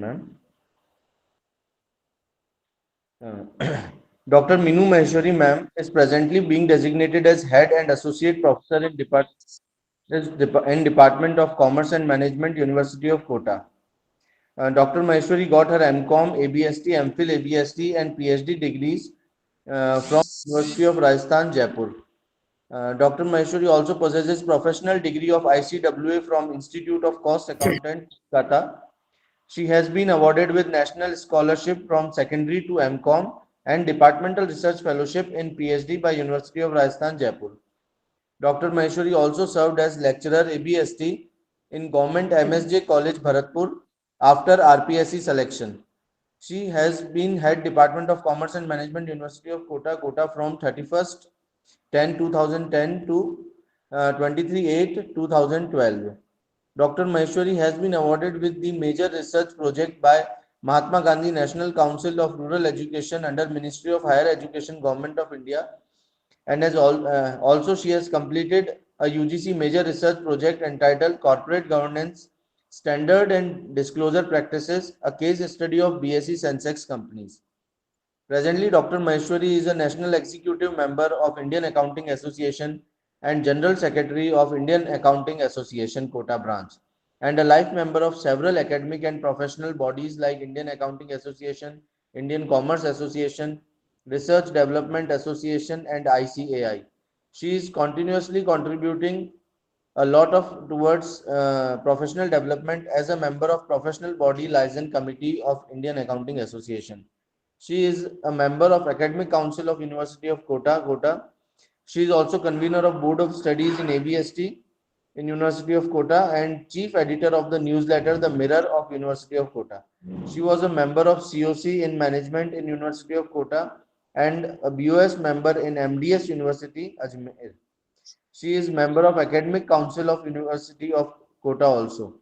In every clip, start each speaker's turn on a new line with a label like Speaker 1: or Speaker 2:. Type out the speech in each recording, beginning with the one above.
Speaker 1: ma'am. Dr. Minu Maheshwari, ma'am, is presently being designated as Head and Associate Professor in Department of Commerce and Management, University of Kota. Dr. Maheshwari got her MCom, ABST, MPhil, ABST, and PhD degrees from University of Rajasthan, Jaipur. Dr. Maheshwari also possesses professional degree of ICWA from Institute of Cost Accountant, Kolkata. She has been awarded with National Scholarship from Secondary to MCom and Departmental Research Fellowship in PhD by University of Rajasthan, Jaipur. Dr. Maheshwari also served as lecturer ABST in Government MSJ College, Bharatpur after RPSC selection. She has been head Department of Commerce and Management, University of Kota, Kota from 31st 10-2010 to 23/8/2012. Dr. Maheshwari has been awarded with the major research project by Mahatma Gandhi National Council of Rural Education under Ministry of Higher Education, Government of India, and also she has completed a UGC major research project entitled Corporate Governance Standard and Disclosure Practices, a case study of BSE Sensex companies. Presently, Dr. Maheshwari is a National Executive Member of Indian Accounting Association and General Secretary of Indian Accounting Association, Kota branch, and a life member of several academic and professional bodies like Indian Accounting Association, Indian Commerce Association, Research Development Association, and ICAI. She is continuously contributing a lot of towards professional development as a member of professional body liaison committee of Indian Accounting Association. She is a member of Academic Council of University of Kota, Kota. She is also convener of Board of Studies in ABST in University of Kota and chief editor of the newsletter The Mirror of University of Kota. She was a member of COC in Management in University of Kota and a BOS member in MDS University, Ajmer. She is member of Academic Council of University of Kota also.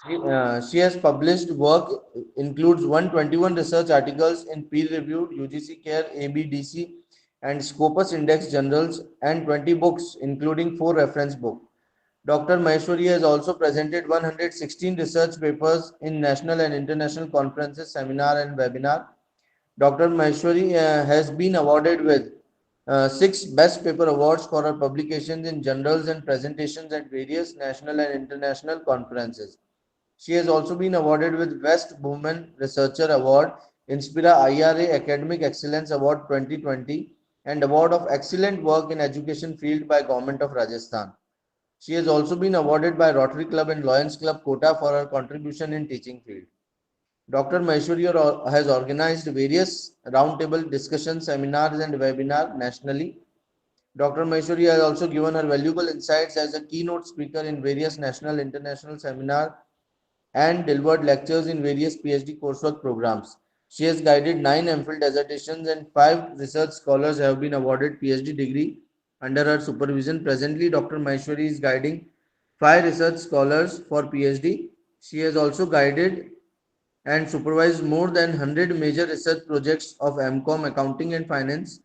Speaker 1: She has published work includes 121 research articles in peer-reviewed UGC Care, ABDC, and Scopus Index journals, and 20 books, including 4 reference books. Dr. Maheshwari has also presented 116 research papers in national and international conferences, seminar, and webinar. Dr. Maheshwari has been awarded with 6 Best Paper Awards for her publications in journals and presentations at various national and international conferences. She has also been awarded with Best Women Researcher Award, Inspira IRA Academic Excellence Award 2020, and Award of Excellent Work in Education Field by Government of Rajasthan. She has also been awarded by Rotary Club and Lions Club Kota for her contribution in teaching field. Dr. Maheshwari has organized various roundtable discussions, seminars, and webinars nationally. Dr. Maheshwari has also given her valuable insights as a keynote speaker in various national and international seminars and delivered lectures in various PhD coursework programs. She has guided 9 MPhil dissertations and 5 research scholars have been awarded PhD degree under her supervision. Presently, Dr. Maheshwari is guiding 5 research scholars for PhD. She has also guided and supervised more than 100 major research projects of MCom Accounting and Finance,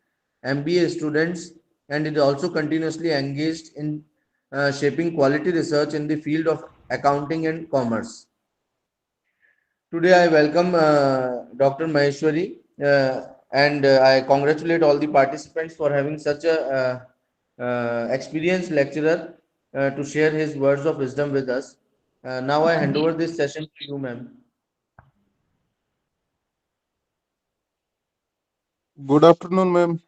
Speaker 1: MBA students, and is also continuously engaged in shaping quality research in the field of accounting and commerce. Today, I welcome Dr. Maheshwari and I congratulate all the participants for having such a experienced lecturer to share his words of wisdom with us. Now, I hand over this session to you, ma'am.
Speaker 2: Good afternoon, ma'am.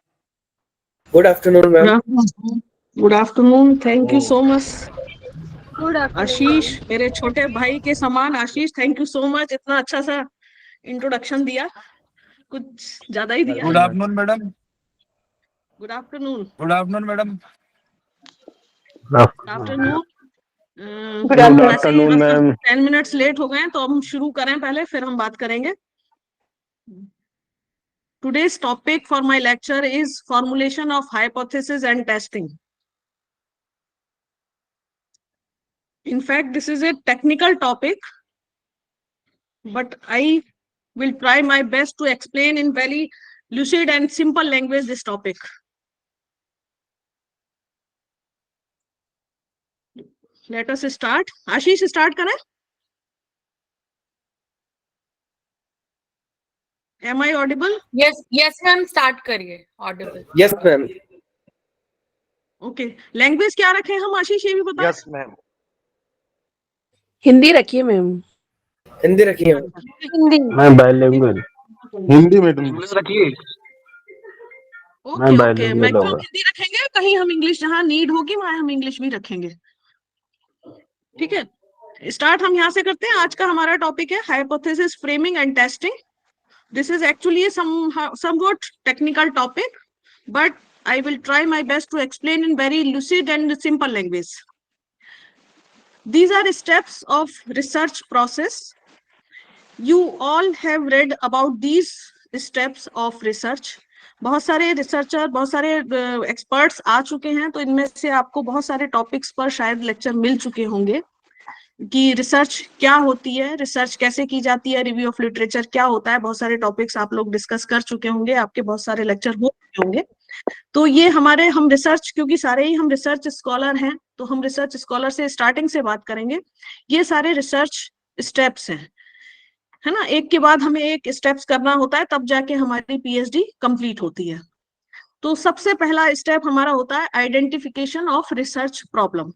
Speaker 3: Good afternoon,
Speaker 4: Good
Speaker 3: ma'am.
Speaker 4: afternoon. Good afternoon. Thank you
Speaker 1: Oh,
Speaker 4: so much.
Speaker 5: Good afternoon
Speaker 4: Ashish,
Speaker 5: ma'am.
Speaker 4: मेरे छोटे भाई के समान आशीष, thank you so much, इतना अच्छा सा introduction दिया, कुछ ज्यादा ही दिया।
Speaker 2: Good afternoon, madam.
Speaker 4: Good afternoon.
Speaker 2: Good afternoon, madam.
Speaker 4: Good afternoon.
Speaker 5: Good
Speaker 4: वैसे
Speaker 5: आफ्टरनून
Speaker 4: ही बस
Speaker 5: मैम।
Speaker 4: 10 मिनट्स लेट हो गए तो हम शुरू करें पहले, फिर हम बात करेंगे। Today's topic for my lecture is formulation of hypothesis and testing. In fact, this is a technical topic, but I will try my best to explain in very lucid and simple language this topic. Let us start. Ashish, start करें? Am I audible?
Speaker 5: Yes, ma'am. Start करिए. Audible.
Speaker 3: Yes, ma'am.
Speaker 4: Okay. Language क्या रखें हम, आशीष ये भी बताएं.
Speaker 2: Yes, ma'am.
Speaker 6: Hindi रखिए ma'am.
Speaker 3: Hindi रखिए।
Speaker 5: हिंदी.
Speaker 7: मैं बायलिंगुअल।
Speaker 2: हिंदी मैडम।
Speaker 7: इंग्लिश रखिए।
Speaker 4: ओके
Speaker 7: मैं
Speaker 4: ओके,
Speaker 7: bilingual
Speaker 4: मैक्सिमम
Speaker 7: होगा।
Speaker 4: हिंदी रखेंगे, कहीं हम इंग्लिश जहाँ नीड होगी वहां हम इंग्लिश भी रखेंगे. ठीक है, स्टार्ट हम यहाँ से करते हैं. आज का हमारा टॉपिक है hypothesis framing and testing. This is actually somewhat technical topic, but I will try my best to explain in very lucid and simple language. These are steps of research process. You all have read about these steps of research. बहुत सारे researcher, बहुत सारे experts आ चुके हैं, तो इनमें से आपको बहुत सारे टॉपिक्स पर शायद लेक्चर मिल चुके होंगे कि रिसर्च क्या होती है, रिसर्च कैसे की जाती है, रिव्यू ऑफ लिटरेचर क्या होता है. बहुत सारे टॉपिक्स आप लोग डिस्कस कर चुके होंगे, आपके बहुत सारे लेक्चर हो चुके होंगे. तो ये हम रिसर्च, क्योंकि सारे ही हम रिसर्च स्कॉलर हैं, तो हम रिसर्च स्कॉलर से स्टार्टिंग से बात करेंगे. ये सारे रिसर्च स्टेप्स हैं, है ना. एक के बाद हमें एक स्टेप्स करना होता है, तब जाके हमारी पीएचडी कंप्लीट होती है. तो सबसे पहला स्टेप हमारा होता है आइडेंटिफिकेशन ऑफ रिसर्च प्रॉब्लम.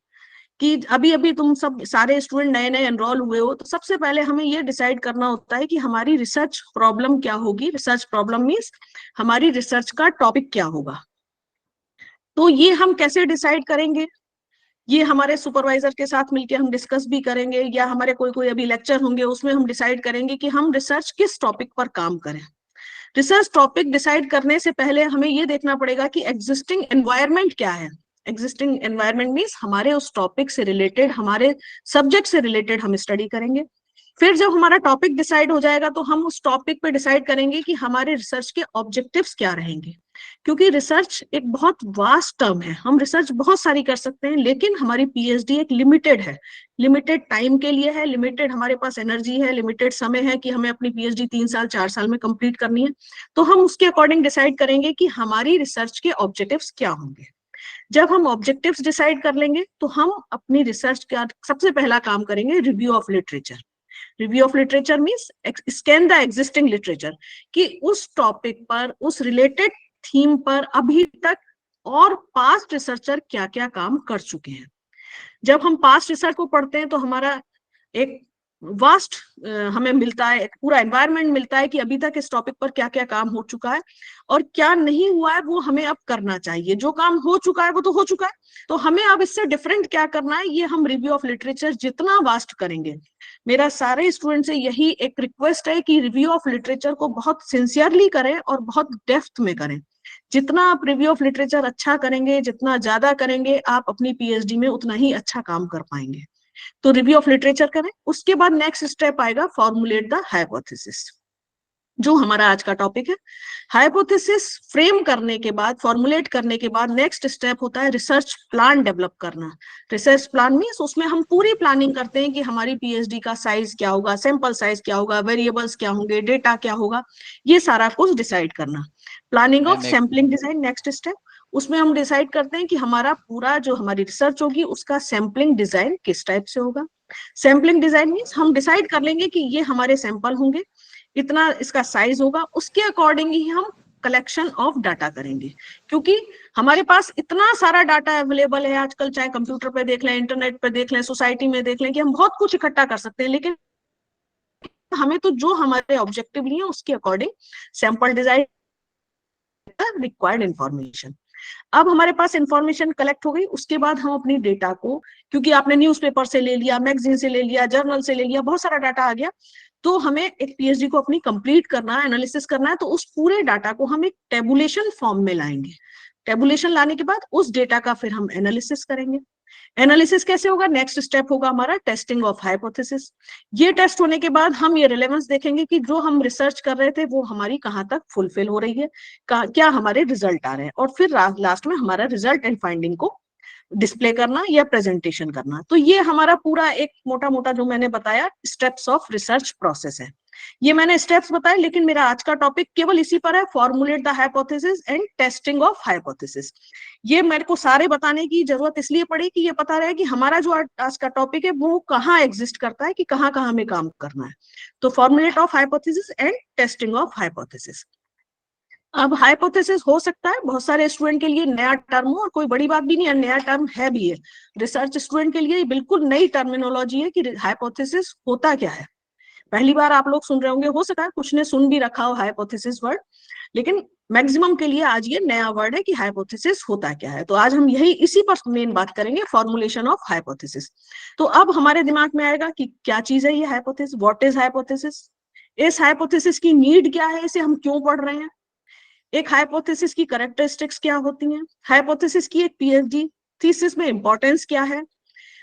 Speaker 4: कि अभी अभी तुम सब सारे स्टूडेंट नए नए एनरोल हुए हो, तो सबसे पहले हमें ये डिसाइड करना होता है कि हमारी रिसर्च प्रॉब्लम क्या होगी. रिसर्च प्रॉब्लम मीन्स हमारी रिसर्च का टॉपिक क्या होगा. तो ये हम कैसे डिसाइड करेंगे, ये हमारे सुपरवाइजर के साथ मिलकर हम डिस्कस भी करेंगे, या हमारे कोई अभी लेक्चर होंगे उसमें हम डिसाइड करेंगे कि हम रिसर्च किस टॉपिक पर काम करें. रिसर्च टॉपिक डिसाइड करने से पहले हमें ये देखना पड़ेगा कि एग्जिस्टिंग एनवायरनमेंट क्या है. एग्जिस्टिंग एनवायरनमेंट मीन्स हमारे उस टॉपिक से रिलेटेड, हमारे सब्जेक्ट से रिलेटेड हम स्टडी करेंगे. फिर जब हमारा टॉपिक डिसाइड हो जाएगा तो हम उस टॉपिक पे डिसाइड करेंगे कि हमारे रिसर्च के ऑब्जेक्टिव्स क्या रहेंगे. क्योंकि रिसर्च एक बहुत वास्ट टर्म है, हम रिसर्च बहुत सारी कर सकते हैं, लेकिन हमारी पीएचडी एक लिमिटेड है, लिमिटेड टाइम के लिए है, लिमिटेड हमारे पास एनर्जी है, लिमिटेड समय है कि हमें अपनी पीएचडी 3 साल 4 साल में कंप्लीट करनी है. तो हम उसके अकॉर्डिंग डिसाइड करेंगे कि हमारी रिसर्च के ऑब्जेक्टिव्स क्या होंगे. जब हम ऑब्जेक्टिव्स डिसाइड कर लेंगे तो हम अपनी रिसर्च का सबसे पहला काम करेंगे review of literature. Review of literature means scan the existing literature, कि उस टॉपिक पर, उस रिलेटेड थीम पर अभी तक और पास्ट रिसर्चर क्या क्या काम कर चुके हैं. जब हम पास्ट रिसर्च को पढ़ते हैं तो हमारा एक वास्ट हमें मिलता है, एक पूरा एनवायरनमेंट मिलता है कि अभी तक इस टॉपिक पर क्या क्या काम हो चुका है और क्या नहीं हुआ है, वो हमें अब करना चाहिए. जो काम हो चुका है वो तो हो चुका है, तो हमें अब इससे डिफरेंट क्या करना है, ये हम रिव्यू ऑफ लिटरेचर जितना वास्ट करेंगे. मेरा सारे स्टूडेंट से यही एक रिक्वेस्ट है कि रिव्यू ऑफ लिटरेचर को बहुत सिंसियरली करें और बहुत डेप्थ में करें. जितना आप रिव्यू ऑफ लिटरेचर अच्छा करेंगे, जितना ज्यादा करेंगे, आप अपनी पीएचडी में उतना ही अच्छा काम कर पाएंगे. तो रिव्यू ऑफ लिटरेचर करें. उसके बाद नेक्स्ट स्टेप आएगा फॉर्मुलेट द हाइपोथेसिस, जो हमारा आज का टॉपिक है. हाइपोथेसिस फ्रेम करने के बाद, फॉर्मुलेट करने के बाद नेक्स्ट स्टेप होता है रिसर्च प्लान डेवलप करना. रिसर्च प्लान मीन्स उसमें हम पूरी प्लानिंग करते हैं कि हमारी पीएचडी का साइज क्या होगा, सैंपल साइज क्या होगा, वेरिएबल्स क्या होंगे, डेटा क्या होगा, ये सारा कुछ डिसाइड करना. Planning of sampling design next step. उसमें हम डिसाइड करते हैं कि हमारा पूरा जो हमारी रिसर्च होगी उसका सैम्पलिंग डिजाइन किस टाइप से होगा. सैम्पलिंग डिजाइन मीन्स हम डिसाइड कर लेंगे कि ये हमारे सैंपल होंगे, इतना इसका साइज होगा, उसके अकॉर्डिंग ही हम कलेक्शन ऑफ डाटा करेंगे. क्योंकि हमारे पास इतना सारा डाटा अवेलेबल है आजकल, चाहे कंप्यूटर पे देख लें, इंटरनेट पे देख लें, सोसाइटी में देख लें, कि हम बहुत कुछ इकट्ठा कर सकते हैं, लेकिन हमें तो जो हमारे ऑब्जेक्टिव लिए उसके according sample design required information. अब हमारे पास इंफॉर्मेशन कलेक्ट हो गई, उसके बाद हम अपनी डेटा को, क्योंकि आपने न्यूज़पेपर से ले लिया, मैगजीन से ले लिया, जर्नल से ले लिया, बहुत सारा डाटा आ गया, तो हमें एक पीएचडी को अपनी कंप्लीट करना है, एनालिसिस करना है. तो उस पूरे डाटा को हम एक टेबुलेशन फॉर्म में लाएंगे. टेबुलेशन लाने के बाद उस डेटा का फिर हम एनालिसिस करेंगे. एनालिसिस कैसे होगा, नेक्स्ट स्टेप होगा हमारा टेस्टिंग ऑफ हाइपोथेसिस. ये टेस्ट होने के बाद हम ये रिलेवेंस देखेंगे कि जो हम रिसर्च कर रहे थे वो हमारी कहाँ तक फुलफिल हो रही है, क्या हमारे रिजल्ट आ रहे हैं, और फिर लास्ट में हमारा रिजल्ट एंड फाइंडिंग को डिस्प्ले करना या प्रेजेंटेशन करना. तो ये हमारा पूरा एक मोटा मोटा जो मैंने बताया स्टेप्स ऑफ रिसर्च प्रोसेस है. ये मैंने स्टेप्स बताए, लेकिन मेरा आज का टॉपिक केवल इसी पर है, formulate the hypothesis and testing of hypothesis. ये मेरे को सारे बताने की जरूरत इसलिए पड़ी कि ये पता रहे कि हमारा जो आज का टॉपिक है वो कहाँ एग्जिस्ट करता है, कि कहाँ कहाँ हमें काम करना है। तो formulate of hypothesis and testing of hypothesis. अब हाइपोथेसिस हो सकता है बहुत सारे स्टूडेंट के लिए नया टर्म हो, और कोई बड़ी बात भी नहीं है, नया टर्म है भी है। रिसर्च स्टूडेंट के लिए बिल्कुल नई टर्मिनोलॉजी है कि हाइपोथेसिस होता क्या है। पहली बार आप लोग सुन रहे होंगे, हो सकता है कुछ ने सुन भी रखा हो हाइपोथेसिस वर्ड, लेकिन मैक्सिमम के लिए आज ये नया वर्ड है कि हाइपोथेसिस होता क्या है। तो आज हम यही इसी पर मेन बात करेंगे, फॉर्मुलेशन ऑफ हाइपोथेसिस। तो अब हमारे दिमाग में आएगा कि क्या चीज है ये हाइपोथेसिस, व्हाट इज हाइपोथेसिस, इस हाइपोथेसिस की नीड क्या है, इसे हम क्यों पढ़ रहे हैं, एक हाइपोथेसिस की कैरेक्टरिस्टिक्स क्या होती हैं, हाइपोथेसिस की एक पीएचडी थीसिस में इंपॉर्टेंस क्या है,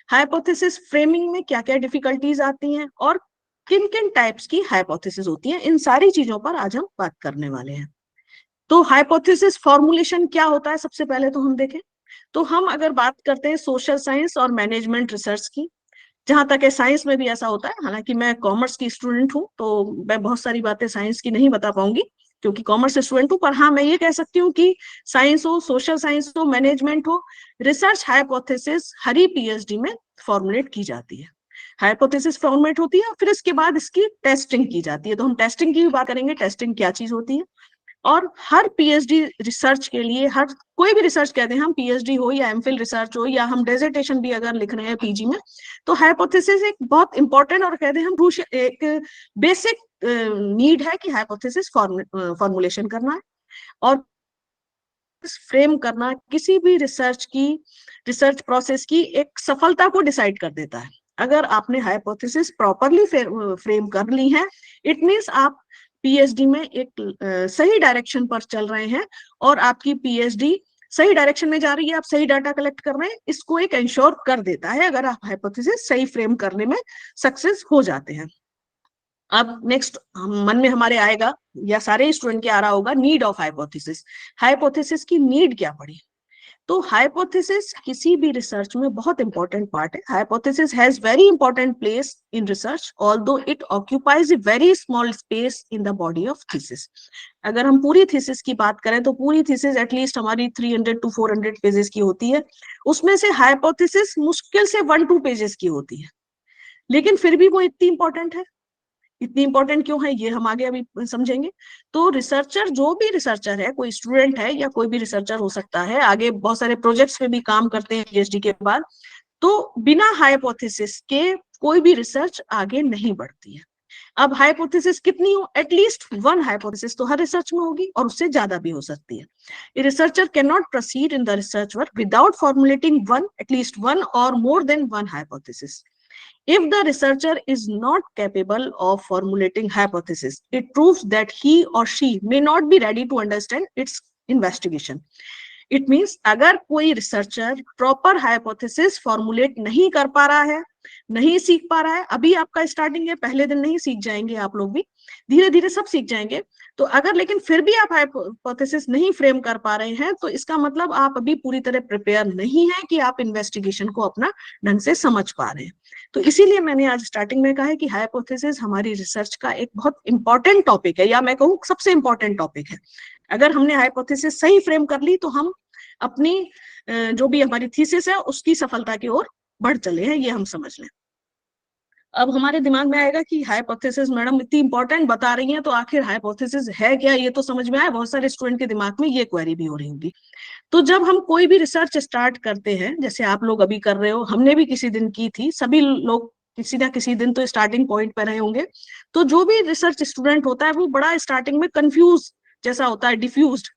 Speaker 4: हाइपोथेसिस फ्रेमिंग में क्या क्या डिफिकल्टीज आती हैं, और किन किन टाइप्स की हाइपोथेसिस होती है, इन सारी चीजों पर आज हम बात करने वाले हैं। तो हाइपोथेसिस फॉर्मुलेशन क्या होता है, सबसे पहले तो हम देखें। तो हम अगर बात करते हैं सोशल साइंस और मैनेजमेंट रिसर्च की, जहां तक है साइंस में भी ऐसा होता है, हालांकि मैं कॉमर्स की स्टूडेंट हूँ तो मैं बहुत सारी बातें साइंस की नहीं बता पाऊंगी क्योंकि कॉमर्स स्टूडेंट हूँ, पर हाँ मैं ये कह सकती हूँ कि साइंस हो, सोशल साइंस हो, मैनेजमेंट हो, रिसर्च हाइपोथेसिस हर ही पीएचडी में फॉर्मुलेट की जाती है। हाइपोथेसिस फॉर्मुलेट होती है, फिर इसके बाद इसकी टेस्टिंग की जाती है। तो हम टेस्टिंग की भी बात करेंगे, टेस्टिंग क्या चीज होती है। और हर पीएचडी रिसर्च के लिए, हर कोई भी रिसर्च कहते हैं हम, पीएचडी हो या एमफिल रिसर्च हो या हम डेजर्टेशन भी अगर लिख रहे हैं पीजी में, तो हाइपोथेसिस एक बहुत इंपॉर्टेंट और कहते हैं हम एक बेसिक नीड है कि हाइपोथेसिस फॉर्मुलेशन करना है और फ्रेम करना किसी भी रिसर्च प्रोसेस की एक सफलता को डिसाइड कर देता है। अगर आपने हाइपोथेसिस प्रॉपरली फ्रेम कर ली है, इट मींस आप पीएचडी में एक सही डायरेक्शन पर चल रहे हैं और आपकी पीएचडी सही डायरेक्शन में जा रही है, आप सही डाटा कलेक्ट कर रहे हैं, इसको एक इंश्योर कर देता है अगर आप हाइपोथेसिस सही फ्रेम करने में सक्सेस हो जाते हैं। अब नेक्स्ट मन में हमारे आएगा या सारे स्टूडेंट के आ रहा होगा, नीड ऑफ हाइपोथेसिस। हाइपोथेसिस की नीड क्या पड़ी। तो हाइपोथेसिस किसी भी रिसर्च में बहुत इंपॉर्टेंट पार्ट है। Hypothesis has very important place in research although it occupies a very small space in the body of thesis. अगर हम पूरी थीसिस की बात करें तो पूरी थीसिस एटलीस्ट हमारी 300 to 400 पेजेस की होती है, उसमें से हाइपोथेसिस मुश्किल से 1-2 पेजेस की होती है, लेकिन फिर भी वो इतनी इंपॉर्टेंट है। इतनी इंपॉर्टेंट क्यों है ये हम आगे अभी समझेंगे। तो रिसर्चर, जो भी रिसर्चर है, कोई स्टूडेंट है या कोई भी रिसर्चर हो सकता है, आगे बहुत सारे प्रोजेक्ट्स पे भी काम करते हैं पीएचडी के बाद, तो बिना हाइपोथेसिस के कोई भी रिसर्च आगे नहीं बढ़ती है। अब हाइपोथेसिस कितनी हो, एटलीस्ट 1 हाइपोथेसिस तो हर रिसर्च में होगी और उससे ज्यादा भी हो सकती है। A researcher can not proceed in the research work without formulating at least 1 और more than 1 hypothesis. If the researcher is not capable of formulating hypothesis, it proves that he or she may not be ready to understand its investigation. It means अगर कोई researcher proper hypothesis formulate नहीं कर पा रहा है, नहीं सीख पा रहा है, अभी आपका स्टार्टिंग है, पहले दिन नहीं सीख जाएंगे आप लोग भी, धीरे धीरे सब सीख जाएंगे। तो अगर लेकिन फिर भी आप हाइपोथेसिस नहीं फ्रेम कर पा रहे हैं, तो इसका मतलब आप अभी पूरी तरह प्रिपेयर नहीं है कि आप इन्वेस्टिगेशन को अपना ढंग से समझ पा रहे हैं। तो इसीलिए मैंने आज स्टार्टिंग में कहा है कि हाइपोथेसिस हमारी रिसर्च का एक बहुत इंपॉर्टेंट टॉपिक है, या मैं कहूँ सबसे इंपॉर्टेंट टॉपिक है। अगर हमने हाइपोथेसिस सही फ्रेम कर ली तो हम अपनी जो भी हमारी थीसिस है उसकी सफलता की ओर बढ़ चले हैं, ये हम समझ लें। अब हमारे दिमाग में आएगा कि हाइपोथेसिस मैडम इतनी इंपॉर्टेंट बता रही हैं, तो आखिर हाइपोथेसिस है क्या, ये तो समझ में आया। बहुत सारे स्टूडेंट के दिमाग में ये क्वेरी भी हो रही होगी। तो जब हम कोई भी रिसर्च स्टार्ट करते हैं, जैसे आप लोग अभी कर रहे हो, हमने भी किसी दिन की थी, सभी लोग किसी ना किसी दिन तो स्टार्टिंग पॉइंट पर रहे होंगे। तो जो भी रिसर्च स्टूडेंट होता है वो बड़ा स्टार्टिंग में कंफ्यूज जैसा होता है, डिफ्यूज्ड,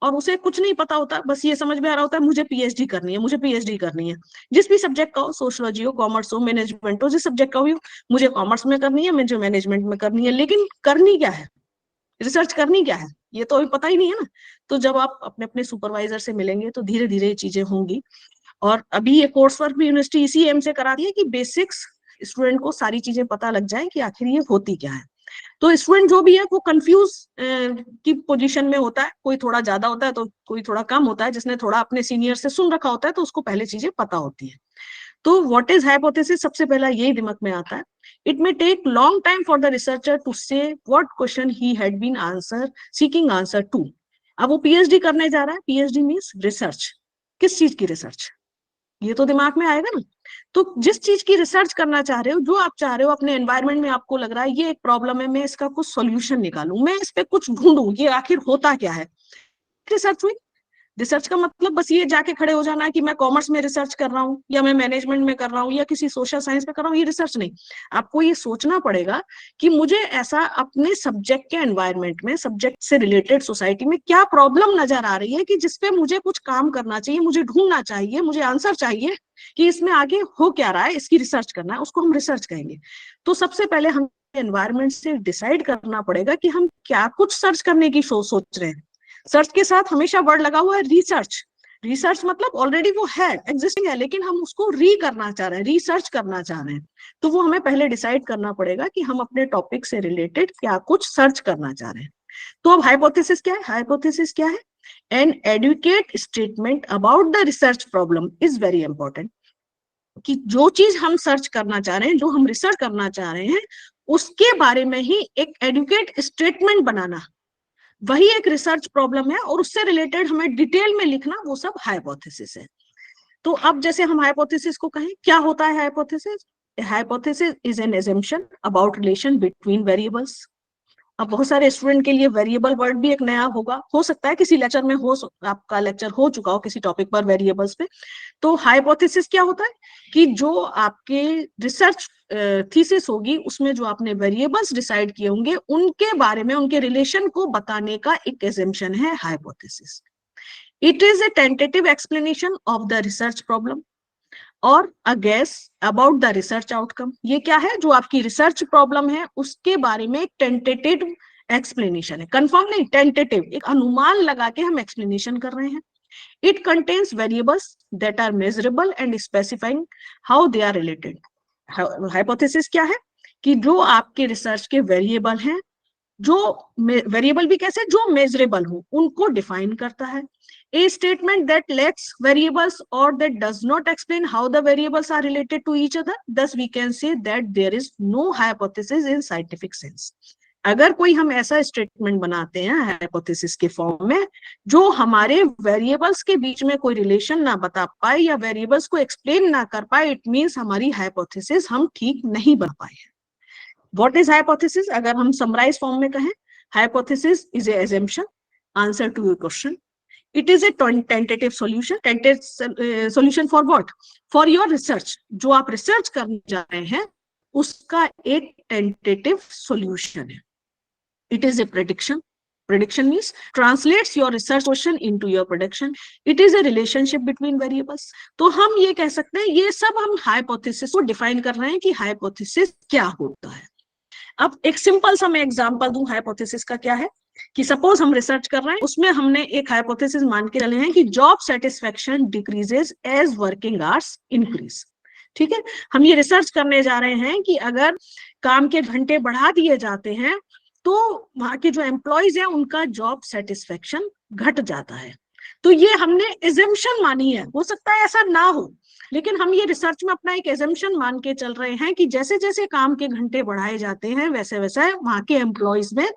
Speaker 4: और उसे कुछ नहीं पता होता, बस ये समझ में आ रहा होता है मुझे पीएचडी करनी है, मुझे पीएचडी करनी है। जिस भी सब्जेक्ट का हो, सोशियोलॉजी हो, कॉमर्स हो, मैनेजमेंट हो, जिस सब्जेक्ट का हो, मुझे कॉमर्स में करनी है, मुझे मैनेजमेंट में करनी है, लेकिन करनी क्या है, रिसर्च करनी क्या है, ये तो अभी पता ही नहीं है ना। तो जब आप अपने अपने सुपरवाइजर से मिलेंगे तो धीरे धीरे ये चीजें होंगी। और अभी ये कोर्स वर्क भी यूनिवर्सिटी इसी एम से कराती है कि बेसिक्स स्टूडेंट को सारी चीजें पता लग जाए कि आखिर ये होती क्या है। तो स्टूडेंट जो भी है वो कंफ्यूज की पोजीशन में होता है, कोई थोड़ा ज्यादा होता है तो कोई थोड़ा कम होता है। जिसने थोड़ा अपने सीनियर से सुन रखा होता है तो उसको पहले चीजें पता होती है। तो व्हाट इज हाइपोथेसिस, सबसे पहला यही दिमाग में आता है. It may take long time for the researcher to say what question he had been answer seeking answer to. अब वो पीएचडी करने जा रहा है. PhD means research. किस चीज की रिसर्च, ये तो दिमाग में आएगा ना. तो जिस चीज की रिसर्च करना चाह रहे हो, जो आप चाह रहे हो अपने एनवायरनमेंट में, आपको लग रहा है ये एक प्रॉब्लम है, मैं इसका कुछ सॉल्यूशन निकालूं, मैं इस पे कुछ ढूंढूं, ये आखिर होता क्या है, रिसर्च हुई. रिसर्च का मतलब बस ये जाके खड़े हो जाना है कि मैं कॉमर्स में रिसर्च कर रहा हूँ, या मैं मैनेजमेंट में कर रहा हूँ, या किसी सोशल साइंस में कर रहा हूँ, ये रिसर्च नहीं. आपको ये सोचना पड़ेगा कि मुझे ऐसा अपने सब्जेक्ट के एनवायरनमेंट में, सब्जेक्ट से रिलेटेड सोसाइटी में क्या प्रॉब्लम नजर आ रही है कि जिसपे मुझे कुछ काम करना चाहिए, मुझे ढूंढना चाहिए, मुझे आंसर चाहिए कि इसमें आगे हो क्या रहा है, इसकी रिसर्च करना है, उसको हम रिसर्च कहेंगे. तो सबसे पहले हम एनवायरनमेंट से डिसाइड करना पड़ेगा कि हम क्या कुछ सर्च करने की सोच रहे हैं. सर्च के साथ हमेशा वर्ड लगा हुआ है रिसर्च. रिसर्च मतलब ऑलरेडी वो है, एग्जिस्टिंग है, लेकिन हम उसको करना चाह रहे हैं, रिसर्च करना चाह रहे हैं. तो वो हमें पहले डिसाइड करना पड़ेगा कि हम अपने टॉपिक से रिलेटेड क्या कुछ सर्च करना चाह रहे हैं. तो अब हाइपोथेसिस क्या है? हाइपोथेसिस क्या है? An educate statement about the research problem is very important. कि जो चीज हम सर्च करना चाह रहे हैं, जो हम रिसर्च करना चाह रहे हैं, उसके बारे में ही एक एडुकेट स्टेटमेंट बनाना, वही एक रिसर्च प्रॉब्लम है, और उससे रिलेटेड हमें डिटेल में लिखना, वो सब हाइपोथेसिस है. तो अब जैसे हम हाइपोथेसिस को कहें, क्या होता है hypothesis? Hypothesis is an assumption about relation between variables. अब बहुत सारे स्टूडेंट के लिए वेरिएबल वर्ड भी एक नया होगा, हो सकता है किसी लेक्चर में हो, आपका लेक्चर हो चुका हो किसी टॉपिक पर वेरिएबल्स पे. तो हाइपोथेसिस क्या होता है कि जो आपके रिसर्च थीसिस होगी, उसमें जो आपने वेरिएबल्स डिसाइड किए होंगे, उनके बारे में, उनके रिलेशन को बताने का एक एजम्पशन है hypothesis. It is a tentative explanation of the research problem और a guess about the research outcome. ये क्या है? जो आपकी रिसर्च प्रॉब्लम है उसके बारे में एक टेंटेटिव एक्सप्लेनेशन है. कंफर्म नहीं, टेंटेटिव, एक अनुमान लगा के हम एक्सप्लेनेशन कर रहे हैं. It contains variables that are measurable and specifying how they are related. Hypothesis क्या है कि जो आपके रिसर्च के वेरिएबल हैं, जो वेरिएबल भी कैसे, जो मेजरेबल हो, उनको डिफाइन करता है. A statement that lacks variables or that does not explain how the variables are related to each other, thus we can say that there is no hypothesis in scientific sense. अगर कोई हम ऐसा statement बनाते हैं hypothesis के form में, जो हमारे वेरिएबल्स के बीच में कोई रिलेशन ना बता पाए या वेरिएबल्स को एक्सप्लेन ना कर पाए, इट मींस हमारी हाइपोथेसिस हम ठीक नहीं बना पाए हैं. What is hypothesis? अगर हम समराइज फॉर्म में कहें, hypothesis is a assumption, answer to your question. It is a tentative solution. Tentative solution for what? For your research. जो आप रिसर्च करने जा रहे हैं, उसका एक tentative solution है. It is a prediction. Prediction means translates your research question into your prediction. It is a relationship between variables. तो हम ये कह सकते हैं, ये सब हम हाइपोथेसिस को डिफाइन कर रहे हैं कि हाइपोथेसिस क्या होता है. अब एक सिंपल सा मैं एग्जांपल दूं हाइपोथेसिस का क्या है, कि सपोज हम रिसर्च कर रहे हैं, उसमें हमने एक हाइपोथेसिस मान के चले हैं कि job satisfaction decreases as working hours increase. ठीक है, हम ये रिसर्च करने जा रहे हैं कि अगर काम के घंटे बढ़ा दिए जाते हैं तो वहां के जो एम्प्लॉयज हैं उनका जॉब सेटिस्फेक्शन घट जाता है. तो ये हमने एजम्पशन मानी है, हो सकता है ऐसा ना हो, लेकिन हम ये रिसर्च में अपना एक एजम्पशन मान के चल रहे हैं कि जैसे जैसे काम के घंटे बढ़ाए जाते हैं, वैसे वैसे वहां के एम्प्लॉयज में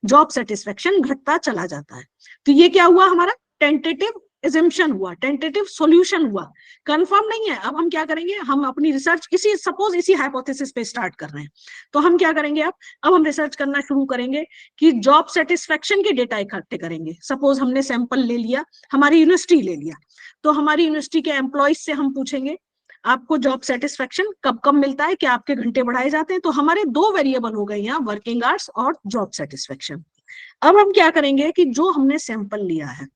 Speaker 4: जॉब सेटिस्फेक्शन घटता चला जाता है. तो ये क्या हुआ? हमारा टेंटेटिव एजम्पशन हुआ, टेंटेटिव सॉल्यूशन हुआ, कंफर्म नहीं है. अब हम क्या करेंगे? हम अपनी रिसर्च इसी, सपोज इसी हाइपोथेसिस पे स्टार्ट कर रहे हैं, तो हम क्या करेंगे? अब हम रिसर्च करना शुरू करेंगे कि जॉब सेटिस्फेक्शन के डेटा इकट्ठे करेंगे. सपोज हमने सैंपल ले लिया, हमारी यूनिवर्सिटी ले लिया, तो हमारी यूनिवर्सिटी के एम्प्लॉयज से हम पूछेंगे आपको जॉब सेटिस्फेक्शन कब कब मिलता है, क्या आपके घंटे बढ़ाए जाते हैं. तो हमारे दो वेरिएबल हो गए यहाँ, वर्किंग आवर्स और जॉब सेटिस्फेक्शन. अब हम क्या करेंगे कि जो हमने सैंपल लिया है,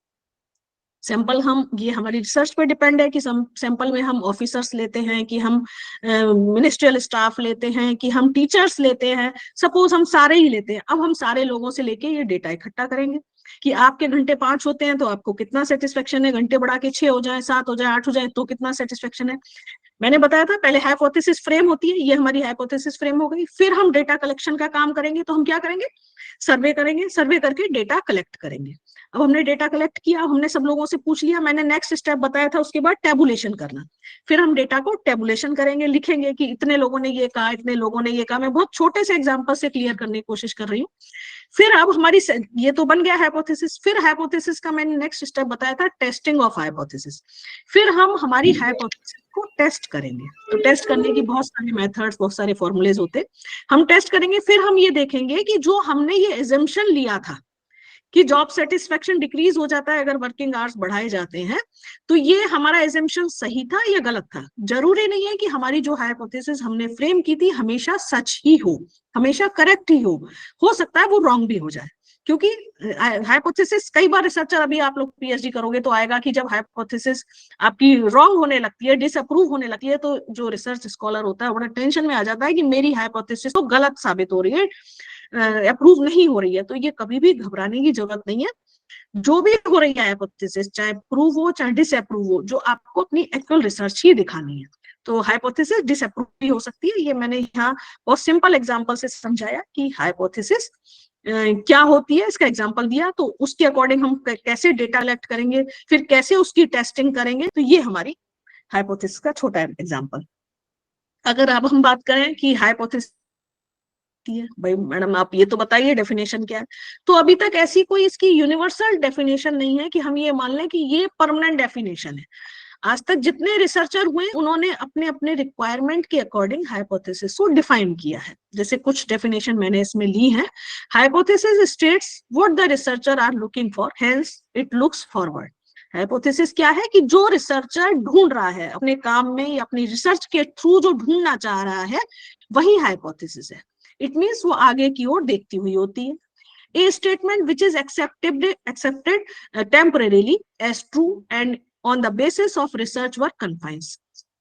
Speaker 4: सैंपल हम, ये हमारी रिसर्च पे डिपेंड है कि सैंपल में हम ऑफिसर्स लेते हैं, कि हम मिनिस्ट्रियल स्टाफ लेते हैं, कि हम टीचर्स लेते हैं. सपोज हम सारे ही लेते हैं. अब हम सारे लोगों से लेके ये डेटा इकट्ठा करेंगे कि आपके घंटे 5 होते हैं तो आपको कितना सेटिस्फेक्शन है, घंटे बढ़ा के 6 हो जाए, 7 हो जाए, 8 हो जाए तो कितना सेटिस्फेक्शन है. मैंने बताया था पहले हाइपोथेसिस फ्रेम होती है, ये हमारी हाइपोथेसिस फ्रेम हो गई. फिर हम डेटा कलेक्शन का काम करेंगे. तो हम क्या करेंगे? सर्वे करेंगे, सर्वे करके डेटा कलेक्ट करेंगे. अब हमने डेटा कलेक्ट किया, हमने सब लोगों से पूछ लिया, मैंने नेक्स्ट स्टेप बताया था उसके बाद टेबुलेशन करना। फिर हम डेटा को टेबुलेशन करेंगे, लिखेंगे कि इतने लोगों ने ये कहा, इतने लोगों ने ये कहा। मैं बहुत छोटे से एग्जांपल से क्लियर करने की कोशिश कर रही हूँ। फिर अब हमारी ये तो बन गया हाइपोथेसिस। फिर हाइपोथेसिस का मैंने नेक्स्ट स्टेप बताया था टेस्टिंग ऑफ हाइपोथेसिस। फिर हम हमारी हाइपोथेसिस को टेस्ट करेंगे। तो टेस्ट करने की बहुत सारे मेथड्स, बहुत सारे फॉर्मूलेज होते, हम टेस्ट करेंगे। फिर हम ये देखेंगे कि जो हमने ये एजम्पशन लिया था कि जॉब सेटिस्फेक्शन डिक्रीज हो जाता है अगर वर्किंग आवर्स बढ़ाए जाते हैं, तो ये हमारा एजम्पशन सही था या गलत था। जरूरी नहीं है कि हमारी जो हाइपोथेसिस हमने फ्रेम की थी हमेशा सच ही हो, हमेशा करेक्ट ही हो सकता है वो रॉन्ग भी हो जाए। क्योंकि हाइपोथेसिस कई बार रिसर्चर, अभी आप लोग पीएचडी करोगे तो आएगा कि जब हाइपोथेसिस आपकी रॉन्ग होने लगती है, डिसअप्रूव होने लगती है, तो जो रिसर्च स्कॉलर होता है बड़ा टेंशन में आ जाता है कि मेरी हाइपोथेसिस तो गलत साबित हो रही है, अप्रूव नहीं हो रही है। तो ये कभी भी घबराने की जरूरत नहीं है। जो भी हो रही है हाइपोथेसिस, चाहे प्रूव हो चाहे डिसअप्रूव हो, जो आपको अपनी एक्चुअल रिसर्च ही दिखानी है। तो हाइपोथेसिस डिसअप्रूव भी हो सकती है। ये मैंने यहाँ बहुत सिंपल एग्जांपल से समझाया कि हाइपोथेसिस क्या होती है, इसका एग्जांपल दिया। तो उसके अकॉर्डिंग हम कैसे डेटा कलेक्ट करेंगे, फिर कैसे उसकी टेस्टिंग करेंगे, तो ये हमारी हाइपोथेसिस का छोटा एग्जांपल। अगर अब हम बात करें कि हाइपोथेसिस है, भाई मैडम आप ये तो बताइए डेफिनेशन क्या है। तो अभी तक ऐसी कोई इसकी यूनिवर्सल डेफिनेशन नहीं है कि हम ये मान लें कि ये परमानेंट डेफिनेशन है। आज तक जितने रिसर्चर हुए उन्होंने अपने अपने रिक्वायरमेंट के अकॉर्डिंग हाइपोथेसिस को डिफाइन किया है। जैसे कुछ डेफिनेशन मैंने इसमें ली है। Hypothesis states what the researcher are looking for, hence it looks forward. Hypothesis क्या है कि जो रिसर्चर ढूंढ रहा है अपने काम में या अपनी रिसर्च के थ्रू जो ढूंढना चाह रहा है, वही हाइपोथेसिस है। इट मीन्स वो आगे की ओर देखती हुई होती है। A statement which is accepted temporarily as true and on the basis of research work confines.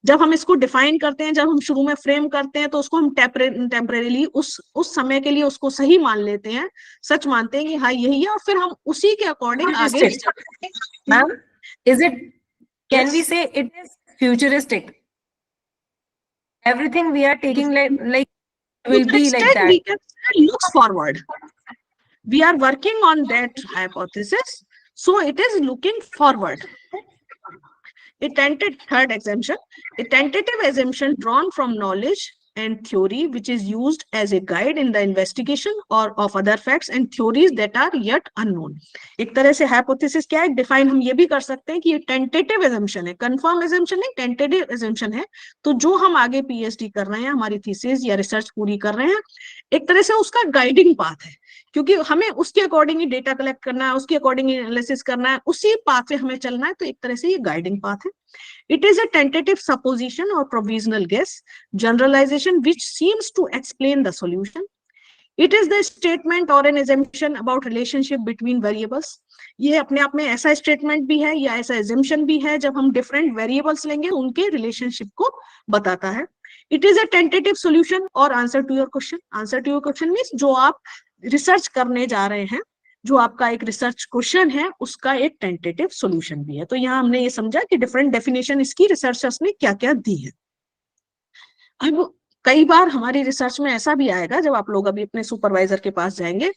Speaker 4: जब हम इसको डिफाइन करते हैं, जब हम शुरू में फ्रेम करते हैं, तो उसको हम टेम्परेरीली उस समय के लिए उसको सही मान लेते हैं, सच मानते हैं कि हाँ यही है, और फिर हम उसी के अकॉर्डिंग आगे।
Speaker 5: Ma'am, can we say it is futuristic? Everything we are taking like will be like that.
Speaker 4: We can say looks forward. We are working on that hypothesis, so it is looking forward. Third exemption, a tentative assumption drawn from knowledge and theory which is used as a guide in the investigation or of other facts and theories that are yet unknown. एक तरह से hypothesis क्या है, define हम ये भी कर सकते हैं कि ये tentative assumption है, confirm assumption नहीं, tentative assumption है। तो जो हम आगे PhD कर रहे हैं, हमारी थीसिस या रिसर्च पूरी कर रहे हैं, एक तरह से उसका गाइडिंग पाथ है, क्योंकि हमें उसके अकॉर्डिंग ही डेटा कलेक्ट करना है, उसके अकॉर्डिंग ही एनालिसिस करना है, उसी पाथ से हमें चलना है। तो एक तरह से ये गाइडिंग पाथ है। It is a tentative supposition or provisional guess, generalization which seems to explain the solution. It is the statement or an assumption about relationship between variables. ये अपने आप में ऐसा स्टेटमेंट भी है या ऐसा assumption भी है, जब हम different variables लेंगे उनके relationship को बताता है। It is a tentative solution or answer to your question. Answer to your question means जो आप रिसर्च करने जा रहे हैं, जो आपका एक रिसर्च क्वेश्चन है, उसका एक टेंटेटिव सॉल्यूशन भी है। तो यहाँ हमने ये समझा कि डिफरेंट डेफिनेशन इसकी रिसर्चर्स ने क्या क्या दी है। अब कई बार हमारी रिसर्च में ऐसा भी आएगा, जब आप लोग अभी अपने सुपरवाइजर के पास जाएंगे,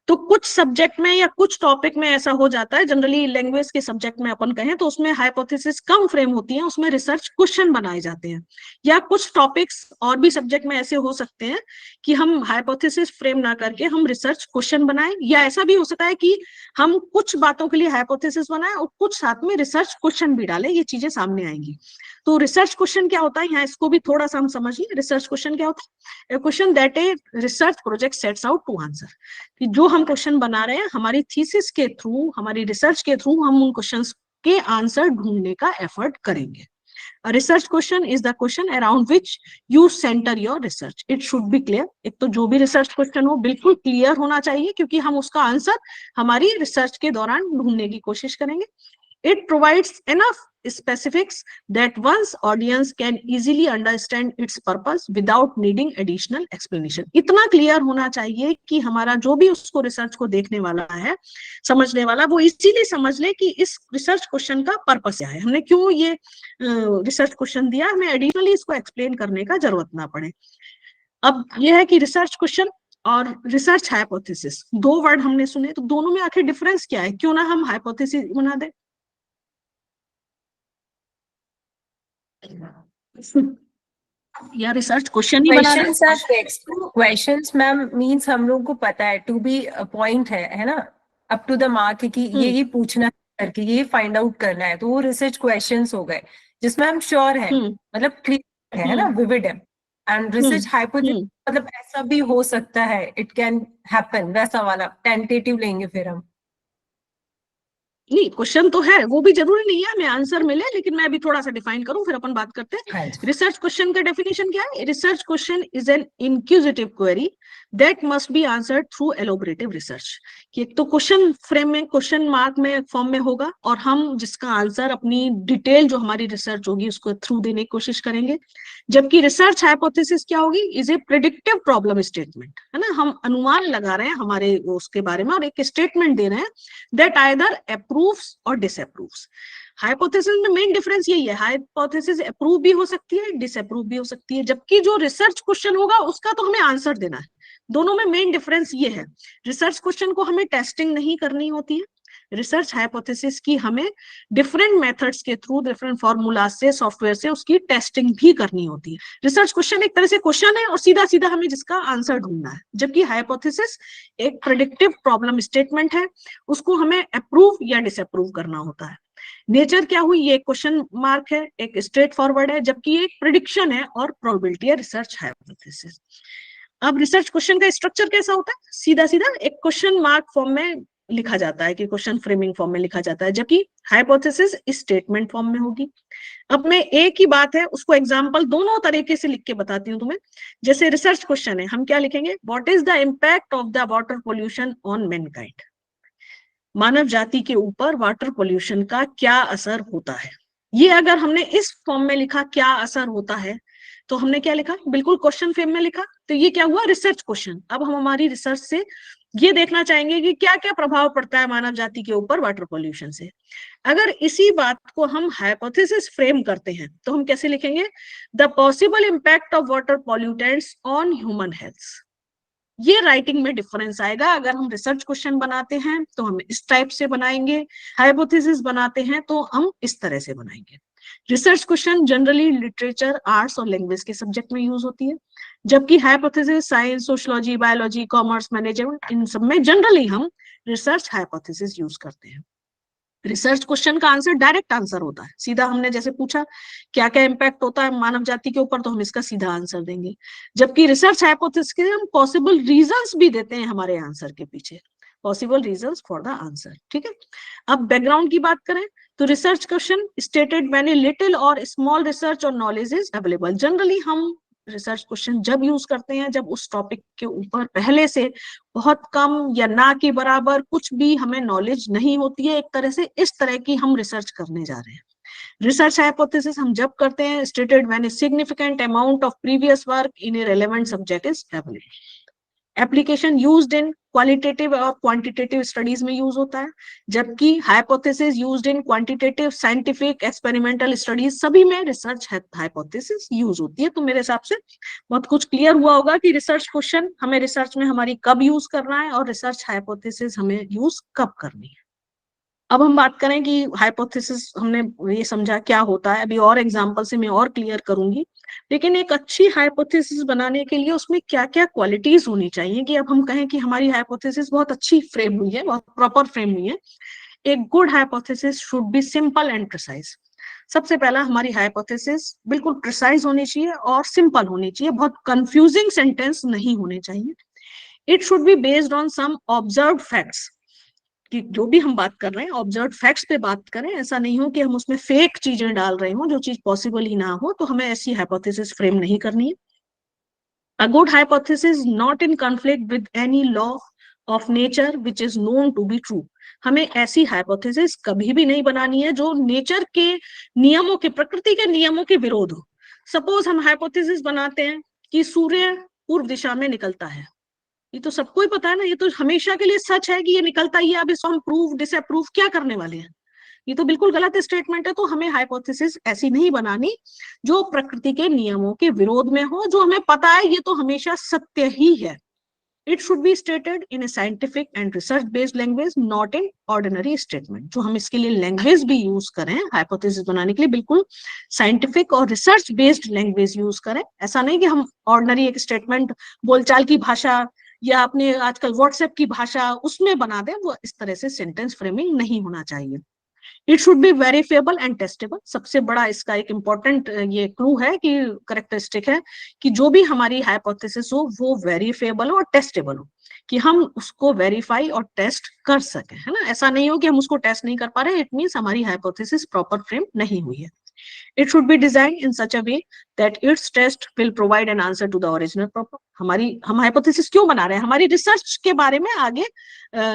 Speaker 4: तो कुछ सब्जेक्ट में या कुछ टॉपिक में ऐसा हो जाता है, जनरली लैंग्वेज के सब्जेक्ट में अपन कहें तो उसमें हाइपोथेसिस कम फ्रेम होती है, उसमें रिसर्च क्वेश्चन बनाए जाते हैं। या कुछ टॉपिक्स और भी सब्जेक्ट में ऐसे हो सकते हैं कि हम हाइपोथेसिस फ्रेम ना करके हम रिसर्च क्वेश्चन बनाएं, या ऐसा भी हो सकता है कि हम कुछ बातों के लिए हाइपोथेसिस बनाएं और कुछ साथ में रिसर्च क्वेश्चन भी डालें। ये चीजें सामने आएंगी। तो रिसर्च क्वेश्चन क्या होता है, यहाँ इसको भी थोड़ा सा हम समझिए। रिसर्च क्वेश्चन क्या होता है? Question that a research project sets out to answer. कि जो हम क्वेश्चन बना रहे हैं, हमारी थीसिस के थ्रू, हमारी रिसर्च के थ्रू हम उन क्वेश्चंस के आंसर ढूंढने का एफर्ट करेंगे। A research question is the question around which you center your research. It should be clear. एक तो जो भी रिसर्च क्वेश्चन हो बिल्कुल क्लियर होना चाहिए, क्योंकि हम उसका आंसर हमारी रिसर्च के दौरान ढूंढने की कोशिश करेंगे। It provides enough specifics that one's audience can easily understand its purpose without needing additional explanation. इतना क्लियर होना चाहिए कि हमारा जो भी उसको रिसर्च को देखने वाला है, समझने वाला, वो इजीली समझ ले कि इस रिसर्च क्वेश्चन का पर्पस क्या है, हमने क्यों ये रिसर्च क्वेश्चन दिया, हमें एडिशनली इसको एक्सप्लेन करने का जरूरत ना पड़े। अब ये है कि रिसर्च क्वेश्चन और रिसर्च हाइपोथेसिस, दो वर्ड हमने सुने, तो दोनों में आखिर डिफरेंस क्या है? क्यों ना हम हाइपोथेसिस बना दें। या रिसर्च क्वेश्चन ही बना दें।
Speaker 5: Questions are text questions ma'am, means हम लोग को पता है, टू बी पॉइंट है ना, अप टू द मार्क है कि ये पूछना करके ये फाइंड आउट करना है, तो वो रिसर्च क्वेश्चंस हो गए जिसमें हम श्योर है, मतलब क्लियर है ना, विविड है। एंड रिसर्च हाइपोथेसिस मतलब ऐसा भी हो सकता है, इट कैन हैपन, वैसा वाला टेंटेटिव लेंगे फिर हम।
Speaker 4: नहीं, क्वेश्चन तो है, वो भी जरूरी नहीं है हमें आंसर मिले, लेकिन मैं अभी थोड़ा सा डिफाइन करूं फिर अपन बात करते हैं। रिसर्च क्वेश्चन का डेफिनेशन क्या है? Research question is an inquisitive query that must be answered through elaborative research. कि एक तो क्वेश्चन फ्रेम में, क्वेश्चन मार्क में, फॉर्म में होगा, और हम जिसका आंसर अपनी डिटेल जो हमारी रिसर्च होगी उसको थ्रू देने की कोशिश करेंगे। जबकि रिसर्च हाइपोथेसिस क्या होगी? Is a predictive problem statement, है ना, हम अनुमान लगा रहे हैं हमारे उसके बारे में और एक स्टेटमेंट दे रहे हैं दैट आइदर अप्रूव्स और डिसअप्रूव्स। हाइपोथेसिस में मेन डिफरेंस यही है, हाइपोथेसिस अप्रूव भी हो सकती है, डिसअप्रूव भी हो सकती है, जबकि जो रिसर्च क्वेश्चन होगा उसका तो हमें आंसर देना है। दोनों में मेन डिफरेंस ये है, रिसर्च क्वेश्चन को हमें टेस्टिंग नहीं करनी होती है, रिसर्च हाइपोथेसिस की हमें डिफरेंट मेथड्स के थ्रू, डिफरेंट फॉर्मूला से, सॉफ्टवेयर से उसकी टेस्टिंग भी करनी होती है। रिसर्च क्वेश्चन एक तरह से क्वेश्चन है और सीधा सीधा हमें जिसका आंसर ढूंढना है, जबकि हाइपोथेसिस एक प्रेडिक्टिव प्रॉब्लम स्टेटमेंट है, उसको हमें अप्रूव या डिसअप्रूव करना होता है। नेचर क्या हुई? ये क्वेश्चन मार्क है, एक स्ट्रेट फॉरवर्ड है, जबकि एक प्रिडिक्शन है और प्रोबेबिलिटी है रिसर्च हाइपोथेसिस। अब रिसर्च क्वेश्चन का स्ट्रक्चर कैसा होता है? सीधा सीधा एक क्वेश्चन मार्क फॉर्म में लिखा जाता है, कि क्वेश्चन फ्रेमिंग फॉर्म में लिखा जाता है, जबकि हाइपोथेसिस स्टेटमेंट फॉर्म में होगी। अब मैं एक ही बात है उसको एग्जांपल दोनों तरीके से लिख के बताती हूँ तुम्हें। जैसे रिसर्च क्वेश्चन है, हम क्या लिखेंगे? What is the impact of the water pollution on mankind? मानव जाति के ऊपर वाटर पोल्यूशन का क्या असर होता है? ये अगर हमने इस फॉर्म में लिखा क्या असर होता है, तो हमने क्या लिखा? बिल्कुल क्वेश्चन फ्रेम में लिखा, तो ये क्या हुआ? Research question. अब हम हमारी रिसर्च से ये देखना चाहेंगे कि क्या क्या प्रभाव पड़ता है मानव जाति के ऊपर वाटर पोल्यूशन से। अगर इसी बात को हम हाइपोथेसिस फ्रेम करते हैं तो हम कैसे लिखेंगे? The possible impact of water pollutants on human health. ये राइटिंग में डिफरेंस आएगा। अगर हम रिसर्च क्वेश्चन बनाते हैं तो हम इस टाइप से बनाएंगे, हाइपोथेसिस बनाते हैं तो हम इस तरह से बनाएंगे। Research question generally literature, arts और लैंग्वेज के सब्जेक्ट में यूज होती है, जबकि hypothesis science, sociology, biology, commerce, management, इन सब में जनरली हम रिसर्च हाइपोथेसिस यूज करते हैं। रिसर्च क्वेश्चन का आंसर डायरेक्ट आंसर होता है, सीधा हमने जैसे पूछा क्या क्या इम्पैक्ट होता है मानव जाति के ऊपर, तो हम इसका सीधा आंसर देंगे। जबकि रिसर्च हाइपोथेसिस के हम पॉसिबल रीजंस भी देते हैं हमारे आंसर के पीछे, possible reasons for the answer. ठीक है, अब बैकग्राउंड की बात करें तो research question stated when a little और स्मॉल रिसर्च और नॉलेज इज अवेलेबल। जनरली हम रिसर्च क्वेश्चन जब यूज करते हैं जब उस टॉपिक के ऊपर पहले से बहुत कम या ना के बराबर कुछ भी हमें नॉलेज नहीं होती है। एक तरह से इस तरह की हम रिसर्च करने जा रहे हैं। रिसर्च हाइपोथेसिस हम जब करते हैं stated when a significant amount of previous work in A relevant subject is available. Application used in qualitative और क्वांटिटेटिव स्टडीज में यूज होता है, जबकि hypothesis used in quantitative, scientific, experimental studies सभी में रिसर्च हाइपोथेसिस यूज होती है। तो मेरे हिसाब से बहुत कुछ क्लियर हुआ होगा कि रिसर्च क्वेश्चन हमें रिसर्च में हमारी कब यूज करना है और रिसर्च हाइपोथेसिस हमें यूज कब करनी है। अब हम बात करें कि हाइपोथेसिस हमने ये समझा क्या होता है, अभी और एग्जांपल से मैं और क्लियर करूंगी। लेकिन एक अच्छी हाइपोथेसिस बनाने के लिए उसमें क्या क्या क्वालिटीज होनी चाहिए कि अब हम कहें कि हमारी हाइपोथेसिस बहुत अच्छी फ्रेम हुई है, बहुत प्रॉपर फ्रेम हुई है। एक good hypothesis should be simple and precise. सबसे पहला हमारी हाइपोथेसिस बिल्कुल प्रिसाइज होनी चाहिए और सिंपल होनी चाहिए, बहुत कंफ्यूजिंग सेंटेंस नहीं होने चाहिए। It should be based on some observed facts, कि जो भी हम बात कर रहे हैं ऑब्जर्व फैक्ट्स पे बात करें, ऐसा नहीं हो कि हम उसमें फेक चीजें डाल रहे हो, जो चीज पॉसिबल ही ना हो, तो हमें ऐसी हाइपोथेसिस फ्रेम नहीं करनी है। A good hypothesis not in conflict with any law of nature which is known to be true. हमें ऐसी हाइपोथेसिस कभी भी नहीं बनानी है जो नेचर के नियमों के, प्रकृति के नियमों के विरोध हो। सपोज हम हाइपोथेसिस बनाते हैं कि सूर्य पूर्व दिशा में निकलता है, ये तो सबको ही पता है ना, ये तो हमेशा के लिए सच है कि ये निकलता ही है, अब इसको हम प्रूव डिसअप्रूव क्या करने वाले हैं? ये तो बिल्कुल गलत स्टेटमेंट है। तो हमें हाइपोथेसिस ऐसी नहीं बनानी जो प्रकृति के नियमों के विरोध में हो, जो हमें पता है ये तो हमेशा सत्य ही है। It should be stated in a scientific and research-based language, not in ordinary statement. जो हम इसके लिए लैंग्वेज भी यूज करें हाइपोथेसिस बनाने के लिए, बिल्कुल साइंटिफिक और रिसर्च बेस्ड लैंग्वेज यूज करें। ऐसा नहीं कि हम ऑर्डिनरी एक स्टेटमेंट बोलचाल की भाषा या अपने आजकल व्हाट्सएप की भाषा उसमें बना दें, वो इस तरह से सेंटेंस फ्रेमिंग नहीं होना चाहिए। It should be verifiable and testable. सबसे बड़ा इसका एक इम्पोर्टेंट ये क्लू है कि करेक्टरिस्टिक है कि जो भी हमारी हाइपोथेसिस हो वो वेरीफेबल हो और टेस्टेबल हो, कि हम उसको वेरीफाई और टेस्ट कर सकें, है ना। ऐसा नहीं हो कि हम उसको टेस्ट नहीं कर पा रहे, इट मींस हमारी हाइपोथेसिस प्रॉपर फ्रेम नहीं हुई है। It should be designed in such a way that its test will provide an answer to the original problem. हम हाइपोथेसिस क्यों बना रहे हैं? हमारी रिसर्च के बारे में आगे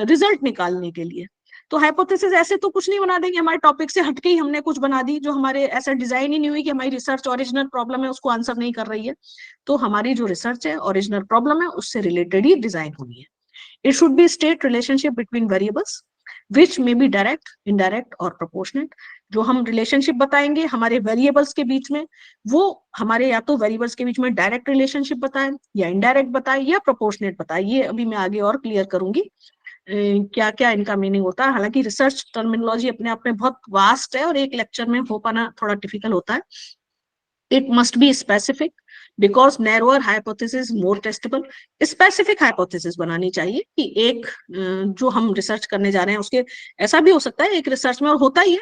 Speaker 4: रिजल्ट निकालने के लिए। तो हाइपोथेसिस ऐसे तो कुछ नहीं बना देंगे, हमारे टॉपिक से हटके ही हमने कुछ बना दी जो हमारे ऐसा डिजाइन ही नहीं हुई कि हमारी रिसर्च ओरिजिनल प्रॉब्लम है उसको आंसर नहीं कर रही है। तो हमारी जो रिसर्च है ओरिजिनल प्रॉब्लम है उससे रिलेटेड ही डिजाइन होनी है। It should B state relationship between variables which may be direct, indirect और प्रोपोर्शनेट। जो हम रिलेशनशिप बताएंगे हमारे वेरिएबल्स के बीच में, वो हमारे या तो वेरिएबल्स के बीच में डायरेक्ट रिलेशनशिप बताएं या इनडायरेक्ट बताएं या प्रोपोर्शनेट बताएं। ये अभी मैं आगे और क्लियर करूंगी क्या क्या इनका मीनिंग होता है। हालांकि रिसर्च टर्मिनोलॉजी अपने आप में बहुत वास्ट है और एक लेक्चर में हो पाना थोड़ा डिफिकल्ट होता है। It must be specific because narrower hypothesis more testable. Specific hypothesis बनानी चाहिए कि एक जो हम रिसर्च करने जा रहे हैं उसके, ऐसा भी हो सकता है एक रिसर्च में, और होता ही है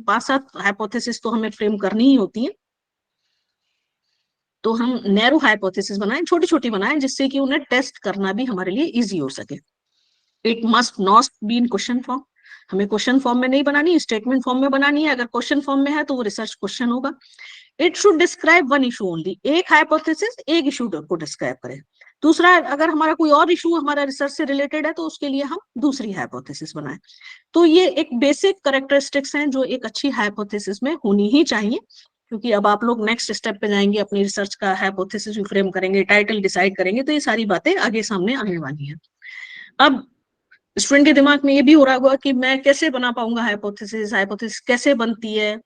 Speaker 4: 5-7 हाइपोथेसिस तो हमें फ्रेम करनी ही होती है, तो हम नैरो हाइपोथेसिस बनाएं, छोटी छोटी बनाएं जिससे कि उन्हें टेस्ट करना भी हमारे लिए इजी हो सके। It must not be in question form. हमें क्वेश्चन फॉर्म में नहीं बनानी, स्टेटमेंट फॉर्म में बनानी है। अगर क्वेश्चन फॉर्म में है तो वो रिसर्च क्वेश्चन होगा। It should describe one issue only. एक हाइपोथेसिस एक इशू को डिस्क्राइब करे। दूसरा, अगर हमारा कोई और इशू हमारा रिसर्च से रिलेटेड है तो उसके लिए हम दूसरी हाइपोथेसिस बनाएं। तो ये एक बेसिक कैरेक्टरिस्टिक्स हैं जो एक अच्छी हाइपोथेसिस में होनी ही चाहिए, क्योंकि अब आप लोग नेक्स्ट स्टेप पे जाएंगे, अपनी रिसर्च का हाइपोथेसिस फ्रेम करेंगे, टाइटल डिसाइड करेंगे, तो ये सारी बातें आगे सामने आने वाली हैं। अब स्टूडेंट के दिमाग में ये भी हो रहा होगा कि मैं कैसे बना पाऊंगा हाइपोथेसिस, हाइपोथेसिस कैसे बनती है।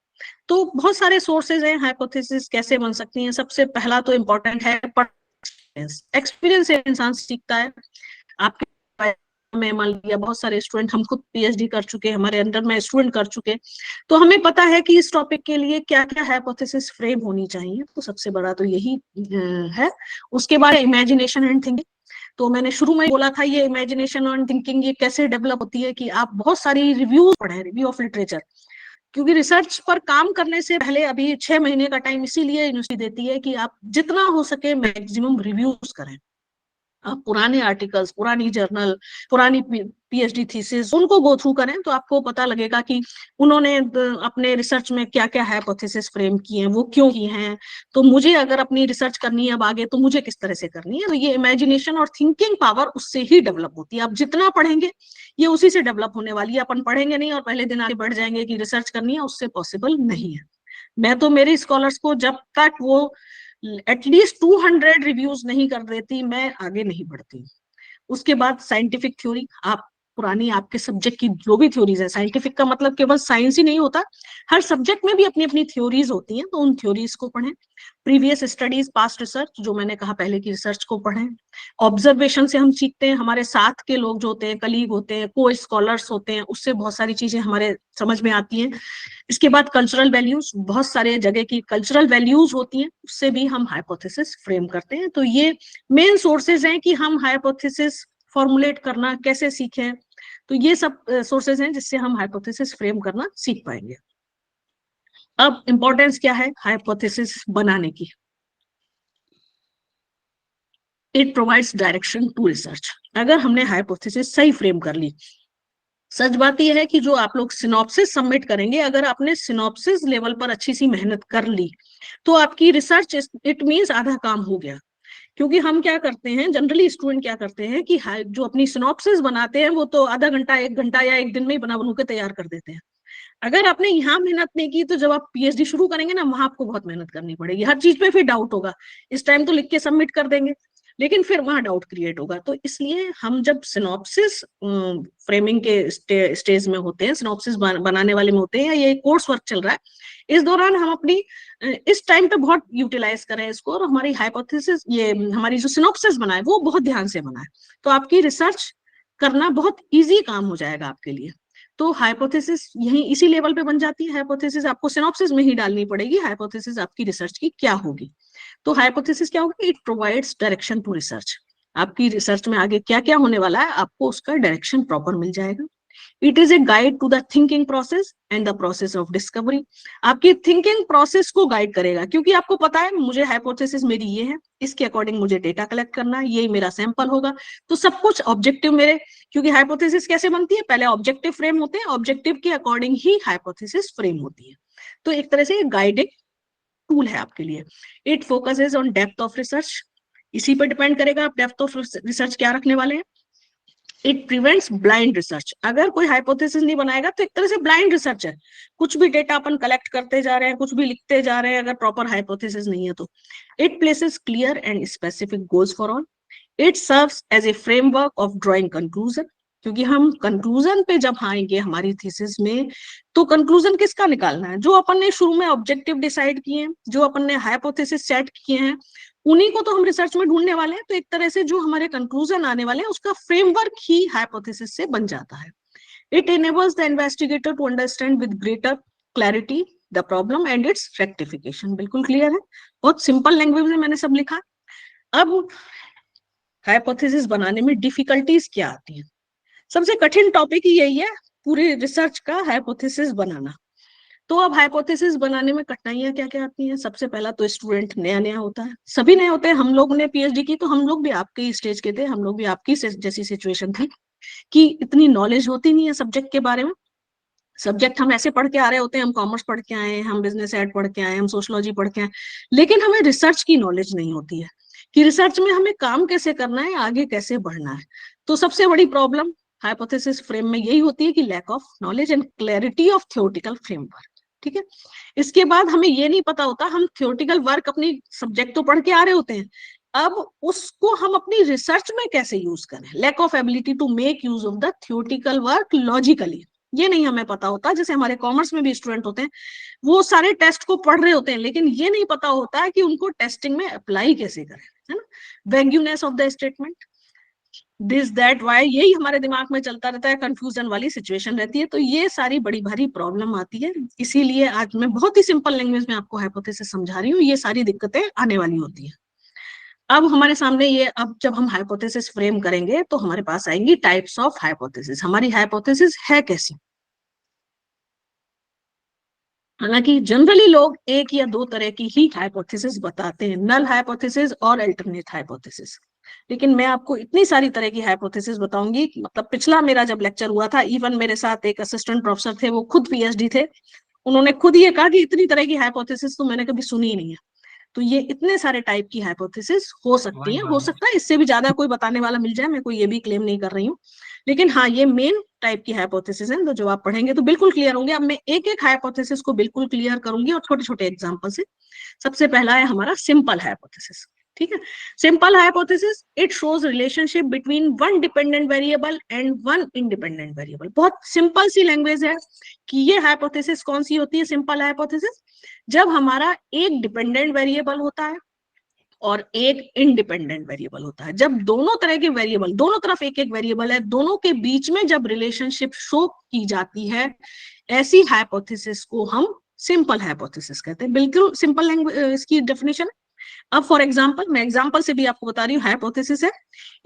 Speaker 4: तो बहुत सारे सोर्सेज हैं हाइपोथेसिस कैसे बन सकती हैं। सबसे पहला तो इम्पोर्टेंट है एक्सपीरियंस से इंसान सीखता है। आपके में मान लिया बहुत सारे स्टूडेंट, हम खुद पीएचडी कर चुके, हमारे अंडर में स्टूडेंट कर चुके, तो हमें पता है कि इस टॉपिक के लिए क्या क्या हाइपोथेसिस फ्रेम होनी चाहिए। तो सबसे बड़ा तो यही है। उसके बाद इमेजिनेशन एंड थिंकिंग। तो मैंने शुरू में बोला था ये इमेजिनेशन एंड थिंकिंग ये कैसे डेवलप होती है कि आप बहुत सारी रिव्यूज पढ़ें, रिव्यू ऑफ लिटरेचर, क्योंकि रिसर्च पर काम करने से पहले अभी 6 महीने का टाइम इसीलिए यूनिवर्सिटी देती है कि आप जितना हो सके मैक्सिमम रिव्यूज करें। आप पुराने आर्टिकल्स, पुरानी जर्नल, पुरानी पीएचडी थीसिस उनको गो थ्रू करें तो आपको पता लगेगा कि उन्होंने अपने रिसर्च में क्या क्या हाइपोथेसिस फ्रेम किए हैं, वो क्यों किए हैं। तो मुझे अगर अपनी रिसर्च करनी है अब आगे तो मुझे किस तरह से करनी है। तो ये इमेजिनेशन और थिंकिंग पावर उससे ही डेवलप होती है। आप जितना पढ़ेंगे ये उसी से डेवलप होने वाली है। अपन पढ़ेंगे नहीं और पहले दिन आगे बढ़ जाएंगे कि रिसर्च करनी है, उससे पॉसिबल नहीं है। मैं तो मेरे स्कॉलर्स को जब तक वो एटलीस्ट 200 रिव्यूज नहीं कर देती मैं आगे नहीं बढ़ती। उसके बाद साइंटिफिक थ्योरी, आप पुरानी आपके सब्जेक्ट की जो भी थ्योरीज है, साइंटिफिक का मतलब केवल साइंस ही नहीं होता, हर सब्जेक्ट में भी अपनी अपनी थ्योरीज होती हैं, तो उन थ्योरीज को पढ़ें। प्रीवियस स्टडीज, पास्ट रिसर्च, जो मैंने कहा पहले की रिसर्च को पढ़ें। ऑब्जर्वेशन से हम सीखते हैं, हमारे साथ के लोग जो होते हैं, कलीग होते हैं, को स्कॉलर्स होते हैं, उससे बहुत सारी चीजें हमारे समझ में आती हैं। इसके बाद कल्चरल वैल्यूज, बहुत सारे जगह की कल्चरल वैल्यूज होती हैं, उससे भी हम हाइपोथेसिस फ्रेम करते हैं। तो ये मेन सोर्सेज हैं कि हम हाइपोथेसिस फॉर्मुलेट करना कैसे सीखें। तो ये सब सोर्सेज हैं जिससे हम हाइपोथेसिस फ्रेम करना सीख पाएंगे। अब इंपॉर्टेंस क्या है हाइपोथेसिस बनाने की? It provides direction to research. अगर हमने हाइपोथेसिस सही फ्रेम कर ली, सच बात यह है कि जो आप लोग सिनॉप्सिस सबमिट करेंगे, अगर आपने सिनॉप्सिस लेवल पर अच्छी सी मेहनत कर ली तो आपकी रिसर्च, इट मींस आधा काम हो गया। क्योंकि हम क्या करते हैं, जनरली स्टूडेंट क्या करते हैं कि जो अपनी सिनॉप्सिस बनाते हैं वो तो आधा घंटा, 1 घंटा या 1 दिन में ही बना बनू के तैयार कर देते हैं। अगर आपने यहाँ मेहनत नहीं की तो जब आप पीएचडी शुरू करेंगे ना, वहां आपको बहुत मेहनत करनी पड़ेगी। हर चीज पे फिर डाउट होगा। इस टाइम तो लिख के सबमिट कर देंगे, लेकिन फिर वहां डाउट क्रिएट होगा। तो इसलिए हम जब सिनॉप्सिस फ्रेमिंग के स्टेज में होते हैं, सिनॉप्सिस बनाने वाले में होते हैं, या ये कोर्स वर्क चल रहा है, इस दौरान हम अपनी इस टाइम पे बहुत यूटिलाइज करें इसको, और हमारी हाइपोथेसिस, ये हमारी जो सिनॉप्सिस बनाए वो बहुत ध्यान से बनाए, तो आपकी रिसर्च करना बहुत इजी काम हो जाएगा आपके लिए। तो हाइपोथेसिस यही इसी लेवल पे बन जाती है। हाइपोथेसिस आपको सिनॉप्सिस में ही डालनी पड़ेगी, हाइपोथेसिस आपकी रिसर्च की क्या होगी। तो हाइपोथेसिस क्या होगी? It provides direction to research. आपकी रिसर्च में आगे क्या क्या होने वाला है आपको उसका डायरेक्शन प्रॉपर मिल जाएगा। It is a guide to the thinking process and the process of discovery. आपकी थिंकिंग प्रोसेस को गाइड करेगा, क्योंकि आपको पता है मुझे हाइपोथेसिस मेरी ये है, इसके अकॉर्डिंग मुझे डेटा कलेक्ट करना है, ये मेरा सैंपल होगा, तो सब कुछ ऑब्जेक्टिव मेरे, क्योंकि हाइपोथेसिस कैसे बनती है, पहले ऑब्जेक्टिव फ्रेम होते हैं, ऑब्जेक्टिव के अकॉर्डिंग ही हाइपोथेसिस फ्रेम होती है। तो एक तरह से गाइडिंग टूल है आपके लिए। It focuses on depth of research, इसी पर डिपेंड करेगा आप डेप्थ ऑफ रिसर्च क्या रखने वाले हैं। It prevents blind research. अगर कोई हाइपोथेसिस नहीं बनाएगा तो एक तरह से ब्लाइंड रिसर्च है, कुछ भी डेटा अपन कलेक्ट करते जा रहे हैं, कुछ भी लिखते जा रहे हैं, अगर प्रॉपर हाइपोथेसिस नहीं है तो। It places clear and specific goals for all. It serves as a framework of drawing conclusion, क्योंकि हम कंक्लूजन पे जब आएंगे हमारी थीसिस में, तो कंक्लूजन किसका निकालना है? जो अपन ने शुरू में ऑब्जेक्टिव डिसाइड किए हैं, जो अपन ने हाइपोथेसिस सेट किए हैं, उन्हीं को तो हम रिसर्च में ढूंढने वाले हैं। तो एक तरह से जो हमारे कंक्लूजन आने वाले हैं उसका फ्रेमवर्क ही हाइपोथेसिस से बन जाता है। It enables the investigator to understand with greater clarity the problem and its rectification. बिल्कुल क्लियर है, बहुत सिंपल लैंग्वेज में मैंने सब लिखा। अब हाइपोथेसिस बनाने में डिफिकल्टीज क्या आती है? सबसे कठिन टॉपिक ही यही है पूरी रिसर्च का, हाइपोथेसिस बनाना। तो अब हाइपोथेसिस बनाने में कठिनाइयां क्या क्या आती हैं? सबसे पहला तो स्टूडेंट नया नया होता है, सभी नए होते हैं। हम लोग ने पीएचडी की तो हम लोग भी आपके ही स्टेज के थे, हम लोग भी आपकी जैसी सिचुएशन थी कि इतनी नॉलेज होती नहीं है सब्जेक्ट के बारे में। सब्जेक्ट हम ऐसे पढ़ के आ रहे होते हैं, हम कॉमर्स पढ़ के आए हैं, हम बिजनेस एड पढ़ के आए हैं, हम सोशलॉजी पढ़ के आए, लेकिन हमें रिसर्च की नॉलेज नहीं होती है कि रिसर्च में हमें काम कैसे करना है, आगे कैसे बढ़ना है। तो सबसे बड़ी प्रॉब्लम हाइपोथेसिस फ्रेम में यही होती है कि lack of knowledge and clarity of theoretical framework. ठीक है, इसके बाद हमें ये नहीं पता होता, हम थ्योरेटिकल वर्क अपनी सब्जेक्ट तो पढ़ के आ रहे होते हैं, अब उसको हम अपनी रिसर्च में कैसे यूज करें। Lack of ability to make use of the theoretical work logically, ये नहीं हमें पता होता। जैसे हमारे कॉमर्स में भी स्टूडेंट होते हैं, वो सारे टेस्ट को पढ़ रहे होते हैं, लेकिन ये नहीं पता होता है कि उनको टेस्टिंग में अप्लाई कैसे करें, है ना। Vagueness of the statement, this that why, यही हमारे दिमाग में चलता रहता है, कंफ्यूजन वाली सिचुएशन रहती है। तो ये सारी बड़ी भारी प्रॉब्लम आती है, इसीलिए आज मैं बहुत ही सिंपल लैंग्वेज में आपको हाइपोथेसिस समझा रही हूँ। ये सारी दिक्कतें आने वाली होती है। अब हमारे सामने ये, अब जब हम हाइपोथेसिस फ्रेम करेंगे तो हमारे पास आएंगी टाइप्स ऑफ हाइपोथेसिस। हमारी हाइपोथेसिस है कैसी? हालांकि जनरली लोग एक या दो तरह की ही हाइपोथेसिस बताते हैं, नल हाइपोथेसिस और अल्टरनेट हाइपोथेसिस। लेकिन मैं आपको इतनी सारी तरह की हाइपोथेसिस बताऊंगी, मतलब पिछला मेरा जब लेक्चर हुआ था, इवन मेरे साथ एक असिस्टेंट प्रोफेसर थे, वो खुद पीएचडी थे, उन्होंने खुद ये कहा कि इतनी तरह की हाइपोथेसिस तो मैंने कभी सुनी ही नहीं है। तो ये इतने सारे टाइप की हाइपोथेसिस हो सकती है, हो सकता है इससे भी ज्यादा कोई बताने वाला मिल जाए, मैं कोई ये भी क्लेम नहीं कर रही हूँ, लेकिन हाँ ये मेन टाइप की हाइपोथेसिस है। तो जब आप पढ़ेंगे तो बिल्कुल क्लियर होंगे। अब मैं एक एक हाइपोथेसिस को बिल्कुल क्लियर करूंगी और छोटे छोटे एग्जांपल से। सबसे पहला है हमारा सिंपल हाइपोथेसिस। ठीक है, simple hypothesis, it shows relationship between one dependent variable and one independent variable. बहुत सिंपल सी लैंग्वेज है कि ये हाइपोथेसिस कौन सी होती है सिंपल हाइपोथेसिस, जब हमारा एक डिपेंडेंट वेरिएबल होता है और एक इंडिपेंडेंट वेरिएबल होता है। जब दोनों तरह के वेरिएबल, दोनों तरफ एक एक वेरिएबल है, दोनों के बीच में जब रिलेशनशिप शो की जाती है, ऐसी हाइपोथेसिस को हम सिंपल हाइपोथेसिस कहते हैं। बिल्कुल सिंपल लैंग्वेज इसकी डेफिनेशन। अब फॉर एग्जांपल, मैं एग्जांपल से भी आपको बता रही हूँ, हाइपोथेसिस है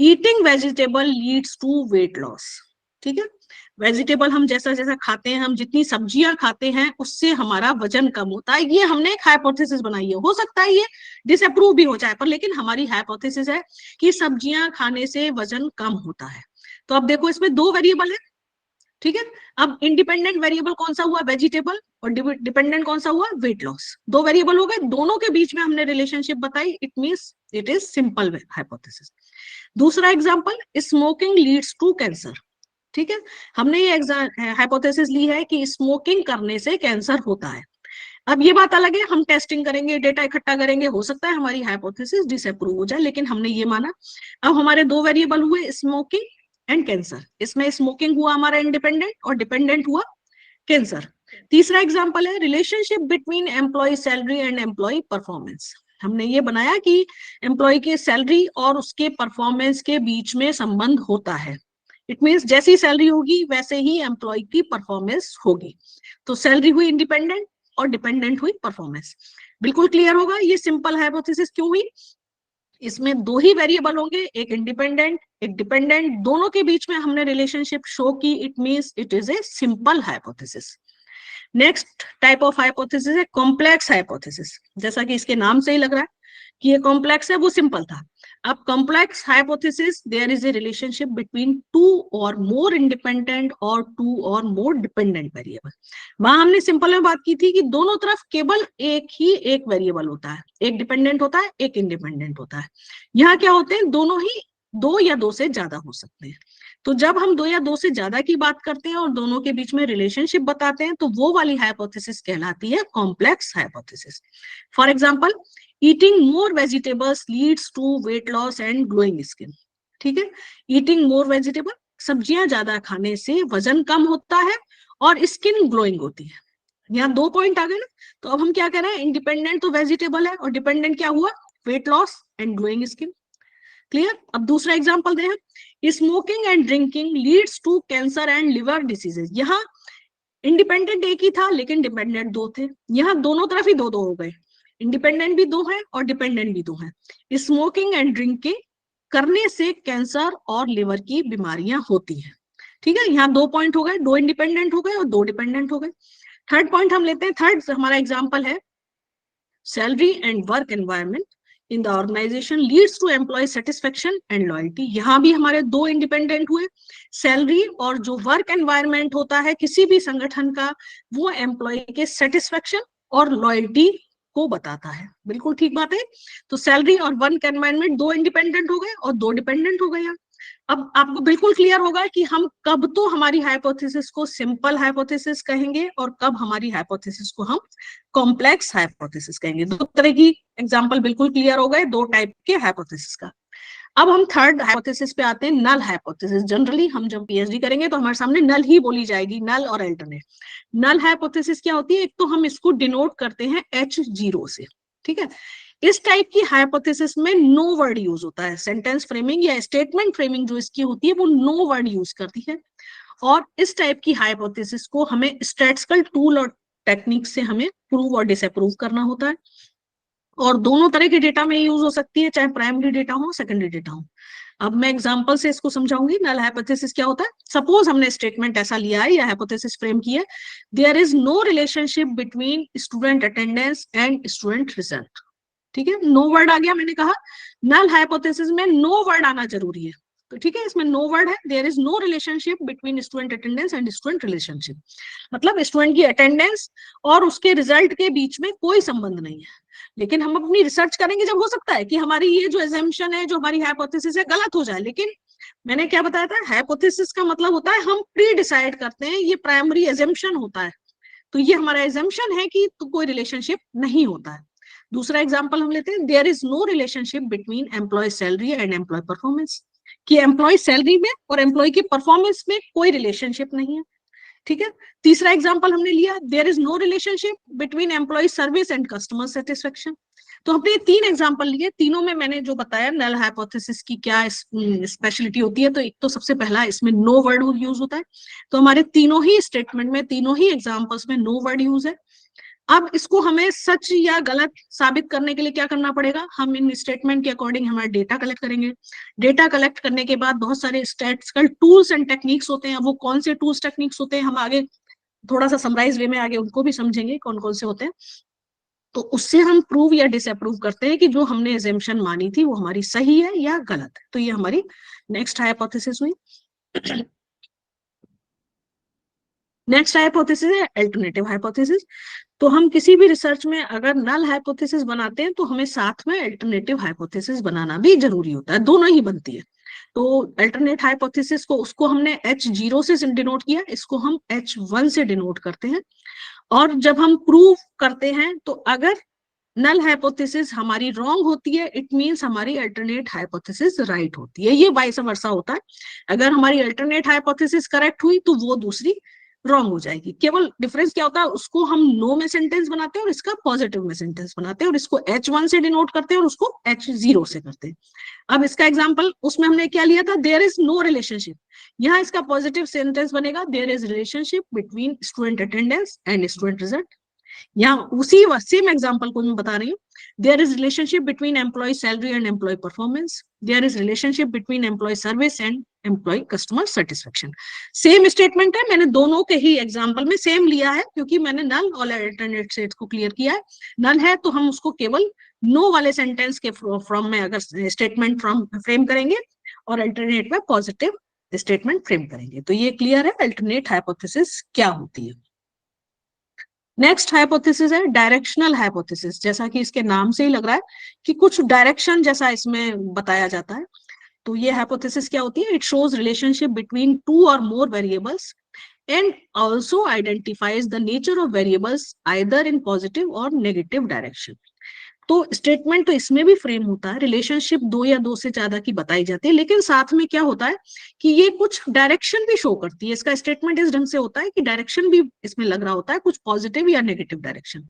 Speaker 4: eating vegetable leads to weight loss. ठीक है, वेजिटेबल हम जैसा जैसा खाते हैं, हम जितनी सब्जियां खाते हैं उससे हमारा वजन कम होता है। ये हमने एक हाइपोथेसिस बनाई है, हो सकता है ये डिसअप्रूव भी हो जाए, पर लेकिन हमारी हाइपोथेसिस है कि सब्जियां खाने से वजन कम होता है। तो अब देखो इसमें दो वेरिएबल है, ठीक है। अब इंडिपेंडेंट वेरिएबल कौन सा हुआ? वेजिटेबल, और डिपेंडेंट कौन सा हुआ? Weight loss. दो वेरिएबल हो गए, दोनों के बीच में हमने रिलेशनशिप बताई, it means it is simple hypothesis. दूसरा example, smoking leads to cancer. ठीक है, हमने ये हाइपोथेसिस ली है कि स्मोकिंग करने से कैंसर होता है। अब ये बात अलग है, हम टेस्टिंग करेंगे, डेटा इकट्ठा करेंगे, हो सकता है हमारी हाइपोथेसिस डिसअप्रूव हो जाए, लेकिन हमने ये माना। अब हमारे दो वेरिएबल हुए, स्मोकिंग एंड कैंसर। इसमें स्मोकिंग हुआ हमारा इंडिपेंडेंट और डिपेंडेंट हुआ कैंसर। तीसरा एग्जांपल है relationship between employ salary and employ performance. हमने ये बनाया कि एम्प्लॉय के सैलरी और उसके परफॉर्मेंस के बीच में संबंध होता है। इट मींस जैसी सैलरी होगी वैसे ही एम्प्लॉय की परफॉर्मेंस होगी। तो सैलरी हुई इंडिपेंडेंट और डिपेंडेंट हुई परफॉर्मेंस। बिल्कुल क्लियर होगा ये सिंपल हाइपोथेसिस क्यों हुई। इसमें दो ही वेरिएबल होंगे, एक इंडिपेंडेंट एक डिपेंडेंट, दोनों के बीच में हमने रिलेशनशिप शो की। It means it is a simple hypothesis. Next type of hypothesis है कॉम्प्लेक्स हाइपोथेसिस। जैसा कि इसके नाम से ही लग रहा है कि ये कॉम्प्लेक्स है, वो सिंपल था। अब complex hypothesis there is a relationship between two और मोर इंडिपेंडेंट और टू और मोर डिपेंडेंट वेरिएबल। वहां हमने सिंपल में बात की थी कि दोनों तरफ केवल एक वेरिएबल होता है, एक डिपेंडेंट होता है एक इंडिपेंडेंट होता है। यहाँ क्या होते हैं, दोनों ही दो या दो से ज्यादा हो सकते हैं। तो जब हम दो या दो से ज्यादा की बात करते हैं और दोनों के बीच में रिलेशनशिप बताते हैं तो वो वाली हाइपोथेसिस कहलाती है complex hypothesis. For example eating more vegetables leads to weight loss and glowing skin. ठीक है, ईटिंग मोर वेजिटेबल, सब्जियां ज्यादा खाने से वजन कम होता है और स्किन ग्लोइंग होती है। यहाँ दो पॉइंट आ गए ना। तो अब हम क्या कह रहे हैं, इंडिपेंडेंट तो वेजिटेबल है और डिपेंडेंट क्या हुआ, weight loss and glowing skin. Clear. अब दूसरा एग्जांपल दें, smoking and drinking leads to cancer and liver diseases. यहाँ इंडिपेंडेंट एक ही था लेकिन डिपेंडेंट दो थे, यहाँ दोनों तरफ ही दो दो हो गए, इंडिपेंडेंट भी दो है और डिपेंडेंट भी दो है। स्मोकिंग एंड ड्रिंकिंग करने से कैंसर और लिवर की बीमारियां होती हैं। ठीक है, यहाँ दो पॉइंट हो गए, दो इंडिपेंडेंट हो गए और दो डिपेंडेंट हो गए। थर्ड पॉइंट हम लेते हैं, थर्ड हमारा एग्जाम्पल है salary and work environment in the organisation leads to employ satisfaction and loyalty. यहाँ भी हमारे दो इंडिपेंडेंट हुए, सैलरी और जो वर्क एनवायरमेंट होता है किसी भी संगठन का, वो एम्प्लॉय के सेटिस्फेक्शन और लॉयल्टी को बताता है। बिल्कुल ठीक बात है। तो सैलरी और वर्क एनवायरमेंट दो इंडिपेंडेंट हो गए और दो डिपेंडेंट हो गए। अब आपको बिल्कुल क्लियर होगा कि हम कब तो हमारी हाइपोथेसिस को सिंपल हाइपोथेसिस कहेंगे और कब हमारी हाइपोथेसिस को हम कॉम्प्लेक्स हाइपोथेसिस कहेंगे। दो तरह की एग्जांपल बिल्कुल क्लियर हो गए दो टाइप के हाइपोथेसिस का। अब हम थर्ड हाइपोथेसिस पे आते हैं, नल हाइपोथेसिस। जनरली हम जब पीएचडी करेंगे तो हमारे सामने नल ही बोली जाएगी, नल और अल्टरनेट। नल हाइपोथेसिस क्या होती है, एक तो हम इसको डिनोट करते हैं H0 से। ठीक है, इस टाइप की हाइपोथेसिस में नो वर्ड यूज होता है। सेंटेंस फ्रेमिंग या स्टेटमेंट फ्रेमिंग जो इसकी होती है वो नो वर्ड यूज करती है। और इस टाइप की हाइपोथेसिस को हमें स्टैटिस्टिकल टूल और टेक्निक से हमें प्रूव और डिसअप्रूव करना होता है। और दोनों तरह के डेटा में यूज हो सकती है, चाहे प्राइमरी डेटा हो सेकेंडरी डेटा हो। अब मैं एग्जांपल से इसको समझाऊंगी। नल हाइपोथेसिस क्या होता है, सपोज हमने स्टेटमेंट ऐसा लिया है या हाइपोथेसिस फ्रेम की है, there is no relationship between student attendance and student result. ठीक है, नो वर्ड आ गया। मैंने कहा नल हाइपोथेसिस में नो वर्ड आना जरूरी है। तो ठीक है, इसमें नो वर्ड है, there is no relationship between student attendance and student relationship. मतलब स्टूडेंट की अटेंडेंस और उसके रिजल्ट के बीच में कोई संबंध नहीं है। लेकिन हम अपनी रिसर्च करेंगे जब हो सकता है कि हमारी ये जो एजम्पशन है, जो हमारी हाइपोथेसिस है, गलत हो जाए। लेकिन मैंने क्या बताया था, हाइपोथेसिस का मतलब होता है हम प्री डिसाइड करते हैं, ये प्राइमरी एजम्पशन होता है। तो ये हमारा एजम्पशन है कि तो कोई रिलेशनशिप नहीं होता है। दूसरा एग्जांपल हम लेते हैं, there is no relationship between employ salary and employ performance. कि एम्प्लॉय सैलरी में और एम्प्लॉय की परफॉर्मेंस में कोई रिलेशनशिप नहीं है। ठीक है, तीसरा एग्जांपल हमने लिया, there is no relationship between employ service and customer satisfaction. तो हमने तीन एग्जांपल लिए, तीनों में मैंने जो बताया नल हाइपोथेसिस की क्या स्पेशलिटी होती है। तो एक तो सबसे पहला इसमें नो वर्ड यूज होता है। तो हमारे तीनों ही स्टेटमेंट में, तीनों ही एग्जांपल्स में नो वर्ड यूज है। अब इसको हमें सच या गलत साबित करने के लिए क्या करना पड़ेगा, हम इन स्टेटमेंट के अकॉर्डिंग हमारा डेटा कलेक्ट करेंगे। डेटा कलेक्ट करने के बाद बहुत सारे स्टैटिस्टिकल टूल्स एंड टेक्निक्स होते हैं। वो कौन से टूल्स टेक्निक्स होते हैं हम आगे थोड़ा सा समराइज वे में आगे उनको भी समझेंगे कौन कौन से होते हैं। तो उससे हम प्रूव या डिसअप्रूव करते हैं कि जो हमने एजम्पशन मानी थी वो हमारी सही है या गलत है। तो ये हमारी नेक्स्ट हाइपोथेसिस हुई। नेक्स्ट हाइपोथेसिस है अल्टरनेटिव हाइपोथेसिस। तो हम किसी भी रिसर्च में अगर नल हाइपोथेसिस बनाते हैं तो हमें साथ में अल्टरनेटिव हाइपोथेसिस बनाना भी जरूरी होता है, दोनों ही बनती है। तो अल्टरनेट हाइपोथेसिस को उसको हमने H0 से डिनोट किया, इसको हम H1 से डिनोट करते हैं। और जब हम प्रूव करते हैं तो अगर नल हाइपोथेसिस हमारी रॉन्ग होती है, इट मींस हमारी अल्टरनेट हाइपोथेसिस राइट होती है। ये वाइस वर्सा होता है। अगर हमारी अल्टरनेट हाइपोथेसिस करेक्ट हुई तो वो दूसरी रॉन्ग हो जाएगी। केवल डिफरेंस क्या होता है, उसको हम नो में सेंटेंस बनाते हैं और इसका पॉजिटिव में सेंटेंस बनाते हैं, और इसको H1 से डिनोट करते हैं और उसको H0 से करते हैं। अब इसका एग्जांपल, उसमें हमने क्या लिया था, देयर इज नो रिलेशनशिप। यहाँ इसका पॉजिटिव सेंटेंस बनेगा, there is relationship between student attendance and student result. यहाँ उसी सेम एग्जांपल को मैं बता रही हूँ, there is relationship between employ salary and employ performance, there is relationship between employ service and employ customer satisfaction. Same statement है, मैंने दोनों के ही एग्जांपल में सेम लिया है, क्योंकि मैंने नल और अल्टरनेट सेट्स को क्लियर किया है। नल है तो हम उसको केवल नो वाले सेंटेंस के फ्रॉम में अगर स्टेटमेंट फ्रॉम फ्रेम करेंगे, और अल्टरनेट में पॉजिटिव स्टेटमेंट फ्रेम करेंगे। तो ये क्लियर है अल्टरनेट हाइपोथेसिस क्या होती है। नेक्स्ट हाइपोथेसिस है डायरेक्शनल हाइपोथेसिस। जैसा कि इसके नाम से ही लग रहा है कि कुछ डायरेक्शन जैसा इसमें बताया जाता है। तो ये हाइपोथेसिस क्या होती है, it shows relationship between two और more variables and also identifies the nature of variables either in positive or negative direction. तो स्टेटमेंट तो इसमें भी फ्रेम होता है, रिलेशनशिप दो या दो से ज्यादा की बताई जाती है, लेकिन साथ में क्या होता है कि ये कुछ डायरेक्शन भी शो करती है। इसका स्टेटमेंट इस ढंग से होता है कि डायरेक्शन भी इसमें लग रहा होता है, कुछ पॉजिटिव या नेगेटिव डायरेक्शन।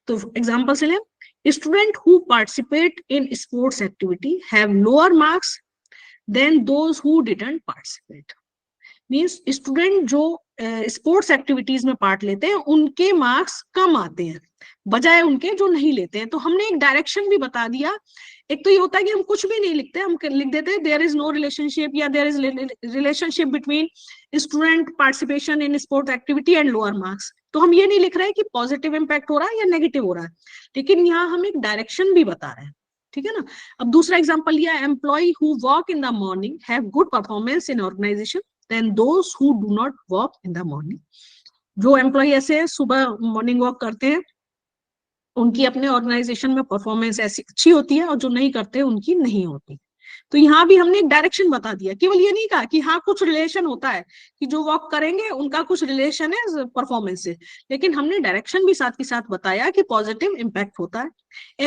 Speaker 4: तो एग्जांपल से लें, student who participate in sports activity have lower marks than those who didn't participate. Means student जो स्पोर्ट्स एक्टिविटीज में पार्ट लेते हैं उनके मार्क्स कम आते हैं बजाय उनके जो नहीं लेते हैं। तो हमने एक डायरेक्शन भी बता दिया। एक तो ये होता है कि हम कुछ भी नहीं लिखते, हम लिख देते हैं देयर इज नो रिलेशनशिप या there is relationship between student participation in sport activity and lower marks. तो हम ये नहीं लिख रहे हैं कि पॉजिटिव इंपैक्ट हो रहा है या नेगेटिव हो रहा है, लेकिन यहाँ हम एक डायरेक्शन भी बता रहे हैं। ठीक है ना। अब दूसरा एग्जांपल लिया, employ who walk in the morning have good performance in organisation than those who do not walk in the morning. जो एम्प्लॉय ऐसे सुबह मॉर्निंग वॉक करते हैं उनकी अपने ऑर्गेनाइजेशन में परफॉर्मेंस ऐसी अच्छी होती है, और जो नहीं करते उनकी नहीं होती। तो यहाँ भी हमने एक डायरेक्शन बता दिया, केवल ये नहीं कहा कि हाँ कुछ रिलेशन होता है कि जो वॉक करेंगे उनका कुछ रिलेशन है परफॉर्मेंस से, लेकिन हमने डायरेक्शन भी साथ के साथ बताया कि पॉजिटिव इंपैक्ट होता है।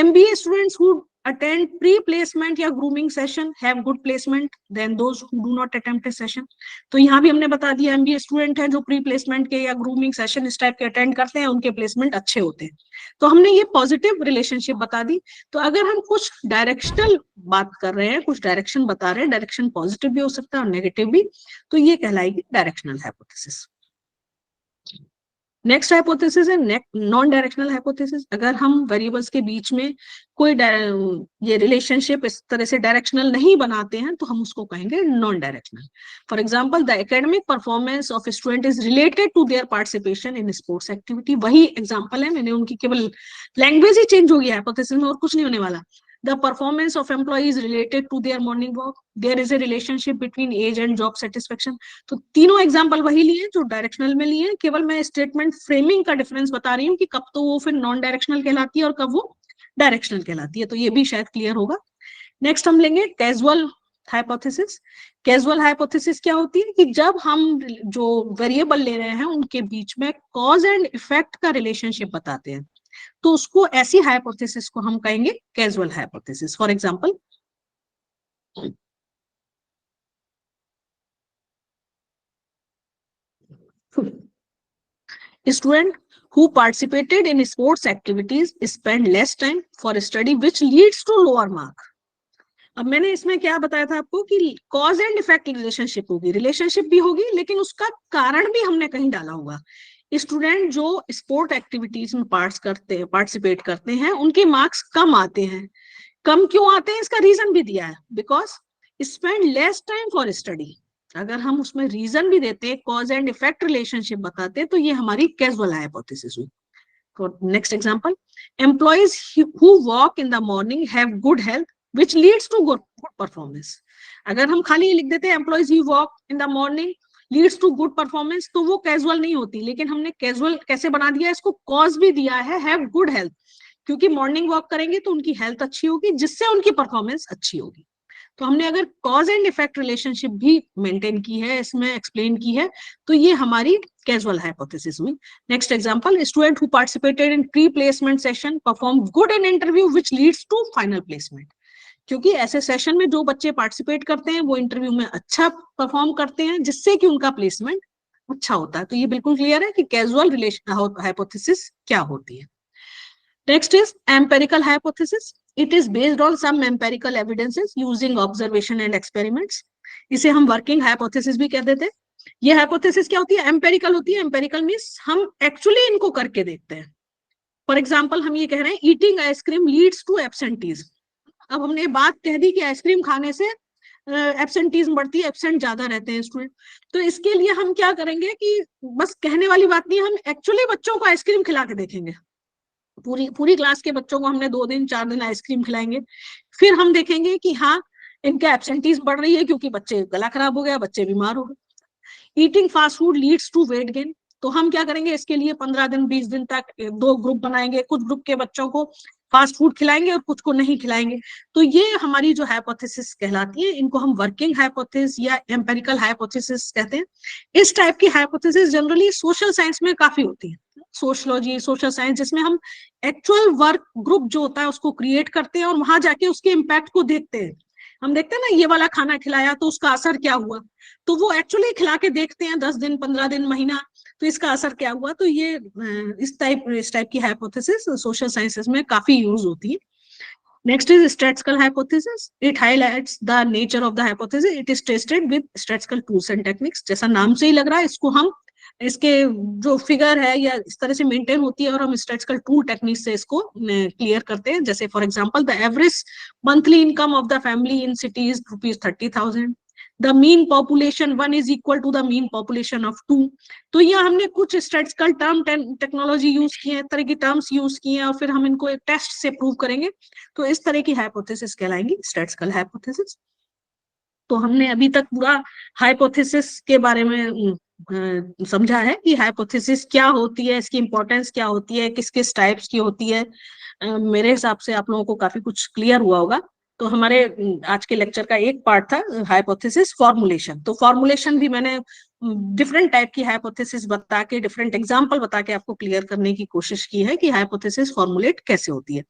Speaker 4: MBA students who attend pre placement या grooming session have good placement than those who do not attempt a session. तो यहाँ भी हमने बता दिया एमबीए स्टूडेंट है जो प्री प्लेसमेंट के या ग्रूमिंग सेशन इस टाइप के अटेंड करते हैं उनके प्लेसमेंट अच्छे होते हैं। तो हमने ये पॉजिटिव रिलेशनशिप बता दी। तो अगर हम कुछ डायरेक्शनल बात कर रहे हैं, कुछ डायरेक्शन बता रहे हैं, डायरेक्शन पॉजिटिव भी हो सकता है और नेगेटिव भी, तो ये कहलाएगी डायरेक्शनल हाइपोथेसिस। नेक्स्ट हाइपोथेसिस है नॉन डायरेक्शनल हाइपोथेसिस। अगर हम वेरिएबल्स के बीच में कोई ये रिलेशनशिप इस तरह से डायरेक्शनल नहीं बनाते हैं तो हम उसको कहेंगे non directional. For example, the academic performance of student is related to their participation in sports activity. वही एग्जांपल है, मैंने उनकी केवल लैंग्वेज ही चेंज हो गया हाइपोथेसिस में और कुछ नहीं होने वाला। The performance of employee is related to their morning walk. There is a relationship between age and job satisfaction. तो तीनों एग्जांपल वही लिए जो डायरेक्शनल में लिए, केवल मैं स्टेटमेंट फ्रेमिंग का डिफरेंस बता रही हूँ कि कब तो वो फिर नॉन डायरेक्शनल कहलाती है और कब वो डायरेक्शनल कहलाती है। तो ये भी शायद क्लियर होगा। नेक्स्ट हम लेंगे कैजुअल हाइपोथेसिस। कैजुअल हाइपोथेसिस क्या होती है कि जब हम जो वेरिएबल ले रहे हैं उनके बीच में कॉज एंड इफेक्ट का रिलेशनशिप बताते हैं, तो उसको ऐसी हाइपोथेसिस को हम कहेंगे casual hypothesis. For example, student who participated in sports activities spend less time for study which leads to lower mark. अब मैंने इसमें क्या बताया था आपको कि कॉज एंड इफेक्ट रिलेशनशिप होगी, रिलेशनशिप भी होगी, लेकिन उसका कारण भी हमने कहीं डाला होगा। स्टूडेंट जो स्पोर्ट एक्टिविटीज में पार्टिसिपेट करते हैं उनके मार्क्स कम आते हैं। कम क्यों आते हैं इसका रीजन भी दिया है, because spend less time for study. अगर हम उसमें रीजन भी देते, कॉज एंड इफेक्ट रिलेशनशिप बताते, तो ये हमारी कैजुअल हाइपोथेसिस हुई। Next example, employees who walk in the morning have good health which leads to good performance. अगर हम खाली लिख देते हैं employees who walk in the morning leads to good performance, तो वो कैजुअल नहीं होती, लेकिन हमने कैजुअल कैसे बना दिया, इसको कॉज भी दिया है, हैव गुड हेल्थ, क्योंकि मॉर्निंग वॉक करेंगे तो उनकी हेल्थ अच्छी होगी जिससे उनकी परफॉर्मेंस अच्छी होगी। तो हमने अगर कॉज एंड इफेक्ट रिलेशनशिप भी मेंटेन की है, इसमें एक्सप्लेन की है, तो ये हमारी कैजुअल हाइपोथेसिस हुई। Next example, student who participated in pre placement session perform good in interview which leads to final placement. क्योंकि ऐसे सेशन में जो बच्चे पार्टिसिपेट करते हैं वो इंटरव्यू में अच्छा परफॉर्म करते हैं जिससे कि उनका प्लेसमेंट अच्छा होता है। तो ये बिल्कुल क्लियर है कि कैजुअल रिलेशन हाइपोथेसिस क्या होती है। Next is empirical hypothesis. It is based on some empirical evidences using observation and experiments. इसे हम वर्किंग हाइपोथेसिस भी कह देते हैं। ये हाइपोथेसिस क्या होती है? एम्पेरिकल होती है। एम्पेरिकल मीन्स हम एक्चुअली इनको करके देखते हैं। फॉर एग्जाम्पल हम ये कह रहे हैं eating ice cream leads to absentees. अब हमने बात कह दी कि आइसक्रीम खाने से एब्सेंटीज बढ़ती है, एब्सेंट ज्यादा रहते हैं स्टूडेंट। तो इसके लिए हम क्या करेंगे कि बस कहने वाली बात नहीं, हम एक्चुअली बच्चों को आइसक्रीम खिला के देखेंगे। पूरी पूरी क्लास के बच्चों को हमने 2 दिन 4 दिन आइसक्रीम खिलाएंगे, फिर हम देखेंगे कि हाँ इनका एब्सेंटीज बढ़ रही है क्योंकि बच्चे गला खराब हो गया, बच्चे बीमार हो गए। Eating fast food leads to weight gain. तो हम क्या करेंगे इसके लिए 15 दिन 20 दिन तक 2 ग्रुप बनाएंगे, कुछ ग्रुप के बच्चों को फास्ट फूड खिलाएंगे और कुछ को नहीं खिलाएंगे। तो ये हमारी जो हाइपोथेसिस कहलाती है, इनको हम वर्किंग हाइपोथेसिस या एम्पेरिकल हाइपोथेसिस कहते हैं। इस टाइप की हाइपोथेसिस जनरली सोशल साइंस में काफी होती है, सोशलॉजी, सोशल साइंस, जिसमें हम एक्चुअल वर्क ग्रुप जो होता है उसको क्रिएट करते हैं और वहां जाके उसके इम्पैक्ट को देखते हैं। हम देखते हैं ना ये वाला खाना खिलाया तो उसका असर क्या हुआ, तो वो एक्चुअली खिला के देखते हैं 10 दिन 15 दिन महीना, तो इसका असर क्या हुआ। तो ये इस टाइप की हाइपोथेसिस सोशल साइंसेस में काफी यूज होती है। Next is statistical hypothesis. It highlights the nature of the hypothesis. It is tested with statistical tools and techniques. जैसा नाम से ही लग रहा है, इसको हम इसके जो फिगर है या इस तरह से मेंटेन होती है और हम स्टैटिस्टिकल टूल टेक्निक से इसको क्लियर करते हैं। जैसे for example the average monthly income of the family in cities ₹30,000। The mean population 1 is equal to the mean population of 2। तो यहाँ हमने कुछ स्टैटिस्टिकल टर्म टेक्नोलॉजी यूज की है, तरह की टर्म्स यूज की हैं और फिर हम इनको एक टेस्ट से प्रूव करेंगे। तो इस तरह की हाइपोथेसिस कहलाएंगी स्टैटिस्टिकल हाइपोथेसिस। तो हमने अभी तक पूरा हाइपोथेसिस के बारे में समझा है कि हाइपोथेसिस क्या होती है, इसकी इंपॉर्टेंस क्या होती है, किस किस टाइप्स की होती है। मेरे हिसाब से आप लोगों को काफी कुछ क्लियर हुआ होगा। तो हमारे आज के लेक्चर का एक पार्ट था हाइपोथेसिस फॉर्मुलेशन। तो फॉर्मुलेशन भी मैंने डिफरेंट टाइप की हाइपोथेसिस बता के, डिफरेंट एग्जांपल बता के आपको क्लियर करने की कोशिश की है कि हाइपोथेसिस फॉर्मुलेट कैसे होती है।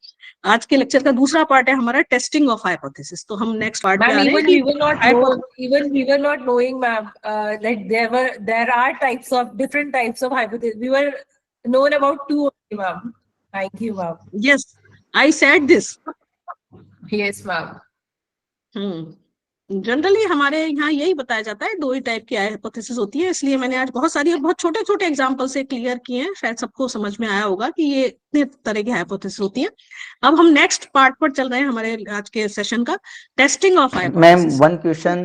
Speaker 4: आज के लेक्चर का दूसरा पार्ट है हमारा टेस्टिंग ऑफ हाइपोथेसिस। तो हम नेक्स्ट पार्ट पे आ रहे हैं कि
Speaker 5: even we were not knowing, ma'am, that there are different types of hypothesis. We were known about 2 only, ma'am. Thank you, ma'am.
Speaker 4: Yes, I said this.
Speaker 5: Yes, ma'am.
Speaker 4: Generally हमारे यहाँ यही बताया जाता है, 2 ही टाइप की हाइपोथेसिस होती है। इसलिए मैंने आज बहुत सारी और बहुत छोटे छोटे एग्जांपल से क्लियर किए हैं। शायद सबको समझ में आया होगा कि ये इतने तरह की हाइपोथेसिस होती है। अब हम नेक्स्ट पार्ट पर चल रहे हैं हमारे आज के सेशन का, testing of hypothesis.
Speaker 6: Ma'am, one question.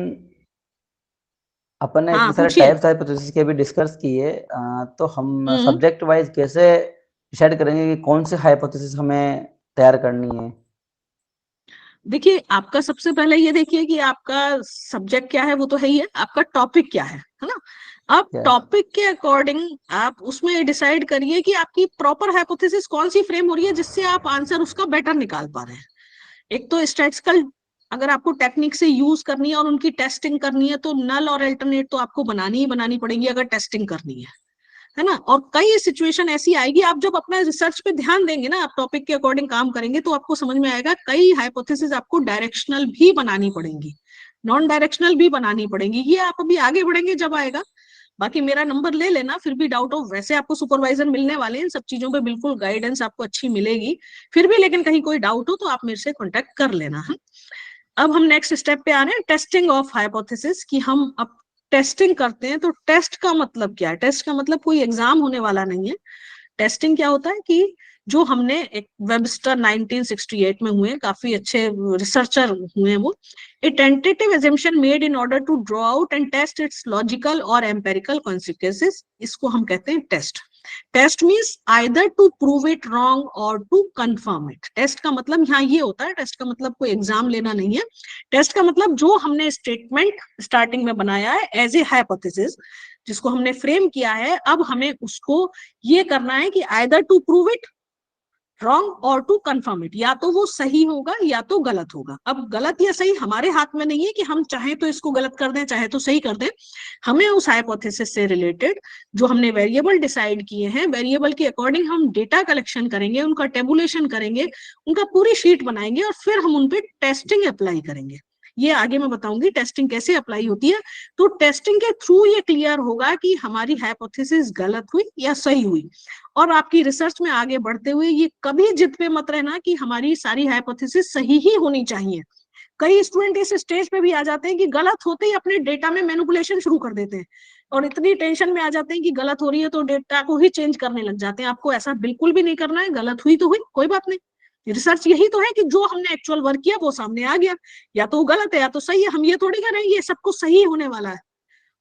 Speaker 6: अपन ने इतने सारे टाइप्स हाइपोथेसिस के भी डिस्कस किए, तो हम सब्जेक्ट वाइज कैसे डिसाइड करेंगे कि कौन सी हाइपोथेसिस हमें तैयार करनी है?
Speaker 4: देखिए, आपका सबसे पहले ये देखिए कि आपका सब्जेक्ट क्या है, वो तो है ही है, आपका टॉपिक क्या है ना। अब टॉपिक के अकॉर्डिंग आप उसमें डिसाइड करिए कि आपकी प्रॉपर हाइपोथेसिस कौन सी फ्रेम हो रही है जिससे आप आंसर उसका बेटर निकाल पा रहे हैं। एक तो स्टैटिस्टिकल अगर आपको टेक्निक से यूज करनी है और उनकी टेस्टिंग करनी है तो नल और अल्टरनेट तो आपको बनानी ही बनानी पड़ेगी अगर टेस्टिंग करनी है ना। और कई सिचुएशन ऐसी आएगी, आप जब अपना रिसर्च पे ध्यान देंगे ना, आप टॉपिक के अकॉर्डिंग काम करेंगे तो आपको समझ में आएगा कई हाइपोथेसिस आपको डायरेक्शनल भी बनानी पड़ेंगी, नॉन डायरेक्शनल भी बनानी पड़ेंगी। ये आप अभी आगे बढ़ेंगे जब आएगा। बाकी मेरा नंबर ले लेना, फिर भी डाउट हो, वैसे आपको सुपरवाइजर मिलने वाले हैं, इन सब चीजों पे बिल्कुल गाइडेंस आपको अच्छी मिलेगी। फिर भी लेकिन कहीं कोई डाउट हो तो आप मेरे से कॉन्टेक्ट कर लेना है। अब हम नेक्स्ट स्टेप पे आ रहे हैं, टेस्टिंग ऑफ हाइपोथेसिस, कि हम अब टेस्टिंग करते हैं। तो टेस्ट का मतलब क्या है? टेस्ट का मतलब कोई एग्जाम होने वाला नहीं है। टेस्टिंग क्या होता है कि जो हमने एक वेबस्टर 1968 में हुए, काफी अच्छे रिसर्चर हुए वो, a tentative assumption made in order to draw out and test its logical or empirical consequences, इसको हम कहते हैं test. Test means either to prove it wrong और टू कंफर्म इट। टेस्ट का मतलब यहाँ ये होता है, टेस्ट का मतलब कोई एग्जाम लेना नहीं है। टेस्ट का मतलब जो हमने स्टेटमेंट स्टार्टिंग में बनाया है एज ए हाइपोथेसिस, जिसको हमने फ्रेम किया है, अब हमें उसको ये करना है कि either to prove it wrong और टू कंफर्म इट, या तो वो सही होगा या तो गलत होगा। अब गलत या सही हमारे हाथ में नहीं है कि हम चाहे तो इसको गलत कर दें चाहे तो सही कर दें। हमें उस हाइपोथेसिस से रिलेटेड जो हमने वेरिएबल डिसाइड किए हैं, वेरिएबल के अकॉर्डिंग हम डेटा कलेक्शन करेंगे, उनका टेबुलेशन करेंगे, उनका पूरी शीट बनाएंगे और फिर हम उन पे टेस्टिंग अप्लाई करेंगे ये आगे मैं बताऊंगी टेस्टिंग कैसे अप्लाई होती है। तो टेस्टिंग के थ्रू ये क्लियर होगा कि हमारी हाइपोथेसिस गलत हुई या सही हुई। और आपकी रिसर्च में आगे बढ़ते हुए ये कभी जिद पे मत रहना कि हमारी सारी हाइपोथेसिस सही ही होनी चाहिए। कई स्टूडेंट इस स्टेज पे भी आ जाते हैं कि गलत होते ही अपने डेटा में मैनिपुलेशन शुरू कर देते हैं और इतनी टेंशन में आ जाते हैं कि गलत हो रही है तो डेटा को ही चेंज करने लग जाते हैं। आपको ऐसा बिल्कुल भी नहीं करना है। गलत हुई तो हुई, कोई बात नहीं। रिसर्च यही तो है कि जो हमने एक्चुअल वर्क किया वो सामने आ गया, या तो गलत है या तो सही है। हम ये थोड़ी कह रहे हैं ये सब कुछ सही होने वाला है,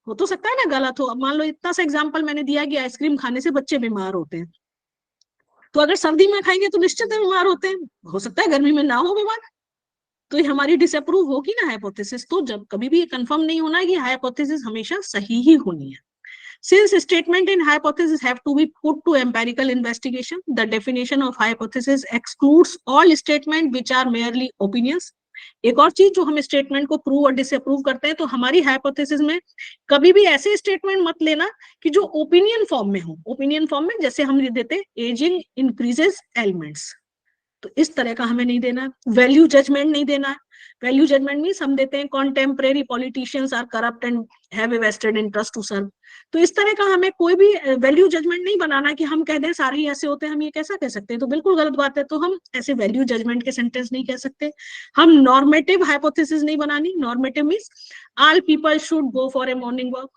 Speaker 4: हो तो सकता है ना गलत हो। अब मान लो इतना सा एग्जाम्पल मैंने दिया कि आइसक्रीम खाने से बच्चे बीमार होते हैं, तो अगर सर्दी में खाएंगे तो निश्चित बीमार होते हैं, हो सकता है गर्मी में ना हो बीमार। तो ये हमारी डिसअप्रूव होगी ना हाइपोथेसिस। तो जब कभी भी कंफर्म नहीं होना है कि हाइपोथेसिस हमेशा सही ही होनी है। Since statement in hypothesis have to be put to empirical investigation, the definition of hypothesis excludes all statement which are merely opinions. एक और चीज जो हम स्टेटमेंट को प्रूव और डिसअप्रूव करते हैं, तो हमारी हाइपोथेसिस में कभी भी ऐसे स्टेटमेंट मत लेना कि जो ओपिनियन फॉर्म में हो। ओपिनियन फॉर्म में जैसे हम लिख देते एजिंग इंक्रीजेस एलिमेंट्स, तो इस तरह का हमें नहीं देना। वैल्यू जजमेंट नहीं देना। वैल्यू जजमेंट मींस हम देते हैं contemporary politicians are corrupt and have a vested interest to serve. तो इस तरह का हमें कोई भी वैल्यू जजमेंट नहीं बनाना कि हम कह दें सारे ही ऐसे होते हैं, हम ये कैसा कह सकते हैं, तो बिल्कुल गलत बात है। तो हम ऐसे वैल्यू जजमेंट के सेंटेंस नहीं कह सकते। हम नॉर्मेटिव हाइपोथेसिस नहीं बनानी। Normative means all people should go for a morning walk,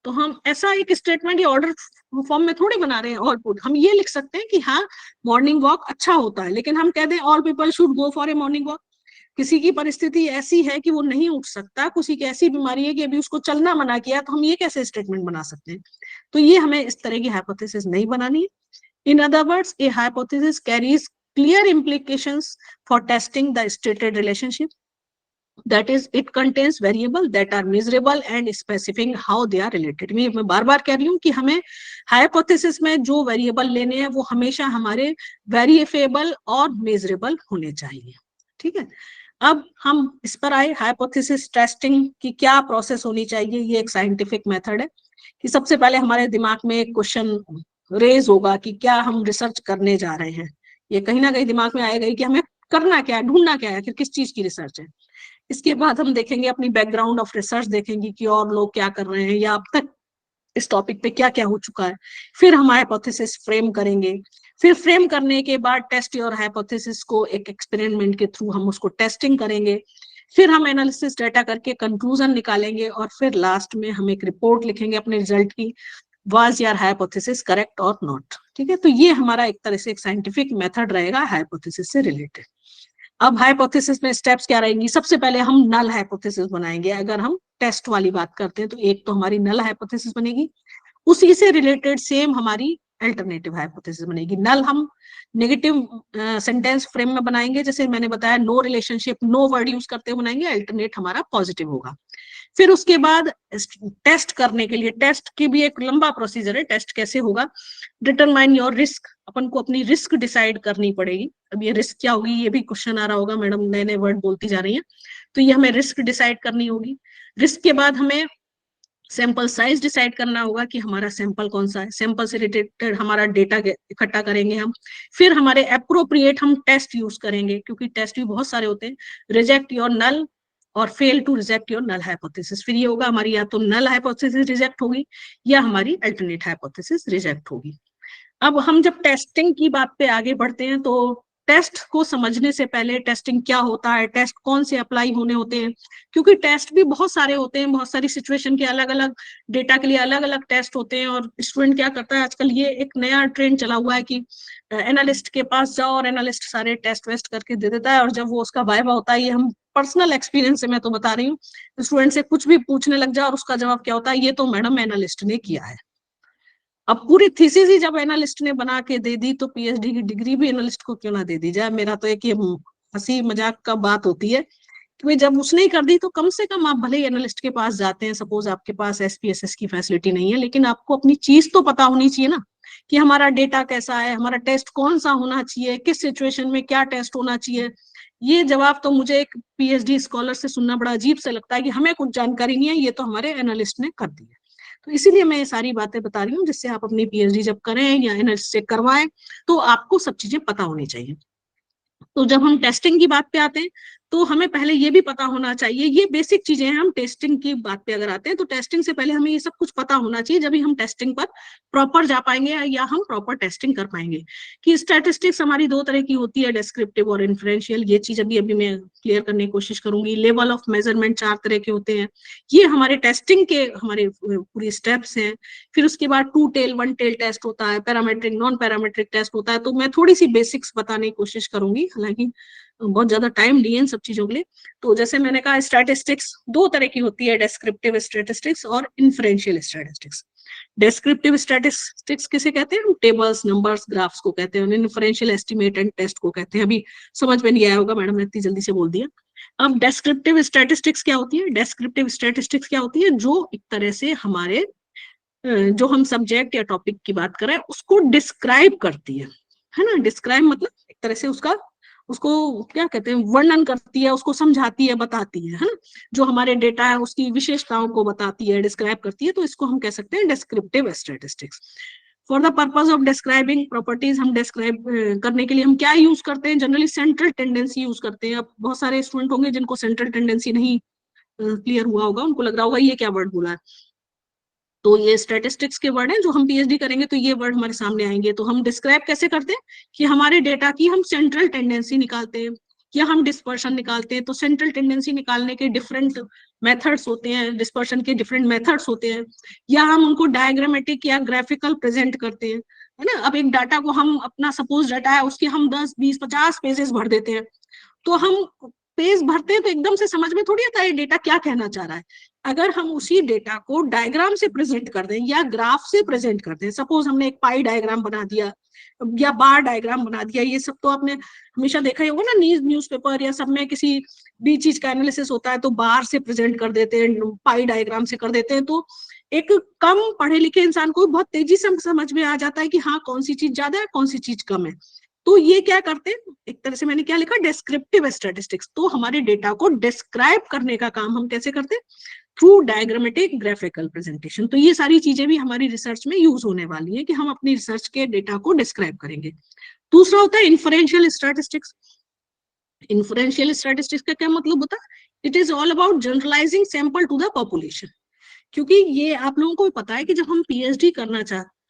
Speaker 4: तो हम ऐसा एक स्टेटमेंट या ऑर्डर फॉर्म में थोड़ी बना रहे हैं। ऑल पुट हम ये लिख सकते हैं कि हाँ मॉर्निंग वॉक अच्छा होता है, लेकिन हम कह दें all people should go for a morning walk. किसी की परिस्थिति ऐसी है कि वो नहीं उठ सकता, किसी की ऐसी बीमारी है कि अभी उसको चलना मना किया, तो हम ये कैसे स्टेटमेंट बना सकते हैं। तो ये हमें इस तरह की हाइपोथेसिस नहीं बनानी है। In other words, A hypothesis carries clear implications for testing the stated relationship. That is, it contains variable that are measurable and specifying how they are related. मैं बार बार कह रही हूँ कि हमें हाइपोथेसिस में जो वेरिएबल लेने हैं वो हमेशा हमारे वेरिएबल और मेजरेबल होने चाहिए। ठीक है, अब हम इस पर आए हाइपोथेसिस टेस्टिंग की क्या प्रोसेस होनी चाहिए। ये एक साइंटिफिक मेथड है कि सबसे पहले हमारे दिमाग में एक क्वेश्चन रेज होगा कि क्या हम रिसर्च करने जा रहे हैं। ये कहीं ना कहीं दिमाग में आएगा कि हमें करना क्या है, ढूंढना क्या है, आखिर किस चीज की रिसर्च है। इसके बाद हम देखेंगे अपनी बैकग्राउंड ऑफ रिसर्च, देखेंगे कि और लोग क्या कर रहे हैं या अब तक इस टॉपिक पे क्या क्या हो चुका है। फिर हम हाइपोथेसिस फ्रेम करेंगे। फिर फ्रेम करने के बाद टेस्ट योर हाइपोथेसिस को एक एक्सपेरिमेंट के थ्रू हम उसको टेस्टिंग करेंगे। फिर हम एनालिसिस डाटा करके कंक्लूजन निकालेंगे और फिर लास्ट में हम एक रिपोर्ट लिखेंगे अपने रिजल्ट की, वाज योर हाइपोथेसिस करेक्ट और नॉट। ठीक है, तो ये हमारा एक तरह से एक साइंटिफिक मेथड रहेगा हाइपोथेसिस से रिलेटेड। अब हाइपोथेसिस में स्टेप्स क्या रहेंगी। सबसे पहले हम नल हाइपोथेसिस बनाएंगे। अगर हम टेस्ट वाली बात करते हैं तो एक तो हमारी नल हाइपोथेसिस बनेगी, उसी से रिलेटेड सेम हमारी अल्टरनेटिव हाइपोथेसिस बनेगी। नल हम नेगेटिव सेंटेंस फ्रेम में बनाएंगे, जैसे मैंने बताया no relationship, no word use करते हुए बनाएंगे। अल्टरनेट हमारा पॉजिटिव होगा। फिर उसके बाद टेस्ट करने के लिए, टेस्ट की भी एक लंबा प्रोसीजर है। टेस्ट कैसे होगा, डिटरमाइन योर रिस्क, अपन को अपनी रिस्क डिसाइड करनी पड़ेगी। अब ये रिस्क क्या होगी, ये भी क्वेश्चन आ रहा होगा, मैडम नए नए वर्ड बोलती जा रही हैं, तो ये हमें रिस्क डिसाइड करनी होगी। रिस्क के बाद हमें सैंपल साइज डिसाइड करना होगा कि हमारा सैंपल कौन सा है। सैंपल से रिलेटेड हमारा डेटा इकट्ठा करेंगे हम। फिर हमारे एप्रोप्रिएट हम टेस्ट यूज करेंगे, क्योंकि टेस्ट भी बहुत सारे होते हैं। रिजेक्ट योर नल और fail to reject your null hypothesis. फिर ये होगा हमारी या तो नल हाइपोथेसिस रिजेक्ट होगी या हमारी अल्टरनेट हाइपोथेसिस रिजेक्ट होगी। अब हम जब टेस्टिंग की बात पे आगे बढ़ते हैं तो टेस्ट को समझने से पहले टेस्टिंग क्या होता है, टेस्ट कौन से अप्लाई होने होते हैं, क्योंकि टेस्ट भी बहुत सारे होते हैं, बहुत सारी सिचुएशन के अलग अलग डेटा के लिए अलग अलग टेस्ट होते हैं। और स्टूडेंट क्या करता है आजकल, ये एक नया ट्रेंड चला हुआ है कि एनालिस्ट के पास जाओ और एनालिस्ट सारे टेस्ट वेस्ट करके दे देता है, और जब वो उसका वाइवा होता है, ये हम पर्सनल एक्सपीरियंस से मैं तो बता रही हूँ, स्टूडेंट से कुछ भी पूछने लग जाओ और उसका जवाब क्या होता है, ये तो मैडम एनालिस्ट ने किया है। अब पूरी थीसिस ही जब एनालिस्ट ने बना के दे दी तो पीएचडी की डिग्री भी एनालिस्ट को क्यों ना दे दी जाए। मेरा तो एक ये हंसी मजाक का बात होती है कि जब उसने ही कर दी तो कम से कम आप भले ही एनालिस्ट के पास जाते हैं, सपोज आपके पास एसपीएसएस की फैसिलिटी नहीं है, लेकिन आपको अपनी चीज तो पता होनी चाहिए ना कि हमारा डेटा कैसा है, हमारा टेस्ट कौन सा होना चाहिए, किस सिचुएशन में क्या टेस्ट होना चाहिए। ये जवाब तो मुझे एक पीएचडी स्कॉलर से सुनना बड़ा अजीब से लगता है कि हमें कुछ जानकारी नहीं है, ये तो हमारे एनालिस्ट ने कर दिया। तो इसीलिए मैं ये सारी बातें बता रही हूँ, जिससे आप अपनी पीएचडी जब करें या एनालिस्ट से करवाएं तो आपको सब चीजें पता होनी चाहिए। तो जब हम टेस्टिंग की बात पे आते हैं तो हमें पहले ये भी पता होना चाहिए, ये बेसिक चीजें हैं। हम टेस्टिंग की बात पे अगर आते हैं तो टेस्टिंग से पहले हमें ये सब कुछ पता होना चाहिए, जब भी हम टेस्टिंग पर प्रॉपर जा पाएंगे या हम प्रॉपर टेस्टिंग कर पाएंगे। कि स्टैटिस्टिक्स हमारी दो तरह की होती है, डेस्क्रिप्टिव और इन्फ्रेंशियल। ये चीज अभी अभी मैं क्लियर करने की कोशिश करूंगी। लेवल ऑफ मेजरमेंट 4 तरह के होते हैं, ये हमारे टेस्टिंग के हमारे पूरी स्टेप्स हैं। फिर उसके बाद 2 टेल 1 टेल टेस्ट होता है, पैरामेट्रिक नॉन पैरामेट्रिक टेस्ट होता है। तो मैं थोड़ी सी बेसिक्स बताने की कोशिश करूंगी, हालांकि बहुत ज्यादा टाइम लिए इन सब चीजों के लिए। तो जैसे मैंने कहा, स्टैटिस्टिक्स दो तरह की होती है, डेस्क्रिप्टिव स्टैटिस्टिक्स और इन्फ्रेंशियल स्टैटिस्टिक्स। डेस्क्रिप्टिव स्टैटिस्टिक्स किसे कहते हैं? टेबल्स, नंबर्स, ग्राफ्स को कहते हैं। इन्फ्रेंशियल एस्टिमेट एंड टेस्ट को कहते हैं। अभी समझ में नहीं आया होगा, मैडम ने इतनी जल्दी से बोल दिया। अब डेस्क्रिप्टिव स्टैटिस्टिक्स क्या होती है? डेस्क्रिप्टिव स्टैटिस्टिक्स क्या होती है? जो एक तरह से हमारे जो हम सब्जेक्ट या टॉपिक की बात कर रहे हैं उसको डिस्क्राइब करती है ना। डिस्क्राइब मतलब एक तरह से उसको क्या कहते हैं, वर्णन करती है, उसको समझाती है, बताती है ना। जो हमारे डेटा है उसकी विशेषताओं को बताती है, डिस्क्राइब करती है। तो इसको हम कह सकते हैं descriptive statistics. For the purpose of describing properties, हम डिस्क्राइब करने के लिए हम क्या यूज करते हैं? जनरली सेंट्रल टेंडेंसी यूज करते हैं। अब बहुत सारे स्टूडेंट होंगे जिनको सेंट्रल टेंडेंसी नहीं क्लियर हुआ होगा, उनको लग रहा होगा ये क्या वर्ड बोला है। तो ये स्टैटिस्टिक्स के वर्ड हैं, जो हम पीएचडी करेंगे तो ये वर्ड हमारे सामने आएंगे। तो हम डिस्क्राइब कैसे करते हैं कि हमारे डेटा की हम सेंट्रल टेंडेंसी निकालते हैं या हम डिस्पर्शन निकालते हैं। तो सेंट्रल टेंडेंसी निकालने के डिफरेंट मेथड्स होते हैं, डिस्पर्शन के डिफरेंट मेथड्स होते हैं, या हम उनको डायग्रामेटिक या ग्राफिकल प्रेजेंट करते हैं, है ना। अब एक डाटा को हम, अपना सपोज डाटा है, उसके हम 10, 20, 50 पेजेस भर देते हैं। तो हम पेज भरते हैं तो एकदम से समझ में थोड़ी आता है डेटा क्या कहना चाह रहा है। अगर हम उसी डेटा को डायग्राम से प्रेजेंट कर दें या ग्राफ से प्रेजेंट कर दें, सपोज हमने एक पाई डायग्राम बना दिया या बार डायग्राम बना दिया, ये सब तो आपने हमेशा देखा ही होगा ना, न्यूज़पेपर या सब में किसी भी चीज का एनालिसिस होता है तो बार से प्रेजेंट कर देते हैं, पाई डायग्राम से कर देते हैं। तो एक कम पढ़े लिखे इंसान को बहुत तेजी से समझ में आ जाता है कि हाँ कौन सी चीज ज्यादा है, कौन सी चीज कम है। तो ये क्या करते हैं, एक तरह से मैंने क्या लिखा, डेस्क्रिप्टिव स्टैटिस्टिक्स। तो हमारे डेटा को डिस्क्राइब करने का काम हम कैसे करते हैं? Through diagrammatic graphical presentation. तो ये सारी चीजें भी हमारी रिसर्च में यूज होने वाली है कि हम अपनी रिसर्च के डेटा को डिस्क्राइब करेंगे। दूसरा होता है इन्फरेंशियल स्टैटिस्टिक्स। इन्फरेंशियल स्टैटिस्टिक्स का क्या मतलब होता है? It is all about generalising sample to the population. क्योंकि ये आप लोगों को भी पता है कि जब हम पीएचडी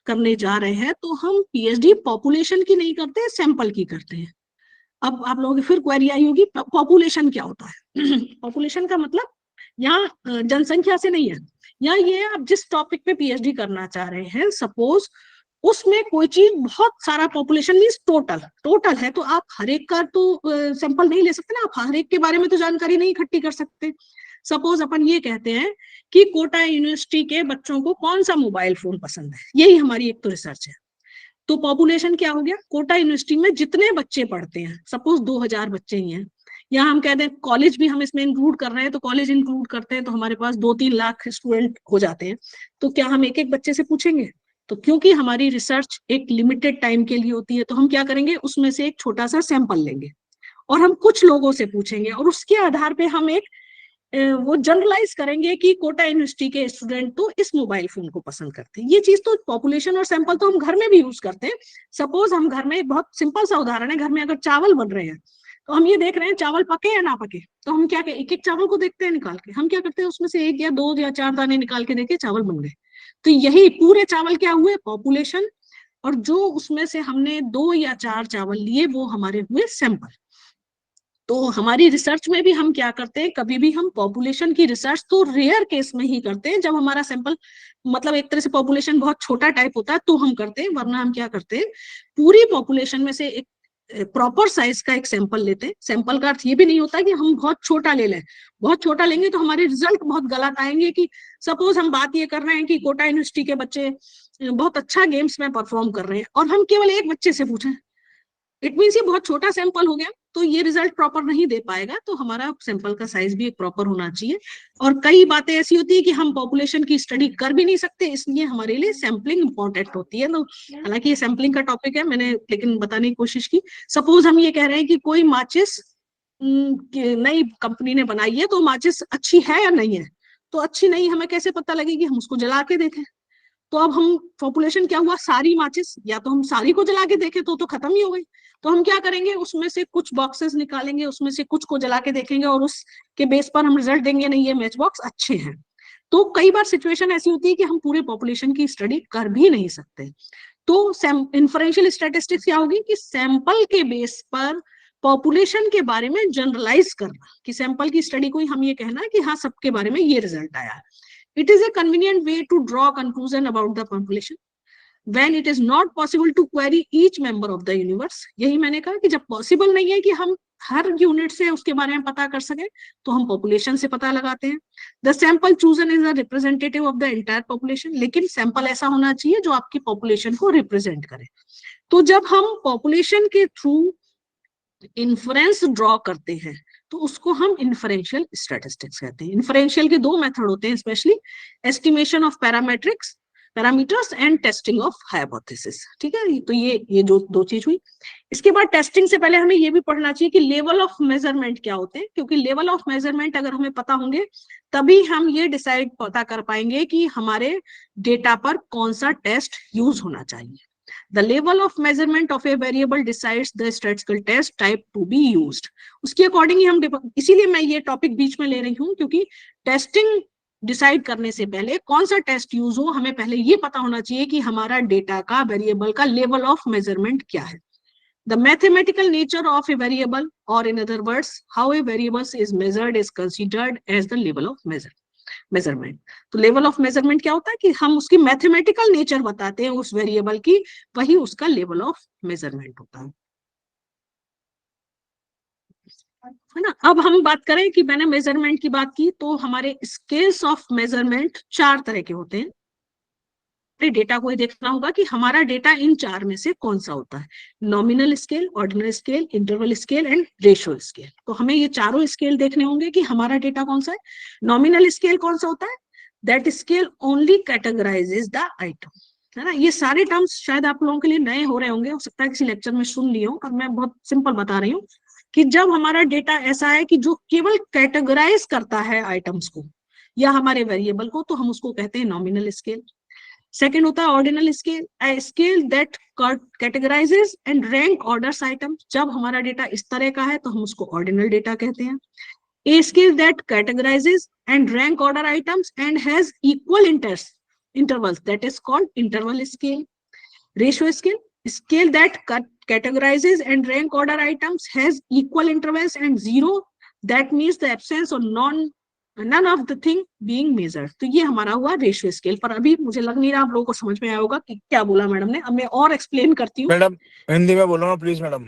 Speaker 4: करने जा रहे हैं तो हम पीएचडी पॉपुलेशन की नहीं करते, सैंपल की करते हैं। अब आप लोगों की फिर क्वेरी आई होगी, पॉपुलेशन क्या होता है? पॉपुलेशन का मतलब यहाँ जनसंख्या से नहीं है, यहाँ ये आप जिस टॉपिक पे पीएचडी करना चाह रहे हैं, सपोज उसमें कोई चीज बहुत सारा पॉपुलेशन मीन्स टोटल है, तो आप हर एक का तो सैंपल नहीं ले सकते ना, आप हर एक के बारे में तो जानकारी नहीं इकट्ठी कर सकते। सपोज अपन ये कहते हैं कि कोटा यूनिवर्सिटी के बच्चों को कौन सा मोबाइल फोन पसंद है, यही हमारी एक तो रिसर्च है। तो पॉपुलेशन क्या हो गया? कोटा यूनिवर्सिटी में जितने बच्चे पढ़ते हैं, सपोज 2000 बच्चे ही हैं, या हम कहते हैं कॉलेज भी हम इसमें इंक्लूड कर रहे हैं, तो कॉलेज इंक्लूड करते हैं तो हमारे पास 2-3 लाख स्टूडेंट हो जाते हैं। तो क्या हम एक एक बच्चे से पूछेंगे? तो क्योंकि हमारी रिसर्च एक लिमिटेड टाइम के लिए होती है, तो हम क्या करेंगे, उसमें से एक छोटा सा सैंपल लेंगे और हम कुछ लोगों से पूछेंगे और उसके आधार पे हम एक वो जनरलाइज करेंगे कि कोटा यूनिवर्सिटी के स्टूडेंट तो इस मोबाइल फोन को पसंद करते हैं। ये चीज तो पॉपुलेशन और सैंपल तो हम घर में भी यूज करते हैं। सपोज हम घर में, बहुत सिंपल सा उदाहरण है, घर में अगर चावल बन रहे हैं तो हम ये देख रहे हैं चावल पके या ना पके, तो हम क्या, एक एक चावल को देखते हैं निकाल के, हम क्या करते हैं उसमें से 1 या 2 या 4 दाने निकाल के देखे चावल बन गए। तो यही पूरे चावल क्या हुए? पॉपुलेशन। और जो उसमें से हमने 2 या 4 चावल लिए वो हमारे हुए सैंपल। तो हमारी रिसर्च में भी हम क्या करते हैं, कभी भी हम पॉपुलेशन की रिसर्च तो रेयर केस में ही करते हैं, जब हमारा सैंपल मतलब एक तरह से पॉपुलेशन बहुत छोटा टाइप होता है तो हम करते हैं, वरना हम क्या करते हैं, पूरी पॉपुलेशन में से एक प्रॉपर साइज का एक सैंपल लेते हैं। सैंपल का अर्थ ये भी नहीं होता कि हम बहुत छोटा ले लें, बहुत छोटा लेंगे तो हमारे रिजल्ट बहुत गलत आएंगे। कि सपोज हम बात ये कर रहे हैं कि कोटा यूनिवर्सिटी के बच्चे बहुत अच्छा गेम्स में परफॉर्म कर रहे हैं और हम केवल एक बच्चे से पूछें, इट मीन्स ये बहुत छोटा सैंपल हो गया, तो ये रिजल्ट प्रॉपर नहीं दे पाएगा। तो हमारा सैंपल का साइज भी एक प्रॉपर होना चाहिए। और कई बातें ऐसी होती है कि हम पॉपुलेशन की स्टडी कर भी नहीं सकते, इसलिए हमारे लिए सैंपलिंग इंपॉर्टेंट होती है। तो हालांकि ये सैंपलिंग का टॉपिक है, मैंने लेकिन बताने की कोशिश की। सपोज हम ये कह रहे हैं कि कोई माचिस नई कंपनी ने बनाई है, तो माचिस अच्छी है या नहीं है? तो अच्छी नहीं हमें कैसे पता लगेगी? हम उसको जला के देखें। तो अब हम पॉपुलेशन क्या हुआ, सारी माचिस, या तो हम सारी को जला के देखें तो खत्म ही हो गई। तो हम क्या करेंगे, उसमें से कुछ बॉक्सेस निकालेंगे, उसमें से कुछ को जला के देखेंगे और उसके बेस पर हम रिजल्ट देंगे, नहीं ये मैच बॉक्स अच्छे हैं। तो कई बार सिचुएशन ऐसी होती है कि हम पूरे पॉपुलेशन की स्टडी कर भी नहीं सकते, तो इन्फरेंशियल स्टैटिस्टिक्स क्या होगी कि सैंपल के बेस पर पॉपुलेशन के बारे में जनरलाइज करना, कि सैंपल की स्टडी को ही हम ये कहना कि हाँ सबके बारे में ये रिजल्ट आया है। It is a convenient way to draw conclusion about the population when it is not possible to query each member of the universe। यही मैंने कहा कि जब पॉसिबल नहीं है कि हम हर यूनिट से उसके बारे में पता कर सके, तो हम पॉपुलेशन से पता लगाते हैं। The sample chosen is a representative of the entire population, लेकिन सैंपल ऐसा होना चाहिए जो आपकी पॉपुलेशन को रिप्रेजेंट करे। तो जब हम पॉपुलेशन के थ्रू इन्फ्रेंस ड्रॉ करते हैं तो उसको हम इन्फरेंशियल स्टैटिस्टिक्स कहते हैं। इन्फरेंशियल के दो मेथड होते हैं, specially estimation of parameters and testing of hypothesis. ठीक है, तो ये जो दो चीज हुई। इसके बाद टेस्टिंग से पहले हमें ये भी पढ़ना चाहिए कि लेवल ऑफ मेजरमेंट क्या होते हैं, क्योंकि लेवल ऑफ मेजरमेंट अगर हमें पता होंगे तभी हम ये डिसाइड पता कर पाएंगे कि हमारे डेटा पर कौन सा टेस्ट यूज होना चाहिए। The level of measurement of a variable decides the statistical test type to be used। उसके अकॉर्डिंग ही हम, इसीलिए मैं ये टॉपिक बीच में ले रही हूँ, क्योंकि टेस्टिंग डिसाइड करने से पहले कौन सा टेस्ट यूज हो, हमें पहले ये पता होना चाहिए कि हमारा डेटा का वेरिएबल का लेवल ऑफ मेजरमेंट क्या है। The mathematical nature of a variable, or in other words, how a variable is measured, is considered as the level of measurement। तो लेवल ऑफ मेजरमेंट क्या होता है कि हम उसकी मैथमेटिकल नेचर बताते हैं उस वेरिएबल की, वही उसका लेवल ऑफ मेजरमेंट होता है ना। अब हम बात करें कि मैंने मेजरमेंट की बात की, तो हमारे स्केल्स ऑफ मेजरमेंट 4 तरह के होते हैं। डेटा को ही देखना होगा कि हमारा डेटा इन 4 में से कौन सा होता है, nominal scale, ordinal scale, interval scale and ratio scale. तो हमें ये चारों स्केल देखने होंगे कि हमारा डेटा कौन सा है। नॉमिनल स्केल कौन सा होता है, that scale only categorises the item, है ना। ये सारे टर्म्स शायद आप लोगों के लिए नए हो रहे होंगे, हो सकता है किसी लेक्चर में सुन लिए हो, और मैं बहुत सिंपल बता रही हूँ कि जब हमारा डेटा ऐसा है कि जो केवल कैटेगराइज करता है आइटम्स को या हमारे वेरिएबल को, तो हम उसको कहते हैं नॉमिनल स्केल। सेकेंड होता है ordinal scale, a scale that categorizes and rank orders items। जब हमारा डेटा इस तरह का है तो हम उसको ऑर्डिनल डेटा कहते हैं। A scale that categorizes and rank order items and has equal intervals, that is called interval scale। Ratio scale, scale that categorizes and rank order items has equal intervals and zero, that means the absence or none of the thing being measured। तो ये हमारा हुआ ratio scale. पर अभी मुझे लग नहीं रहा आप लोगों को समझ में आया होगा कि क्या बोला मैडम ने। अब मैं और एक्सप्लेन करती हूँ।
Speaker 2: मैडम हिंदी में बोलो ना प्लीज मैडम,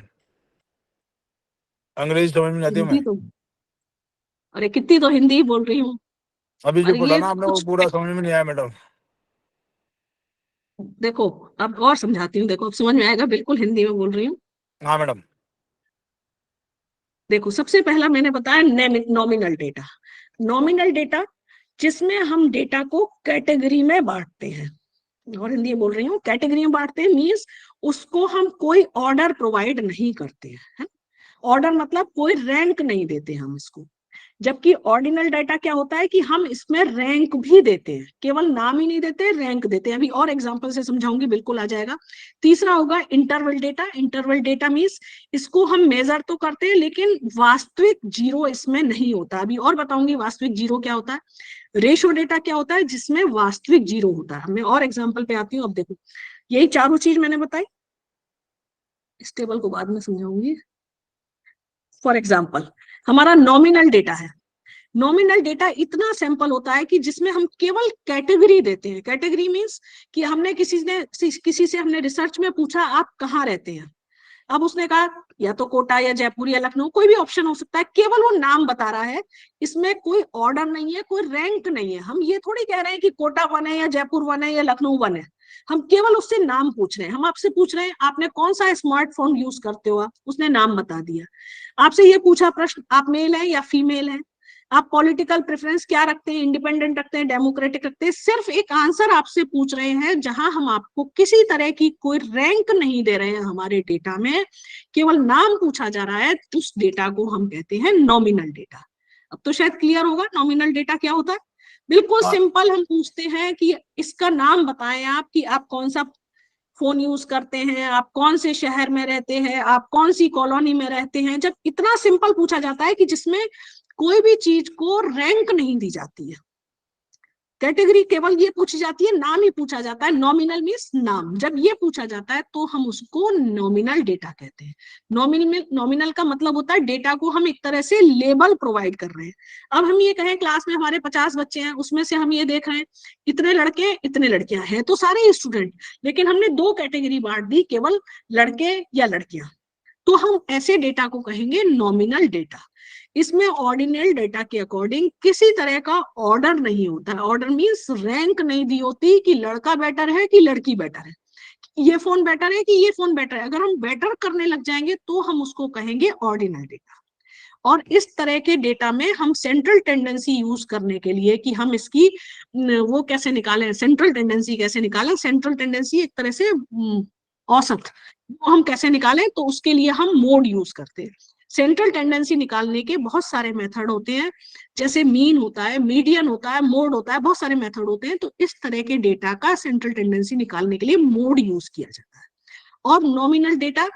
Speaker 2: अंग्रेजी समझ में नहीं आती मैं।
Speaker 4: तो अरे कितनी तो हिंदी ही बोल रही हूँ।
Speaker 2: अभी जो
Speaker 4: और
Speaker 2: बोला
Speaker 4: ये
Speaker 2: ना आपने वो
Speaker 4: कुछ
Speaker 2: पूरा समझ में नहीं आया मैडम।
Speaker 4: देखो अब और समझाती हूँ, देखो अब समझ में आएगा, बिल्कुल हिंदी में बोल रही हूँ।
Speaker 2: हाँ मैडम।
Speaker 4: देखो सबसे पहला मैंने बताया नॉमिनल डेटा। नॉमिनल डेटा जिसमें हम डेटा को कैटेगरी में बांटते हैं, और हिंदी में बोल रही हूँ, कैटेगरी में बांटते हैं मींस उसको हम कोई ऑर्डर प्रोवाइड नहीं करते हैं। ऑर्डर मतलब कोई रैंक नहीं देते हम इसको। जबकि ऑर्डिनल डाटा क्या होता है कि हम इसमें रैंक भी देते हैं, केवल नाम ही नहीं देते, रैंक देते हैं। अभी और एग्जांपल से समझाऊंगी, बिल्कुल आ जाएगा। तीसरा होगा interval data. Interval data means इसको हम मेजर तो करते हैं लेकिन वास्तविक जीरो इसमें नहीं होता। अभी और बताऊंगी वास्तविक जीरो क्या होता है। रेशियो डेटा क्या होता है, जिसमें वास्तविक जीरो होता है। मैं और एग्जाम्पल पे आती हूँ। अब देखो यही चारों चीज मैंने बताई, इस टेबल को बाद में समझाऊंगी। फॉर एग्जाम्पल हमारा नॉमिनल डेटा है। नॉमिनल डेटा इतना सैंपल होता है कि जिसमें हम केवल कैटेगरी देते हैं। कैटेगरी मींस कि हमने किसी से हमने रिसर्च में पूछा आप कहाँ रहते हैं, अब उसने कहा या तो कोटा या जयपुर या लखनऊ, कोई भी ऑप्शन हो सकता है, केवल वो नाम बता रहा है। इसमें कोई ऑर्डर नहीं है, कोई रैंक नहीं है। हम ये थोड़ी कह रहे हैं कि कोटा 1 है या जयपुर 1 है या लखनऊ 1 है, हम केवल उससे नाम पूछ रहे हैं। हम आपसे पूछ रहे हैं आपने कौन सा स्मार्टफोन यूज करते हो, उसने नाम बता दिया। आपसे ये पूछा प्रश्न आप मेल है या फीमेल है, आप पॉलिटिकल प्रेफरेंस क्या रखते हैं, इंडिपेंडेंट रखते हैं, डेमोक्रेटिक रखते हैं। सिर्फ एक आंसर आपसे पूछ रहे हैं जहां हम आपको किसी तरह की कोई रैंक नहीं दे रहे हैं हमारे डेटा में, केवल नाम पूछा जा रहा है। उस डेटा को हम कहते हैं नॉमिनल डेटा। अब तो शायद क्लियर होगा नॉमिनल डेटा क्या होता है। बिल्कुल सिंपल, हम पूछते हैं कि इसका नाम बताएं आप, कि आप कौन सा फोन यूज करते हैं, आप कौन से शहर में रहते हैं, आप कौन सी कॉलोनी में रहते हैं, जब इतना सिंपल पूछा जाता है कि जिसमें कोई भी चीज को रैंक नहीं दी जाती है, कैटेगरी केवल ये पूछी जाती है, नाम ही पूछा जाता है, नॉमिनल मीन्स नाम, जब ये पूछा जाता है तो हम उसको नॉमिनल डेटा कहते हैं। नॉमिनल का मतलब होता है डेटा को हम एक तरह से लेबल प्रोवाइड कर रहे हैं। अब हम ये कहें क्लास में हमारे 50 बच्चे हैं, उसमें से हम ये देख रहे हैं इतने लड़के इतने लड़कियां हैं, तो सारे स्टूडेंट, लेकिन हमने 2 कैटेगरी बांट दी, केवल लड़के या लड़कियां, तो हम ऐसे डेटा को कहेंगे नॉमिनल डेटा। इसमें ऑर्डिनल डेटा के अकॉर्डिंग किसी तरह का ऑर्डर नहीं होता है। ऑर्डर मींस रैंक नहीं दी होती कि लड़का बेटर है कि लड़की बेटर है, ये फोन बेटर है कि ये फोन बेटर है। अगर हम बेटर करने लग जाएंगे तो हम उसको कहेंगे ऑर्डिनल डेटा। और इस तरह के डेटा में हम सेंट्रल टेंडेंसी यूज करने के लिए कि हम इसकी वो कैसे निकालें, सेंट्रल टेंडेंसी कैसे निकालें, सेंट्रल टेंडेंसी एक तरह से औसत, वो हम कैसे निकालें, तो उसके लिए हम मोड यूज करते हैं। सेंट्रल टेंडेंसी निकालने के बहुत सारे मेथड होते हैं, जैसे मीन होता है, मीडियन होता है, मोड होता है, बहुत सारे मेथड होते हैं। तो इस तरह के डेटा का सेंट्रल टेंडेंसी निकालने के लिए मोड यूज किया जाता है। और नॉमिनल डेटा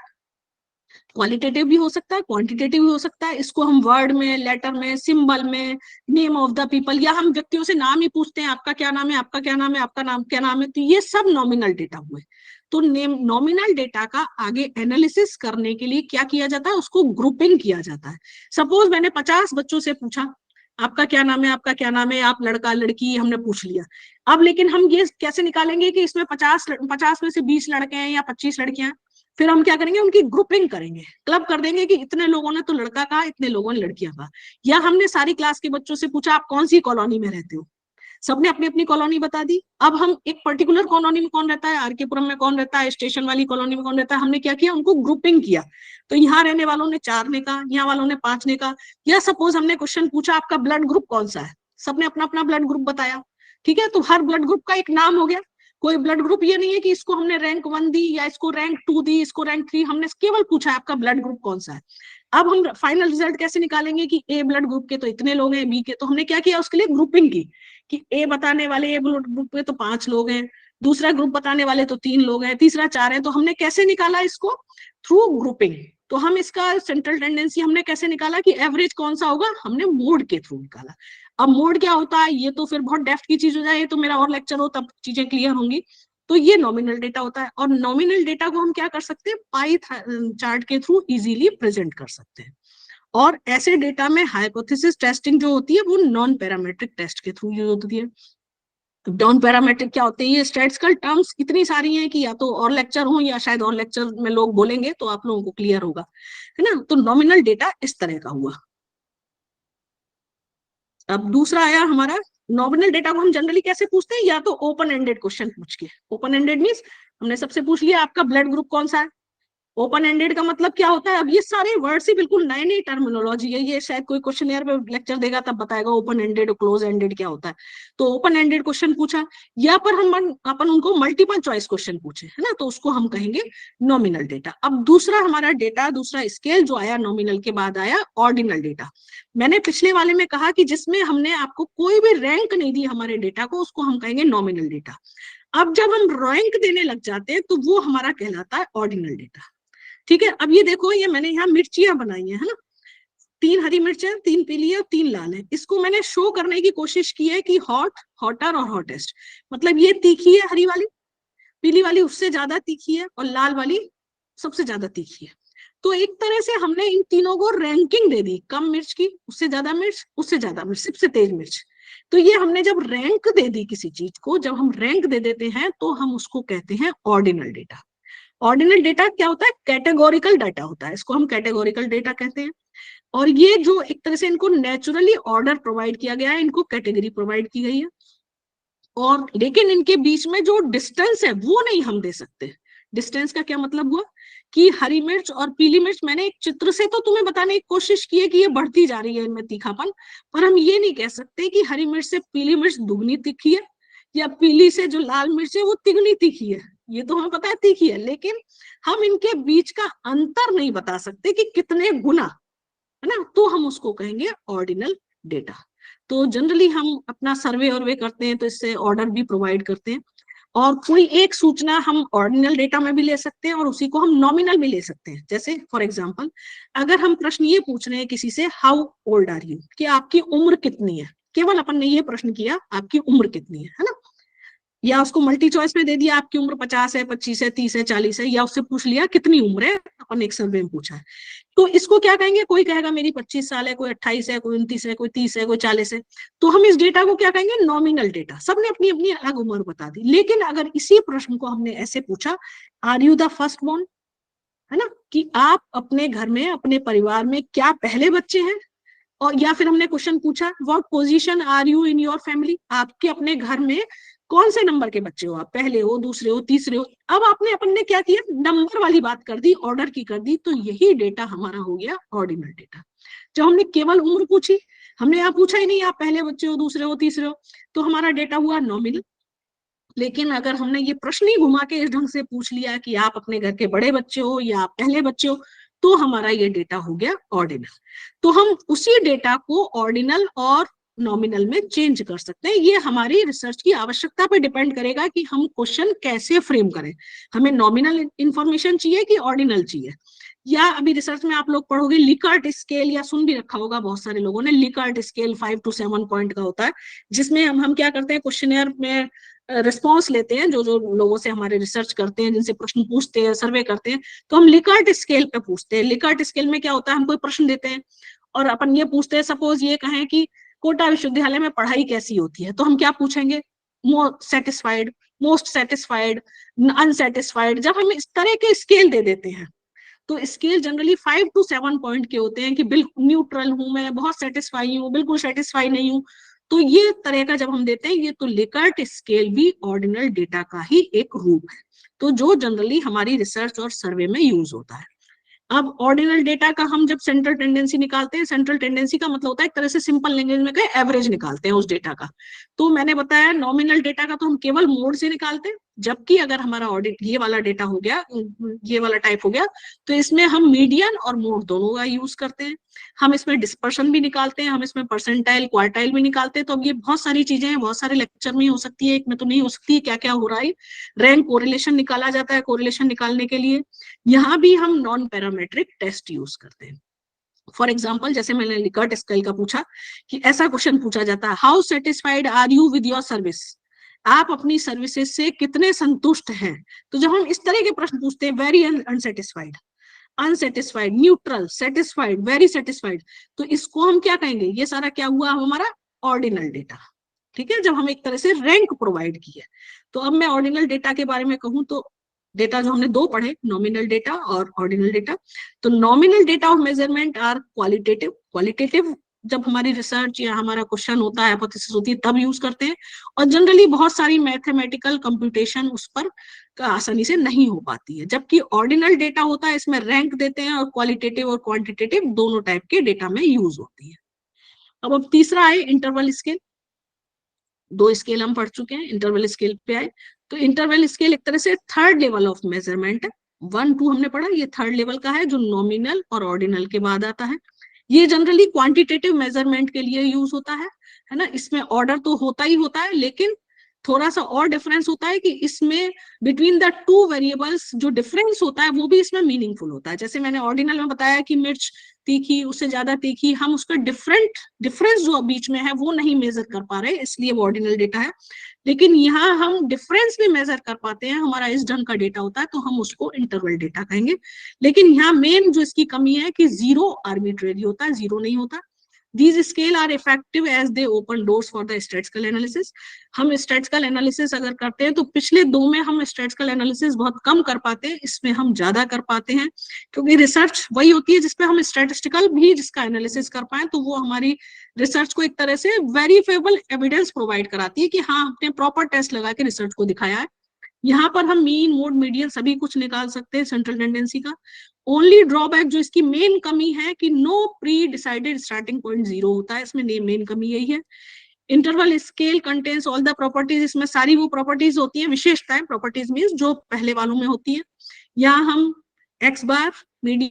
Speaker 4: क्वालिटेटिव भी हो सकता है, क्वांटिटेटिव भी हो सकता है। इसको हम वर्ड में, लेटर में, सिंबल में, नेम ऑफ द पीपल, या हम व्यक्तियों से नाम ही पूछते हैं, आपका क्या नाम है, आपका क्या नाम है, आपका नाम क्या नाम है, तो ये सब नॉमिनल डेटा हुए। तो नॉमिनल डेटा का आगे एनालिसिस करने के लिए क्या किया जाता है, उसको ग्रुपिंग किया जाता है। सपोज मैंने 50 बच्चों से पूछा आपका क्या नाम है, आपका क्या नाम है, आप लड़का लड़की, हमने पूछ लिया। अब लेकिन हम ये कैसे निकालेंगे कि इसमें 50 में से 20 लड़के हैं या 25 लड़कियां हैं, फिर हम क्या करेंगे, उनकी ग्रुपिंग करेंगे, क्लब कर देंगे कि इतने लोगों ने तो लड़का कहा, इतने लोगों ने लड़कियां कहा। या हमने सारी क्लास के बच्चों से पूछा आप कौन सी कॉलोनी में रहते हो, सबने अपनी अपनी कॉलोनी बता दी। अब हम एक पर्टिकुलर कॉलोनी में कौन रहता है, आरकेपुरम में कौन रहता है, स्टेशन वाली कॉलोनी में कौन रहता है, हमने क्या किया, उनको ग्रुपिंग किया। तो यहाँ रहने वालों ने 4 ने कहा, यहाँ वालों ने 5 ने कहा। या सपोज हमने क्वेश्चन पूछा आपका ब्लड ग्रुप कौन सा है, सबने अपना अपना ब्लड ग्रुप बताया, ठीक है, तो हर ब्लड ग्रुप का एक नाम हो गया। कोई ब्लड ग्रुप ये नहीं है कि इसको हमने रैंक 1 दी या इसको रैंक 2 दी, इसको रैंक 3, हमने केवल पूछा है आपका ब्लड ग्रुप कौन सा है। अब हम फाइनल रिजल्ट कैसे निकालेंगे कि ए ब्लड ग्रुप के तो इतने लोग हैं, बी के, तो हमने क्या किया, उसके लिए ग्रुपिंग की कि ए बताने वाले ए ब्लड ग्रुप के तो 5 लोग हैं, दूसरा ग्रुप बताने वाले तो 3 लोग हैं, तीसरा 4 है। तो हमने कैसे निकाला इसको, थ्रू ग्रुपिंग। तो हम इसका सेंट्रल टेंडेंसी हमने कैसे निकाला कि एवरेज कौन सा होगा, हमने मोड के थ्रू निकाला। अब मोड क्या होता है, ये तो फिर बहुत डेप्थ की चीज हो जाए, ये तो मेरा और लेक्चर हो तब चीजें क्लियर होंगी। तो ये नॉमिनल डेटा होता है, और नॉमिनल डेटा को हम क्या कर सकते हैं, पाई चार्ट के थ्रू इजीली प्रेजेंट कर सकते हैं। और ऐसे डेटा में हाइपोथेसिस टेस्टिंग जो होती है वो नॉन पैरामेट्रिक टेस्ट के थ्रू यूज होती है। नॉन पैरामेट्रिक क्या होते हैं, ये स्टैटिस्टिकल टर्म्स इतनी सारी हैं कि या तो और लेक्चर हो या शायद और लेक्चर में लोग बोलेंगे तो आप लोगों को क्लियर होगा, है ना। तो नॉमिनल डेटा इस तरह का हुआ। अब दूसरा आया हमारा, नॉमिनल डेटा को हम जनरली कैसे पूछते हैं, या तो ओपन एंडेड क्वेश्चन पूछ के। ओपन एंडेड मींस हमने सबसे पूछ लिया आपका ब्लड ग्रुप कौन सा है। ओपन एंडेड का मतलब क्या होता है, अब ये सारे वर्ड से बिल्कुल नई नई टर्मिनोलॉजी है, ये शायद कोई क्वेश्चन एयर पे लेक्चर देगा तब बताएगा ओपन एंडेड और क्लोज एंडेड क्या होता है। तो ओपन एंडेड क्वेश्चन पूछा, या पर हम अपन उनको मल्टीपल चॉइस क्वेश्चन पूछे, है ना, तो उसको हम कहेंगे नॉमिनल डेटा। अब दूसरा हमारा डेटा, दूसरा स्केल जो आया नॉमिनल के बाद आया ऑर्डिनल डेटा। मैंने पिछले वाले में कहा कि जिसमें हमने आपको कोई भी रैंक नहीं दी हमारे डेटा को, उसको हम कहेंगे नॉमिनल डेटा। अब जब हम रैंक देने लग जाते हैं तो वो हमारा कहलाता है ऑर्डिनल डेटा, ठीक है। अब ये देखो, ये मैंने यहाँ मिर्चियां बनाई है ना, 3 हरी मिर्चें, 3 पीली है और 3 लाल है। इसको मैंने शो करने की कोशिश की है कि हॉट, हॉटर और हॉटेस्ट, मतलब ये तीखी है हरी वाली, पीली वाली उससे ज्यादा तीखी है और लाल वाली सबसे ज्यादा तीखी है। तो एक तरह से हमने इन तीनों को रैंकिंग दे दी, कम मिर्च की, उससे ज्यादा मिर्च, उससे ज्यादा मिर्च, सबसे तेज मिर्च। तो ये हमने जब रैंक दे दी किसी चीज को, जब हम रैंक दे देते हैं तो हम उसको कहते हैं ऑर्डिनल डेटा। ऑर्डिनल डेटा क्या होता है, कैटेगोरिकल डाटा होता है, इसको हम कैटेगोरिकल डेटा कहते हैं। और ये जो एक तरह से इनको नेचुरली ऑर्डर प्रोवाइड किया गया है, इनको कैटेगरी प्रोवाइड की गई है, और लेकिन इनके बीच में जो डिस्टेंस है वो नहीं हम दे सकते। डिस्टेंस का क्या मतलब हुआ कि हरी मिर्च और पीली मिर्च, मैंने एक चित्र से तो तुम्हें बताने की कोशिश की है कि ये बढ़ती जा रही है इनमें तीखापन, पर हम ये नहीं कह सकते कि हरी मिर्च से पीली मिर्च दुगनी तीखी है या पीली से जो लाल मिर्च है वो तिगुनी तीखी है। ये तो हमें पता है तीखी है, लेकिन हम इनके बीच का अंतर नहीं बता सकते कि कितने गुना, है ना, तो हम उसको कहेंगे ऑर्डिनल डेटा। तो जनरली हम अपना सर्वे करते हैं तो इससे ऑर्डर भी प्रोवाइड करते हैं। और कोई एक सूचना हम ऑर्डिनल डेटा में भी ले सकते हैं और उसी को हम नॉमिनल में ले सकते हैं। जैसे फॉर एग्जांपल अगर हम प्रश्न ये पूछ रहे हैं किसी से हाउ ओल्ड आर यू, कि आपकी उम्र कितनी है, केवल अपन ने ये प्रश्न किया आपकी उम्र कितनी है ना, या उसको मल्टी चॉइस में दे दिया आपकी उम्र 50 है, 25 है, 30 है, 40 है, या उससे पूछ लिया कितनी उम्र है, अपन एक सर्वे में पूछा है, तो इसको क्या कहेंगे, कोई कहेगा मेरी 25 साल है, कोई 28 है, कोई 29 है, कोई 30 है, कोई 40 है, तो हम इस डेटा को क्या कहेंगे, नॉमिनल डेटा। सबने अपनी अपनी अलग उम्र बता दी। लेकिन अगर इसी प्रश्न को हमने ऐसे पूछा, are you the first born, है ना, कि आप अपने घर में अपने परिवार में क्या पहले बच्चे हैं, और या फिर हमने क्वेश्चन पूछा what position are you in your family, आपके अपने घर में कौन से नंबर के बच्चे हो आप, पहले हो, दूसरे हो, तीसरे हो। अब आपने अपन ने क्या किया, नंबर वाली बात कर दी, ऑर्डर की कर दी, तो यही डेटा हमारा हो गया ऑर्डिनल डेटा। जब हमने केवल उम्र पूछी, हमने यहाँ पूछा ही नहीं आप पहले बच्चे हो, दूसरे हो, तीसरे हो, तो हमारा डेटा हुआ नॉमिनल। लेकिन अगर हमने ये प्रश्न ही घुमा के इस ढंग से पूछ लिया कि आप अपने घर के बड़े बच्चे हो या आप पहले बच्चे हो, तो हमारा ये डेटा हो गया ऑर्डिनल। तो हम उसी डेटा को ऑर्डिनल और नॉमिनल में चेंज कर सकते हैं। ये हमारी रिसर्च की आवश्यकता पर डिपेंड करेगा कि हम क्वेश्चन कैसे फ्रेम करें, हमें नॉमिनल इंफॉर्मेशन चाहिए कि ऑर्डिनल चाहिए। या अभी रिसर्च में आप लोग पढ़ोगे लिकर्ट स्केल, या सुन भी रखा होगा बहुत सारे लोगों ने, लिकर्ट स्केल 5 to 7 पॉइंट का होता है, जिसमें हम क्या करते हैं, क्वेश्चनेयर में रिस्पॉन्स लेते हैं, जो जो लोगों से हमारे रिसर्च करते हैं, जिनसे प्रश्न पूछते हैं, सर्वे करते हैं, तो हम लिकर्ट स्केल पे पूछते हैं। लिकर्ट स्केल में क्या होता है, हम कोई प्रश्न देते हैं और अपन ये पूछते हैं, सपोज ये कहें कि कोटा विश्वविद्यालय में पढ़ाई कैसी होती है, तो हम क्या पूछेंगे, मोर सेटिस्फाइड, मोस्ट सेटिस्फाइड, अनसेटिस्फाइड। जब हम इस तरह के स्केल दे देते हैं, तो स्केल जनरली 5 to 7 पॉइंट के होते हैं, कि बिल्कुल न्यूट्रल हूं मैं, बहुत सेटिस्फाई हूँ, बिल्कुल सेटिस्फाई नहीं हूँ। तो ये तरह का जब हम देते हैं, ये तो लिकर्ट स्केल भी ऑर्डिनल डेटा का ही एक रूप है, तो जो जनरली हमारी रिसर्च और सर्वे में यूज होता है। अब ऑर्डिनल डेटा का हम जब सेंट्रल टेंडेंसी निकालते हैं, सेंट्रल टेंडेंसी का मतलब होता है एक तरह से सिंपल लैंग्वेज में कहें एवरेज निकालते हैं उस डेटा का। तो मैंने बताया नॉमिनल डेटा का तो हम केवल मोड से निकालते हैं, जबकि अगर हमारा ऑडिट ये वाला डेटा हो गया, ये वाला टाइप हो गया, तो इसमें हम मीडियन और मोड दोनों का यूज करते हैं। हम इसमें डिस्पर्शन भी निकालते हैं, हम इसमें परसेंटाइल, क्वार्टाइल भी निकालते हैं। तो अब ये बहुत सारी चीजें हैं, बहुत सारे लेक्चर में हो सकती है, एक में तो नहीं हो सकती, क्या क्या हो रहा है। रैंक कोरिलेशन निकाला जाता है, कोरिलेशन निकालने के लिए यहाँ भी हम नॉन पैरामेट्रिक टेस्ट यूज करते हैं। फॉर एग्जाम्पल जैसे मैंने लिकर्ट स्केल का पूछा, कि ऐसा क्वेश्चन पूछा जाता है, how satisfied are you with your service, आप अपनी सर्विसेज से कितने संतुष्ट हैं। तो जब हम इस तरह के प्रश्न पूछते हैं, very unsatisfied, unsatisfied, neutral, satisfied, very satisfied, तो इसको हम क्या कहेंगे, ये सारा क्या हुआ हमारा ऑर्डिनल डेटा। ठीक है, जब हम एक तरह से रैंक प्रोवाइड की है। तो अब मैं ऑर्डिनल डेटा के बारे में कहूँ तो डेटा जो हमने दो पढ़े, नॉमिनल डेटा और ऑर्डिनल डेटा। तो nominal data of measurement are qualitative, qualitative जब हमारी रिसर्च या हमारा क्वेश्चन होता है, हाइपोथेसिस होती है, तब यूज करते हैं। और जनरली बहुत सारी मैथमेटिकल कंप्यूटेशन उस पर आसानी से नहीं हो पाती है। जबकि ऑर्डिनल डेटा होता है, इसमें रैंक देते हैं, और क्वालिटेटिव और क्वांटिटेटिव दोनों टाइप के डेटा में यूज होती है। अब तीसरा है इंटरवल स्केल। दो स्केल हम पढ़ चुके हैं, इंटरवल स्केल पे आए। तो इंटरवल स्केल एक तरह से थर्ड लेवल ऑफ मेजरमेंट है। 1, 2 हमने पढ़ा, ये थर्ड लेवल का है, जो नॉमिनल और ऑर्डिनल के बाद आता है। ये जनरली क्वांटिटेटिव मेजरमेंट के लिए यूज होता है ना। इसमें ऑर्डर तो होता ही होता है, लेकिन थोड़ा सा और डिफरेंस होता है कि इसमें बिटवीन द टू वेरिएबल्स जो डिफरेंस होता है वो भी इसमें मीनिंगफुल होता है। जैसे मैंने ऑर्डिनल में बताया कि मिर्च तीखी, उससे ज्यादा तीखी, हम उसका डिफरेंस जो बीच में है वो नहीं मेजर कर पा रहे, इसलिए वो ऑर्डिनल डेटा है। लेकिन यहाँ हम डिफरेंस भी मेजर कर पाते हैं, हमारा इस ढंग का डेटा होता है, तो हम उसको इंटरवल डेटा कहेंगे। लेकिन यहाँ मेन जो इसकी कमी है कि जीरो आर्बिट्रेरी होता है, जीरो नहीं होता। These scale are effective as they open doors for the statistical analysis. हम statistical analysis अगर करते हैं तो पिछले दो में हम statistical analysis बहुत कम कर पाते हैं, इसमें हम ज्यादा कर पाते हैं, क्योंकि रिसर्च वही होती है जिसपे हम statistical भी जिसका एनालिसिस कर पाए, तो वो हमारी रिसर्च को एक तरह से वेरीफाइबल एविडेंस प्रोवाइड कराती है कि हाँ हमने प्रॉपर टेस्ट लगा के रिसर्च को दिखाया है। यहाँ पर हम मीन, मोड, मीडियन सभी कुछ निकाल सकते हैं सेंट्रल टेंडेंसी का। ओनली ड्रॉबैक जो इसकी मेन कमी है कि no pre decided starting point 0 होता है, इसमें मेन कमी यही है। Interval scale contains all the properties, इसमें सारी वो प्रॉपर्टीज होती हैं, विशेषताएं, प्रॉपर्टीज मींस जो पहले वालों में होती है। यहाँ हम एक्स बार, मीडियन,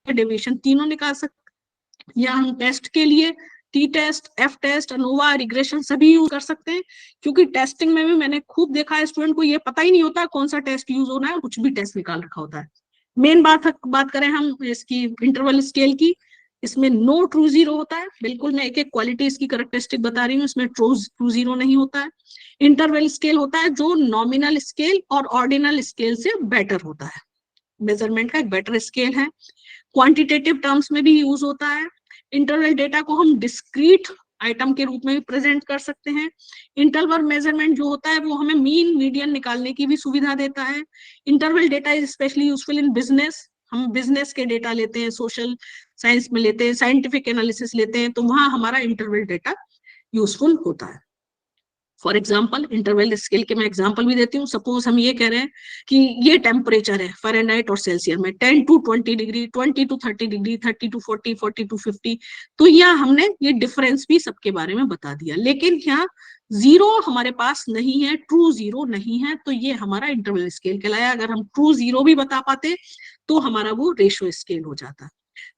Speaker 4: डेविएशन तीनों निकाल सकते हैं। या हम टेस्ट के लिए T test, F test, ANOVA, regression सभी यूज कर सकते हैं, क्योंकि टेस्टिंग में भी मैंने खूब देखा है स्टूडेंट को ये पता ही नहीं होता कौन सा टेस्ट यूज होना है, कुछ भी टेस्ट निकाल रखा होता है। मेन बात करें हम इसकी इंटरवल स्केल की, इसमें नो ट्रू जीरो होता है, बिल्कुल मैं एक एक क्वालिटी इसकी कैरेक्टरिस्टिक बता रही हूँ, इसमें ट्रू जीरो नहीं होता है। इंटरवल स्केल होता है जो नॉमिनल स्केल और ऑर्डिनल स्केल से बेटर होता है, मेजरमेंट का एक बेटर स्केल है। क्वांटिटेटिव टर्म्स में भी यूज होता है। इंटरवल डेटा को हम डिस्क्रीट आइटम के रूप में भी प्रेजेंट कर सकते हैं। इंटरवल मेजरमेंट जो होता है वो हमें मीन मीडियन निकालने की भी सुविधा देता है। Interval data is specially useful in business, हम बिजनेस के डेटा लेते हैं, सोशल साइंस में लेते हैं, साइंटिफिक एनालिसिस लेते हैं, तो वहां हमारा इंटरवल डेटा यूजफुल होता है। फॉर एग्जाम्पल इंटरवल स्केल के मैं एग्जाम्पल भी देती हूँ। सपोज हम ये कह रहे हैं कि ये टेम्परेचर है फ़ारेनहाइट और सेल्सियस में 10 to 20 degree, 20 to 30 degree, 30 to 40, 40 to 50, तो यहाँ हमने ये डिफरेंस भी सबके बारे में बता दिया, लेकिन यहाँ जीरो हमारे पास नहीं है, ट्रू जीरो नहीं है, तो ये हमारा इंटरवल स्केल कहलाया। अगर हम ट्रू जीरो भी बता पाते तो हमारा वो रेशियो स्केल हो जाता।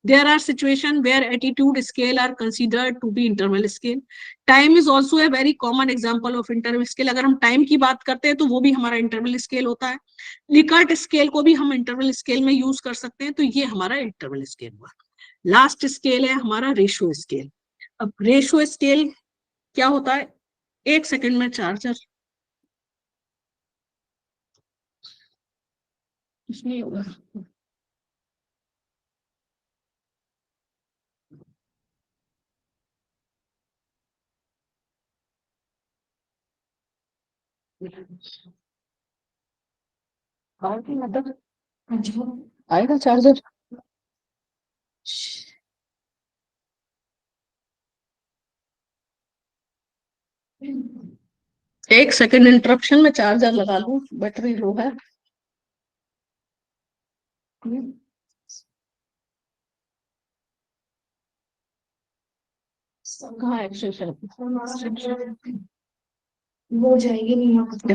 Speaker 4: There are situations where attitude scale are considered to be interval scale. Time is also a very common example of interval scale. अगर हम टाइम की बात करते हैं तो वो भी हमारा इंटरवल स्केल होता है। लिकर्ट स्केल को भी हम इंटरवल स्केल में यूज कर सकते हैं, तो ये हमारा इंटरवल स्केल हुआ। लास्ट स्केल है हमारा रेशियो स्केल। अब रेशियो स्केल क्या होता है, एक सेकंड में चार्जर नहीं होगा। मतलब आएगा चार्जर। एक सेकंड इंटरप्शन में चार्जर लगा लूं, बैटरी लो है। कहाँ एक्सटेंशन वो जाएगी नहीं हो गया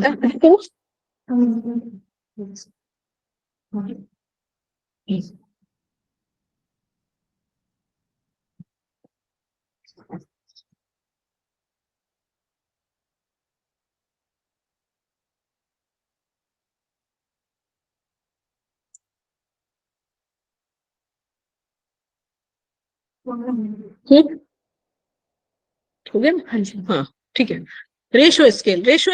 Speaker 4: ना? हाँ जी, हाँ ठीक है। रेशियो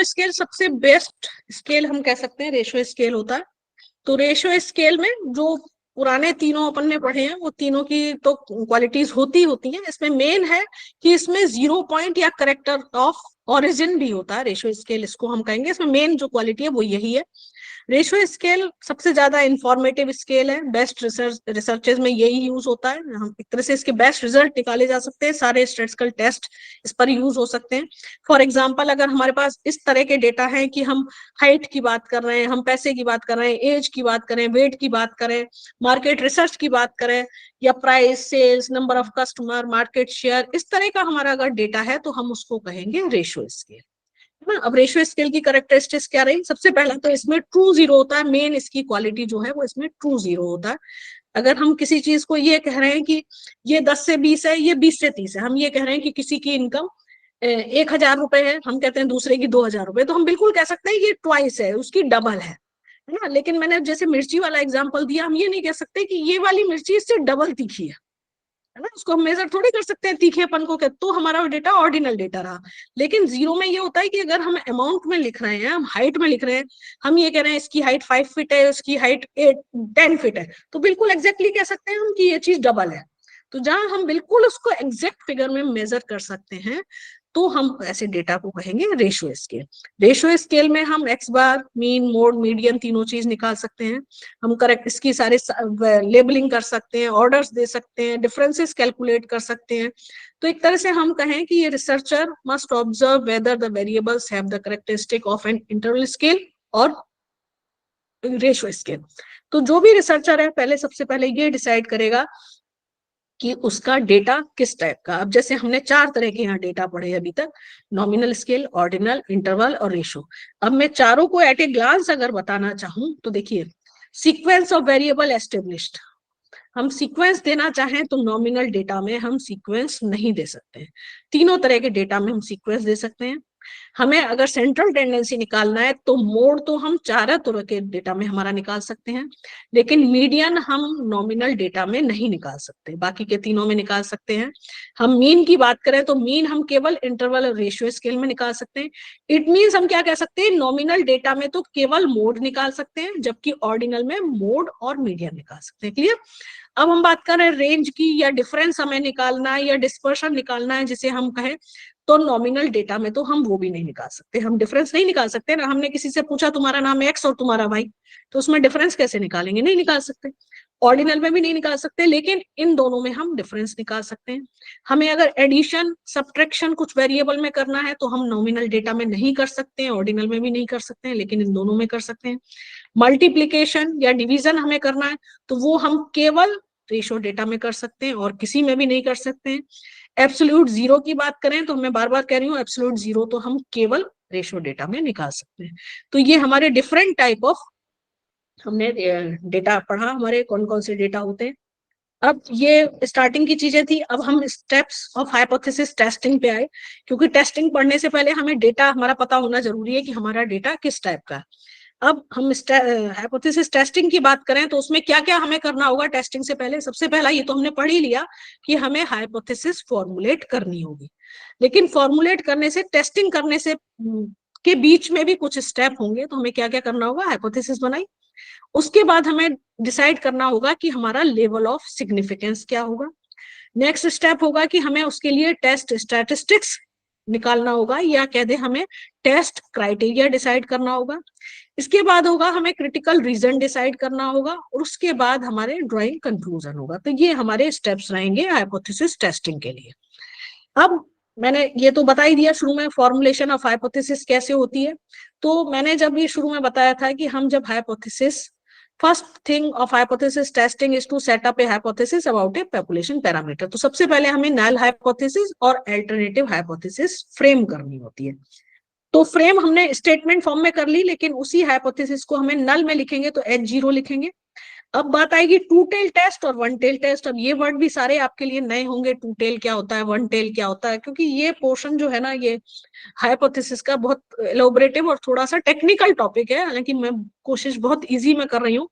Speaker 4: स्केल सबसे बेस्ट स्केल हम कह सकते हैं रेशियो स्केल होता है। तो रेशियो स्केल में जो पुराने तीनों अपन ने पढ़े हैं वो तीनों की तो क्वालिटीज होती हैं। इसमें मेन है कि इसमें 0 पॉइंट या करेक्टर ऑफ ओरिजिन भी होता है। रेशियो स्केल इसको हम कहेंगे, इसमें मेन जो क्वालिटी है वो यही है। रेशियो स्केल सबसे ज्यादा इंफॉर्मेटिव स्केल है, बेस्ट रिसर्चेज में यही यूज होता है। हम एक तरह से इसके बेस्ट रिजल्ट निकाले जा सकते हैं, सारे स्टैटिस्टिकल टेस्ट इस पर यूज हो सकते हैं। फॉर एग्जांपल अगर हमारे पास इस तरह के डेटा है कि हम हाइट की बात कर रहे हैं, हम पैसे की बात कर रहे हैं, एज की बात करें, वेट की बात करें, मार्केट रिसर्च की बात करें, या price, sales, number of customer, market share, इस तरह का हमारा अगर डेटा है तो हम उसको कहेंगे रेशियो स्केल। अब रेशियो स्केल की कैरेक्टरिस्टिक्स क्या रही, सबसे पहला तो इसमें ट्रू जीरो होता है। मेन इसकी क्वालिटी जो है वो इसमें ट्रू जीरो होता है। अगर हम किसी चीज को ये कह रहे हैं कि ये 10 से 20 है, ये 20 से 30 है, हम ये कह रहे हैं कि किसी की इनकम 1000 रुपए है, हम कहते हैं दूसरे की 2000 रुपए, तो हम बिल्कुल कह सकते हैं ये ट्वाइस है, उसकी डबल है ना। लेकिन मैंने जैसे मिर्ची वाला एग्जाम्पल दिया, हम ये नहीं कह सकते कि ये वाली मिर्ची इससे डबल तीखी है ना। उसको हम मेजर थोड़ी कर सकते हैं तीखेपन को, तो हमारा डेटा ऑर्डिनल डेटा रहा। लेकिन जीरो में ये होता है कि अगर हम अमाउंट में लिख रहे हैं, हम हाइट में लिख रहे हैं, हम ये कह रहे हैं इसकी हाइट 5 फीट है, उसकी हाइट 10 फीट है, तो बिल्कुल एग्जैक्टली कह सकते हैं हम कि ये चीज डबल है। तो जहां हम बिल्कुल उसको एग्जैक्ट फिगर में मेजर कर सकते हैं तो हम ऐसे डेटा को कहेंगे रेशियो स्केल। रेशियो स्केल में हम एक्स बार, मीन, मोड, मीडियन तीनों चीज निकाल सकते हैं। हम करेक्ट इसकी सारे लेबलिंग कर सकते हैं, ऑर्डर्स दे सकते हैं, डिफरेंसेस कैलकुलेट कर सकते हैं। तो एक तरह से हम कहें कि ये researcher must observe whether the variables have the characteristic of an interval scale और रेशियो स्केल। तो जो भी रिसर्चर है पहले सबसे पहले ये डिसाइड करेगा कि उसका डेटा किस टाइप का। अब जैसे हमने 4 तरह के यहाँ डेटा पढ़े अभी तक, नॉमिनल स्केल, ऑर्डिनल, इंटरवल और रेशो। अब मैं चारों को एट ए ग्लांस अगर बताना चाहूं तो देखिए, सीक्वेंस ऑफ वेरिएबल एस्टेब्लिश्ड, हम सीक्वेंस देना चाहें तो नॉमिनल डेटा में हम सीक्वेंस नहीं दे सकते हैं। तीनों तरह के डेटा में हम सीक्वेंस दे सकते हैं। हमें अगर सेंट्रल टेंडेंसी निकालना है तो मोड तो हम चारों तरह के डेटा में हमारा निकाल सकते हैं, लेकिन मीडियन हम नॉमिनल डेटा में नहीं निकाल सकते, बाकी के तीनों में निकाल सकते हैं। हम मीन की बात करें तो मीन हम केवल इंटरवल और रेशियो स्केल में निकाल सकते हैं। इट मीन्स हम क्या कह सकते हैं, नॉमिनल डेटा में तो केवल मोड निकाल सकते हैं, जबकि ऑर्डिनल में मोड और मीडियन निकाल सकते हैं। क्लियर? अब हम बात कर रहे हैं रेंज की, या डिफरेंस हमें निकालना है, या डिस्पर्शन निकालना है जिसे हम कहें, तो नॉमिनल डेटा में तो हम वो भी नहीं निकाल सकते, हम डिफरेंस नहीं निकाल सकते ना। हमने किसी से पूछा तुम्हारा नाम एक्स और तुम्हारा वाई, तो उसमें डिफरेंस कैसे निकालेंगे? नहीं निकाल सकते। ऑर्डिनल में भी नहीं निकाल सकते, लेकिन इन दोनों में हम डिफरेंस निकाल सकते हैं। हमें अगर एडिशन सब्ट्रैक्शन कुछ वेरिएबल में करना है तो हम नॉमिनल डेटा में नहीं कर सकते हैं, ऑर्डिनल में भी नहीं कर सकते हैं, लेकिन इन दोनों में कर सकते हैं। मल्टीप्लीकेशन या डिवीजन हमें करना है तो वो हम केवल रेशो डेटा में कर सकते हैं और किसी में भी नहीं कर सकते हैं। एब्सोल्यूट जीरो की बात करें तो मैं बार बार कह रही हूँ, एब्सोल्यूट जीरो तो हम केवल रेशो डेटा में निकाल सकते हैं। तो ये हमारे डिफरेंट टाइप ऑफ हमने डेटा पढ़ा, हमारे कौन कौन से डेटा होते हैं। अब ये स्टार्टिंग की चीजें थी, अब हम स्टेप्स ऑफ हाइपोथेसिस टेस्टिंग पे आए, क्योंकि टेस्टिंग पढ़ने से पहले हमें डेटा हमारा पता होना जरूरी है कि हमारा डेटा किस टाइप का है। अब हम हाइपोथेसिस टेस्टिंग की बात करें तो उसमें क्या क्या हमें करना होगा टेस्टिंग से पहले। सबसे पहला ये तो हमने पढ़ ही लिया कि हमें हाइपोथेसिस फॉर्मुलेट करनी होगी, लेकिन फॉर्मुलेट करने से, टेस्टिंग करने से के बीच में भी कुछ स्टेप होंगे। तो हमें क्या क्या करना होगा? हाइपोथेसिस बनाई, उसके बाद हमें डिसाइड करना होगा कि हमारा लेवल ऑफ सिग्निफिकेंस क्या होगा। नेक्स्ट स्टेप होगा कि हमें उसके लिए टेस्ट स्टैटिस्टिक्स निकालना होगा, या कह दे हमें टेस्ट क्राइटेरिया डिसाइड करना होगा। इसके बाद होगा हमें क्रिटिकल रीजन डिसाइड करना होगा, और उसके बाद हमारे ड्राइंग कंक्लूजन होगा। तो ये हमारे स्टेप्स रहेंगे हाइपोथेसिस टेस्टिंग के लिए। अब मैंने ये तो बता ही दिया शुरू में फॉर्मुलेशन ऑफ हाइपोथेसिस कैसे होती है। तो मैंने जब ये शुरू में बताया था कि हम जब hypothesis, first thing of hypothesis testing is to set up a hypothesis about a population parameter. तो सबसे पहले हमें नल हाइपोथेसिस और अल्टरनेटिव हाइपोथेसिस फ्रेम करनी होती है। तो फ्रेम हमने स्टेटमेंट फॉर्म में कर ली, लेकिन उसी हाइपोथेसिस को हमें नल में लिखेंगे तो H0 लिखेंगे। अब बात आएगी टू टेल टेस्ट और वन टेल टेस्ट। अब ये वर्ड भी सारे आपके लिए नए होंगे, टू टेल क्या होता है, वन टेल क्या होता है, क्योंकि ये पोर्शन जो है ना, ये हाइपोथेसिस का बहुत एलोबरेटिव और थोड़ा सा टेक्निकल टॉपिक है, हालांकि मैं कोशिश बहुत इजी में कर रही हूँ।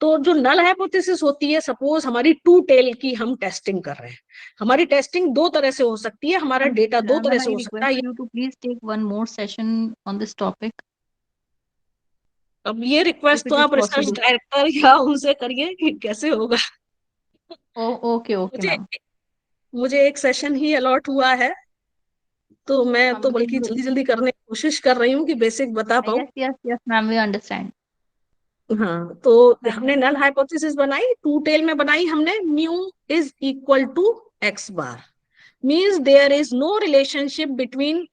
Speaker 4: तो जो नल हाइपोथेसिस होती है, सपोज हमारी टू टेल की हम टेस्टिंग कर रहे हैं, हमारी टेस्टिंग दो तरह से हो सकती है, हमारा डेटा दो तरह से हो सकता है।
Speaker 7: you to please take one more session on this topic.
Speaker 4: अब ये रिक्वेस्ट
Speaker 7: If
Speaker 4: तो
Speaker 7: it is
Speaker 4: आप रिसर्च
Speaker 7: possible.
Speaker 4: डायरेक्टर या उनसे करिए कि कैसे होगा।
Speaker 7: Oh, okay,
Speaker 4: मुझे
Speaker 7: ma'am.
Speaker 4: मुझे एक सेशन ही अलॉट हुआ है, तो मैं तो बल्कि जल्दी जल्दी करने की कोशिश कर रही हूँ कि बेसिक बता पाऊँ।
Speaker 7: Yes, ma'am, we understand.
Speaker 4: हाँ, तो हमने नल हाइपोथेसिस बनाई, टू टेल में बनाई हमने, mu is equal to X bar, means there is no relationship between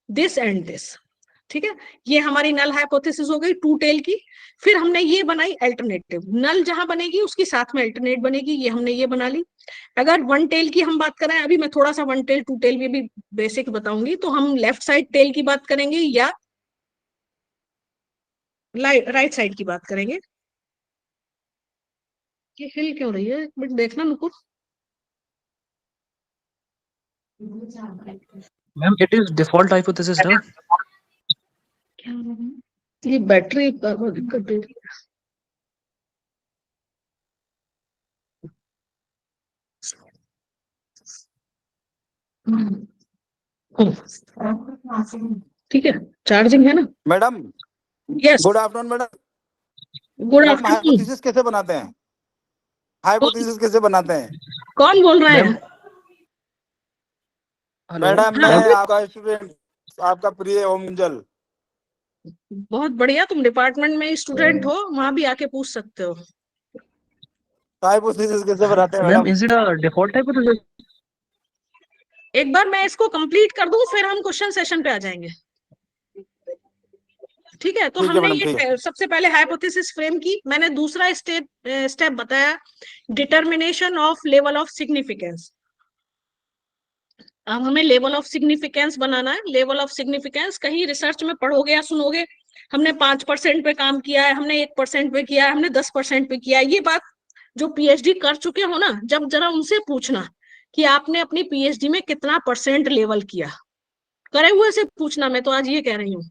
Speaker 4: this and this. ठीक है, ये हमारी नल हाइपोथेसिस हो गई टू टेल की। फिर हमने ये बनाई अल्टरनेटिव, नल जहां बनेगी उसकी साथ में अल्टरनेट बनेगी, ये हमने ये बना ली। अगर वन टेल की हम बात करें, अभी मैं थोड़ा सा वन टेल टू टेल में भी बेसिक बताऊंगी, तो हम लेफ्ट साइड टेल की बात करेंगे या राइट साइड की बात करेंगे। ये हिल क्यों रही है, एक मिनट देखना Nupur.
Speaker 3: Ma'am it is default hypothesis ना।
Speaker 4: ये बैटरी का बहुत दिक्कत दे रही है। ठीक है, चार्जिंग है ना?
Speaker 2: Madam,
Speaker 4: yes,
Speaker 2: good afternoon madam.
Speaker 4: Good
Speaker 2: madam,
Speaker 4: afternoon.
Speaker 2: Hypothesis कैसे बनाते हैं? हाइपोथेसिस कैसे बनाते हैं?
Speaker 4: कौन बोल रहे हैं?
Speaker 3: हेलो
Speaker 2: मैडम,
Speaker 4: हाँ।
Speaker 2: मैं आपका स्टूडेंट, आपका प्रिय ओम गुंजल।
Speaker 4: बहुत बढ़िया, तुम डिपार्टमेंट में स्टूडेंट हो, वहां भी आके पूछ सकते हो।
Speaker 2: हाइपोथेसिस कैसे बनाते हैं
Speaker 3: ma'am
Speaker 2: madam?
Speaker 3: Is it a default hypothesis?
Speaker 4: एक बार मैं इसको कंप्लीट कर दूं, फिर हम क्वेश्चन सेशन पे आ जाएंगे। ठीक है, तो
Speaker 2: ठीक है
Speaker 4: हमने
Speaker 2: मैडम, ठीक है।
Speaker 4: ये सबसे पहले हाइपोथेसिस फ्रेम की, मैंने दूसरा स्टेप बताया, determination of level of significance. अब हमें लेवल ऑफ सिग्निफिकेंस बनाना है। लेवल ऑफ सिग्निफिकेंस कहीं रिसर्च में पढ़ोगे या सुनोगे, हमने 5% पे काम किया है, हमने 1% पे किया है, हमने 10% पे किया है, ये बात जो पीएचडी कर चुके हो ना, जब जरा उनसे पूछना कि आपने अपनी पीएचडी में कितना % लेवल किया, करे हुए से पूछना, मैं तो आज ये कह रही हूँ,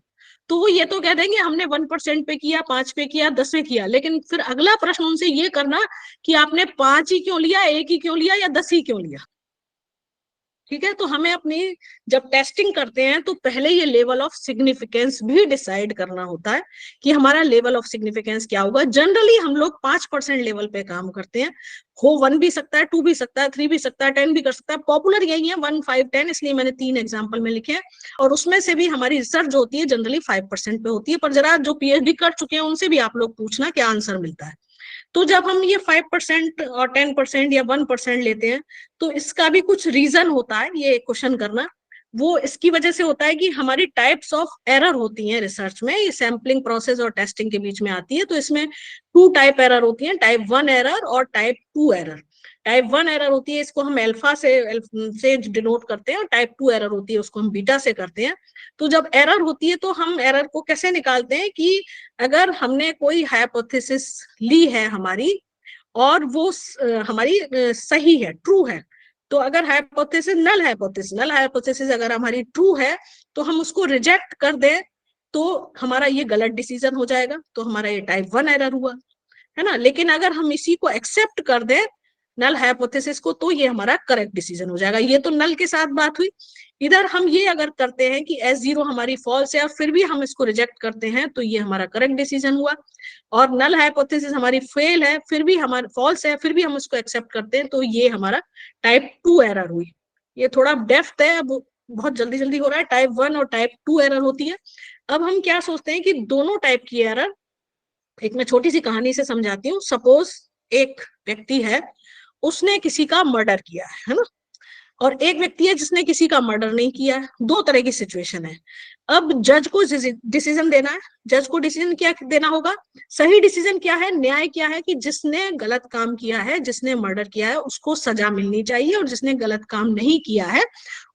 Speaker 4: तो वो ये तो कह देंगे हमने 1% पे किया, 5 पे किया, 10 पे किया, लेकिन फिर अगला प्रश्न उनसे ये करना कि आपने 5 ही क्यों लिया, 1 ही क्यों लिया, या 10 ही क्यों लिया। ठीक है, तो हमें अपनी जब टेस्टिंग करते हैं तो पहले ये लेवल ऑफ सिग्निफिकेंस भी डिसाइड करना होता है कि हमारा लेवल ऑफ सिग्निफिकेंस क्या होगा। जनरली हम लोग 5% लेवल पे काम करते हैं, हो 1 भी सकता है, 2 भी सकता है, 3 भी सकता है, 10 भी कर सकता है, पॉपुलर यही है 1, 5, 10, इसलिए मैंने 3 एग्जाम्पल में लिखे हैं। और उसमें से भी हमारी रिसर्च जो होती है जनरली 5% पे होती है, पर जरा जो पीएचडी कर चुके हैं उनसे भी आप लोग पूछना क्या आंसर मिलता है। तो जब हम ये 5% और 10% या 1% लेते हैं तो इसका भी कुछ रीजन होता है, ये क्वेश्चन करना, वो इसकी वजह से होता है कि हमारी टाइप्स ऑफ एरर होती हैं रिसर्च में, ये सैम्पलिंग प्रोसेस और टेस्टिंग के बीच में आती है। तो इसमें 2 टाइप एरर होती हैं, टाइप 1 एरर और टाइप 2 एरर। टाइप 1 एरर होती है, इसको हम अल्फा से डिनोट करते हैं, और टाइप 2 एरर होती है उसको हम बीटा से करते हैं। तो जब एरर होती है तो हम एरर को कैसे निकालते हैं कि अगर हमने कोई हाइपोथेसिस ली है हमारी और वो हमारी सही है, ट्रू है, तो अगर हाइपोथेसिस नल हाइपोथेसिस अगर हमारी ट्रू है तो हम उसको रिजेक्ट कर दें तो हमारा ये गलत डिसीजन हो जाएगा, तो हमारा ये टाइप 1 एरर हुआ, है ना। लेकिन अगर हम इसी को एक्सेप्ट कर दें नल हाइपोथेसिस को, तो ये हमारा करेक्ट डिसीजन हो जाएगा। ये तो नल के साथ बात हुई। इधर हम ये अगर करते हैं कि S0 हमारी फॉल्स है और फिर भी हम इसको रिजेक्ट करते हैं तो ये हमारा करेक्ट डिसीजन हुआ। और नल हाइपोथेसिस हमारी फेल है, फिर भी हमारा फॉल्स है, फिर भी हम उसको एक्सेप्ट करते हैं तो ये हमारा टाइप 2 एरर हुई। ये थोड़ा डेप्थ है, अब बहुत जल्दी जल्दी हो रहा है। टाइप 1 और टाइप 2 एरर होती है। अब हम क्या सोचते हैं कि दोनों टाइप की एरर, एक मैं छोटी सी कहानी से समझाती हूँ। सपोज एक व्यक्ति है, उसने किसी का मर्डर किया है ना, और एक व्यक्ति है जिसने किसी का मर्डर नहीं किया है। 2 तरह की सिचुएशन है। अब जज को डिसीजन देना है। जज को डिसीजन क्या देना होगा? सही डिसीजन क्या है, न्याय क्या है कि जिसने गलत काम किया है, जिसने मर्डर किया है, उसको सजा मिलनी चाहिए, और जिसने गलत काम नहीं किया है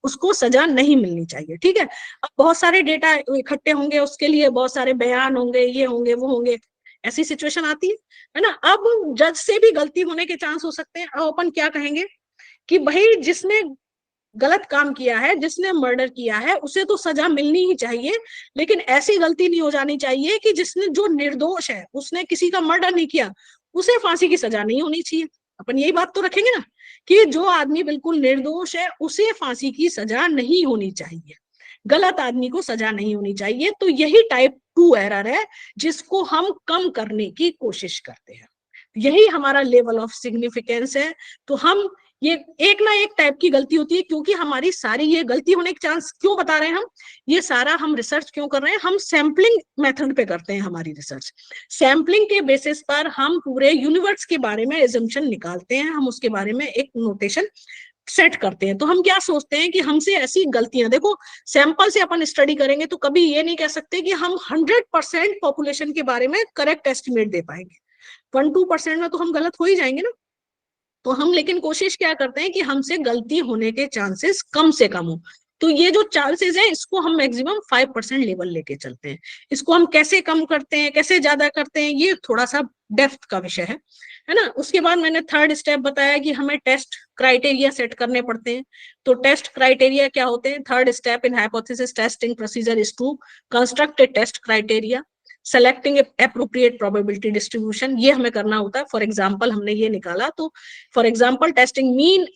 Speaker 4: उसको सजा नहीं मिलनी चाहिए। ठीक है। अब बहुत सारे डेटा इकट्ठे होंगे, उसके लिए बहुत सारे बयान होंगे, ये होंगे वो होंगे, ऐसी सिचुएशन आती है ना। अब जज से भी गलती होने के चांस हो सकते हैं। अब अपन क्या कहेंगे कि भाई जिसने गलत काम किया है, जिसने मर्डर किया है, उसे तो सजा मिलनी ही चाहिए, लेकिन ऐसी गलती नहीं हो जानी चाहिए कि जिसने, जो निर्दोष है, उसने किसी का मर्डर नहीं किया, उसे फांसी की सजा नहीं होनी चाहिए। अपन यही बात तो रखेंगे ना कि जो आदमी बिल्कुल निर्दोष है उसे फांसी की सजा नहीं होनी चाहिए, गलत आदमी को सजा नहीं होनी चाहिए। तो यही टाइप 2 एरर है जिसको हम कम करने की कोशिश करते हैं। यही हमारा लेवल ऑफ सिग्निफिकेंस है। तो हम ये एक ना एक टाइप की गलती होती है, क्योंकि हमारी सारी ये गलती होने के चांस क्यों बता रहे हैं हम, ये सारा हम रिसर्च क्यों कर रहे हैं, हम सैम्पलिंग मेथड पे करते हैं हमारी रिसर्च। सैम्पलिंग के बेसिस पर हम पूरे यूनिवर्स के बारे में एजम्पशन निकालते हैं, हम उसके बारे में एक नोटेशन सेट करते हैं। तो हम क्या सोचते हैं कि हमसे ऐसी गलतियां, देखो सैंपल से अपन स्टडी करेंगे तो कभी ये नहीं कह सकते कि हम 100% पॉपुलेशन के बारे में करेक्ट एस्टिमेट दे पाएंगे। 1-2% में तो हम गलत हो ही जाएंगे ना। तो हम लेकिन कोशिश क्या करते हैं कि हमसे गलती होने के चांसेस कम से कम हो। तो ये जो चांसेस है इसको हम मैक्सिमम 5% लेवल लेके चलते हैं। इसको हम कैसे कम करते हैं, कैसे ज्यादा करते हैं, ये थोड़ा सा डेप्थ का विषय है ना। उसके बाद मैंने 3rd स्टेप बताया कि हमें टेस्ट क्राइटेरिया सेट करने पड़ते हैं। तो टेस्ट क्राइटेरिया क्या होते हैं? 3rd step in hypothesis testing procedure is to construct a test criteria, selecting appropriate probability distribution, ये हमें करना होता है। फॉर एग्जांपल हमने ये निकाला, तो for example testing mean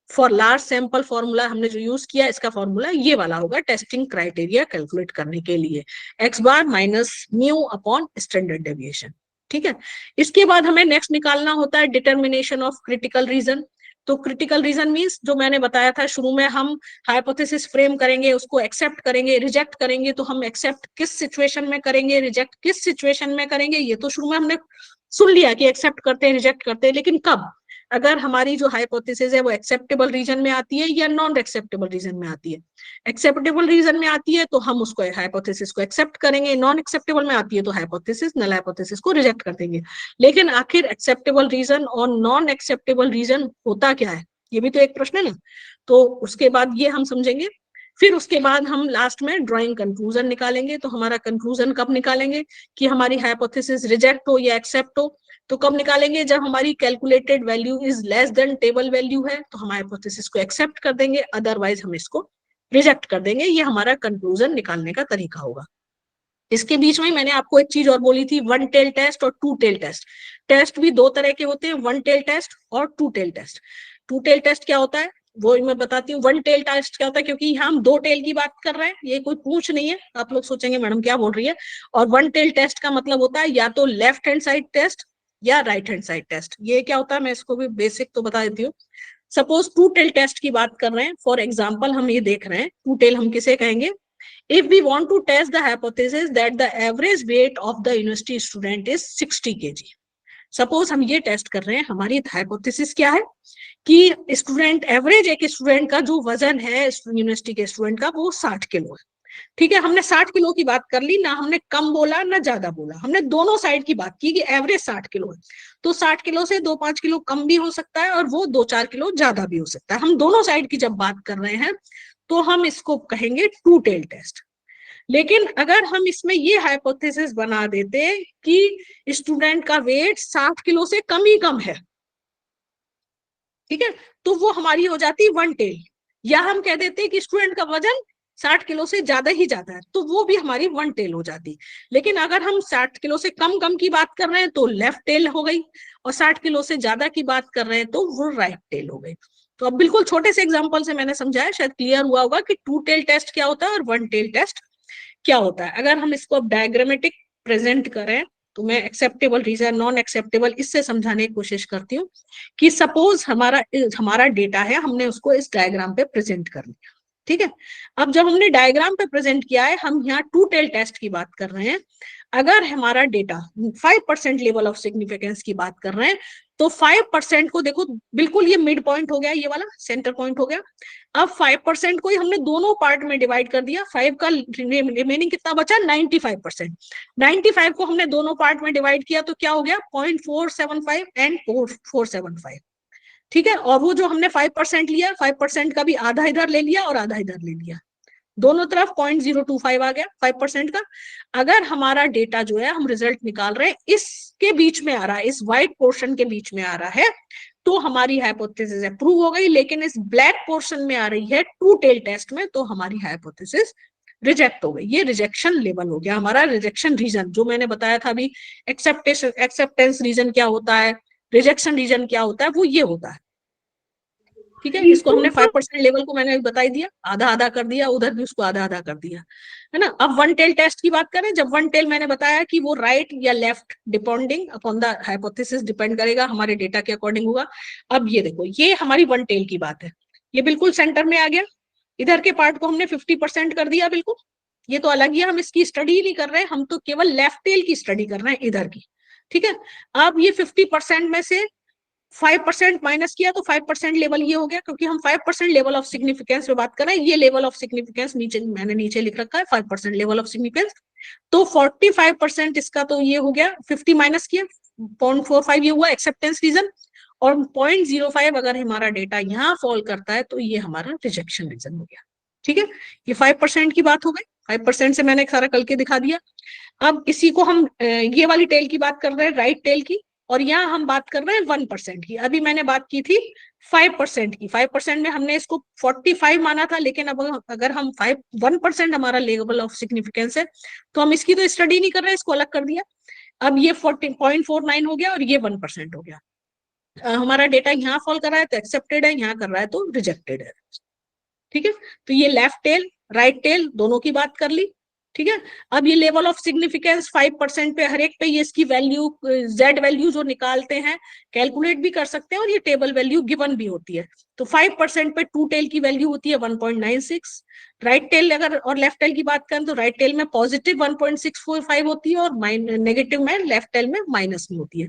Speaker 4: for large sample formula हमने जो यूज किया, इसका फॉर्मूला ये वाला होगा टेस्टिंग क्राइटेरिया कैलकुलेट करने के लिए, x bar minus mu upon standard deviation. ठीक है। इसके बाद हमें नेक्स्ट निकालना होता है डिटर्मिनेशन ऑफ क्रिटिकल रीजन। तो क्रिटिकल रीजन मींस जो मैंने बताया था शुरू में, हम हाइपोथेसिस फ्रेम करेंगे, उसको एक्सेप्ट करेंगे, रिजेक्ट करेंगे। तो हम एक्सेप्ट किस सिचुएशन में करेंगे, रिजेक्ट किस सिचुएशन में करेंगे, ये तो शुरू में हमने सुन लिया कि एक्सेप्ट करते हैं, रिजेक्ट करते हैं, लेकिन कब? अगर हमारी जो हाइपोथेसिस है वो एक्सेप्टेबल रीजन में आती है या नॉन एक्सेप्टेबल रीजन में आती है। एक्सेप्टेबल रीजन में आती है तो हम उसको हाइपोथेसिस को एक्सेप्ट करेंगे, नॉन एक्सेप्टेबल में आती है तो हाइपोथेसिस, नल हाइपोथेसिस को रिजेक्ट कर देंगे। लेकिन आखिर एक्सेप्टेबल रीजन और नॉन एक्सेप्टेबल रीजन होता क्या है, ये भी तो एक प्रश्न है ना। तो उसके बाद ये हम समझेंगे। फिर उसके बाद हम लास्ट में ड्राइंग कंक्लूजन निकालेंगे। तो हमारा कंक्लूजन कब निकालेंगे कि हमारी हाइपोथेसिस रिजेक्ट हो या एक्सेप्ट हो? तो कब निकालेंगे? जब हमारी calculated value is less than table value है तो हम हाइपोथेसिस को एक्सेप्ट कर देंगे, अदरवाइज हम इसको रिजेक्ट कर देंगे। ये हमारा कंक्लूजन निकालने का तरीका होगा। इसके बीच में मैंने आपको एक चीज और बोली थी, वन टेल टेस्ट और टू टेल टेस्ट। टेस्ट भी दो तरह के होते हैं, वन टेल टेस्ट और two tail test. Two tail test क्या होता है वो मैं बताती हूँ। वन टेल टेस्ट क्या होता है, क्योंकि यहाँ हम दो टेल की बात कर रहे हैं, ये कोई पूछ नहीं है, आप लोग सोचेंगे मैडम क्या बोल रही है। और वन टेल टेस्ट का मतलब होता है या तो लेफ्ट हैंड साइड टेस्ट या राइट हैंड साइड टेस्ट। ये क्या होता है मैं इसको भी बेसिक तो बता देती हूँ। सपोज टू टेल टेस्ट की बात कर रहे हैं, फॉर एग्जाम्पल हम ये देख रहे हैं, टू टेल हम किसे कहेंगे? If we want to test the hypothesis that the average weight of the university student is 60 kg, suppose हम ये टेस्ट कर रहे हैं, हमारी हाइपोथेसिस क्या है कि स्टूडेंट एवरेज, एक स्टूडेंट का जो वजन है यूनिवर्सिटी के स्टूडेंट का वो 60 किलो है। ठीक है, हमने 60 किलो की बात कर ली ना, हमने कम बोला ना ज्यादा बोला, हमने दोनों साइड की बात की कि एवरेज 60 किलो है। तो 60 किलो से 2-5 किलो कम भी हो सकता है और वो 2-4 किलो ज्यादा भी हो सकता है। हम दोनों साइड की जब बात कर रहे हैं तो हम इसको कहेंगे टू टेल टेस्ट। लेकिन अगर हम इसमें ये हाइपोथेसिस बना देते कि स्टूडेंट का वेट 60 किलो से कम ही कम है, ठीक है, तो वो हमारी हो जाती वन टेल। या हम कह देते कि स्टूडेंट का वजन 60 किलो से ज्यादा ही ज्यादा है, तो वो भी हमारी वन टेल हो जाती। लेकिन अगर हम 60 किलो से कम कम की बात कर रहे हैं तो लेफ्ट टेल हो गई, और 60 किलो से ज्यादा की बात कर रहे हैं तो वो राइट टेल हो गई। तो अब बिल्कुल छोटे से एग्जांपल से मैंने समझाया, शायद क्लियर हुआ होगा कि टू टेल टेस्ट क्या होता है और वन टेल टेस्ट क्या होता है। अगर हम इसको अब डायग्रामेटिक प्रेजेंट करें तो मैं एक्सेप्टेबल रीजन, नॉन एक्सेप्टेबल, इससे समझाने की कोशिश करती हूँ कि सपोज हमारा डेटा है, हमने उसको इस डायग्राम पे प्रेजेंट कर लिया। ठीक है, अब जब हमने डायग्राम पे प्रेजेंट किया है, हम यहाँ टू टेल टेस्ट की बात कर रहे हैं। अगर हमारा डेटा 5% लेवल ऑफ सिग्निफिकेंस की बात कर रहे हैं तो 5% को देखो, बिल्कुल ये मिड पॉइंट हो गया, ये वाला सेंटर पॉइंट हो गया। अब 5% को ही हमने दोनों पार्ट में डिवाइड कर दिया, 5 का रिमेनिंग कितना बचा? 95%। 95 को हमने दोनों पार्ट में डिवाइड किया तो क्या हो गया? 0.475 एंड 475। ठीक है, और वो जो हमने 5% लिया, 5% का भी आधा इधर ले लिया और आधा इधर ले लिया, दोनों तरफ 0.025 आ गया 5% का। अगर हमारा डेटा जो है, हम रिजल्ट निकाल रहे हैं, इसके बीच में आ रहा है, इस व्हाइट पोर्शन के बीच में आ रहा है, तो हमारी हाइपोथेसिस अप्रूव हो गई। लेकिन इस ब्लैक पोर्शन में आ रही है टू टेल टेस्ट में, तो हमारी हाइपोथेसिस रिजेक्ट हो गई। ये रिजेक्शन लेवल हो गया हमारा, रिजेक्शन रीजन। जो मैंने बताया था अभी, एक्सेप्टेंस रीजन क्या होता है, रिजेक्शन रीजन क्या होता है, वो ये होता है। ठीक है, इसको हमने 5% लेवल को मैंने बता ही दिया, आधा आधा कर दिया, उधर भी उसको आधा आधा कर दिया, है ना। अब वन टेल टेस्ट की बात करें, जब वन टेल मैंने बताया कि वो राइट या left depending upon the hypothesis, depend करेगा, हमारे डेटा के अकॉर्डिंग होगा। अब ये देखो, ये हमारी वन टेल की बात है, ये बिल्कुल सेंटर में आ गया। इधर के पार्ट को हमने 50% कर दिया, बिल्कुल ये तो अलग ही है, हम इसकी स्टडी नहीं कर रहे हैं, हम तो केवल लेफ्ट टेल की स्टडी कर रहे हैं, इधर की। ठीक है, अब ये 50% में से 5% माइनस किया तो 5% लेवल ये हो गया, क्योंकि हम 5% लेवल ऑफ सिग्निफिकेंस पे बात कर रहे हैं। ये लेवल ऑफ सिग्निफिकेंस नीचे मैंने नीचे लिख रखा है, 5% लेवल ऑफ सिग्निफिकेंस। तो 45% इसका तो ये हो गया, 50 माइनस किया 0.45 ये हुआ एक्सेप्टेंस रीजन, और 0.05 अगर हमारा डेटा यहाँ फॉल करता है तो ये हमारा रिजेक्शन रीजन हो गया। ठीक है, ये 5% की बात हो गई, 5% से मैंने सारा करके दिखा दिया। अब इसी को हम ये वाली टेल की बात कर रहे हैं, राइट टेल की, और यहाँ हम बात कर रहे हैं 1% की। अभी मैंने बात की थी 5% की, 5% में हमने इसको 45 माना था, लेकिन अब अगर हम 1% हमारा लेवल ऑफ सिग्निफिकेंस है तो हम इसकी तो स्टडी नहीं कर रहे हैं, इसको अलग कर दिया। अब ये 0.49 हो गया और ये 1% हो गया। हमारा डेटा यहाँ फॉल कर रहा है तो एक्सेप्टेड है, यहाँ कर रहा है तो रिजेक्टेड है। ठीक है, तो ये लेफ्ट टेल राइट टेल दोनों की बात कर ली। ठीक है, अब ये लेवल ऑफ सिग्निफिकेंस 5% पे हर एक पे ये इसकी वैल्यू, जेड वैल्यू जो निकालते हैं, कैलकुलेट भी कर सकते हैं, और ये टेबल वैल्यू गिवन भी होती है। तो 5% पे टू टेल की वैल्यू होती है 1.96। राइट टेल अगर और लेफ्ट टेल की बात करें तो राइट टेल में पॉजिटिव 1.645 होती है और नेगेटिव में लेफ्ट टेल में माइनस में होती है।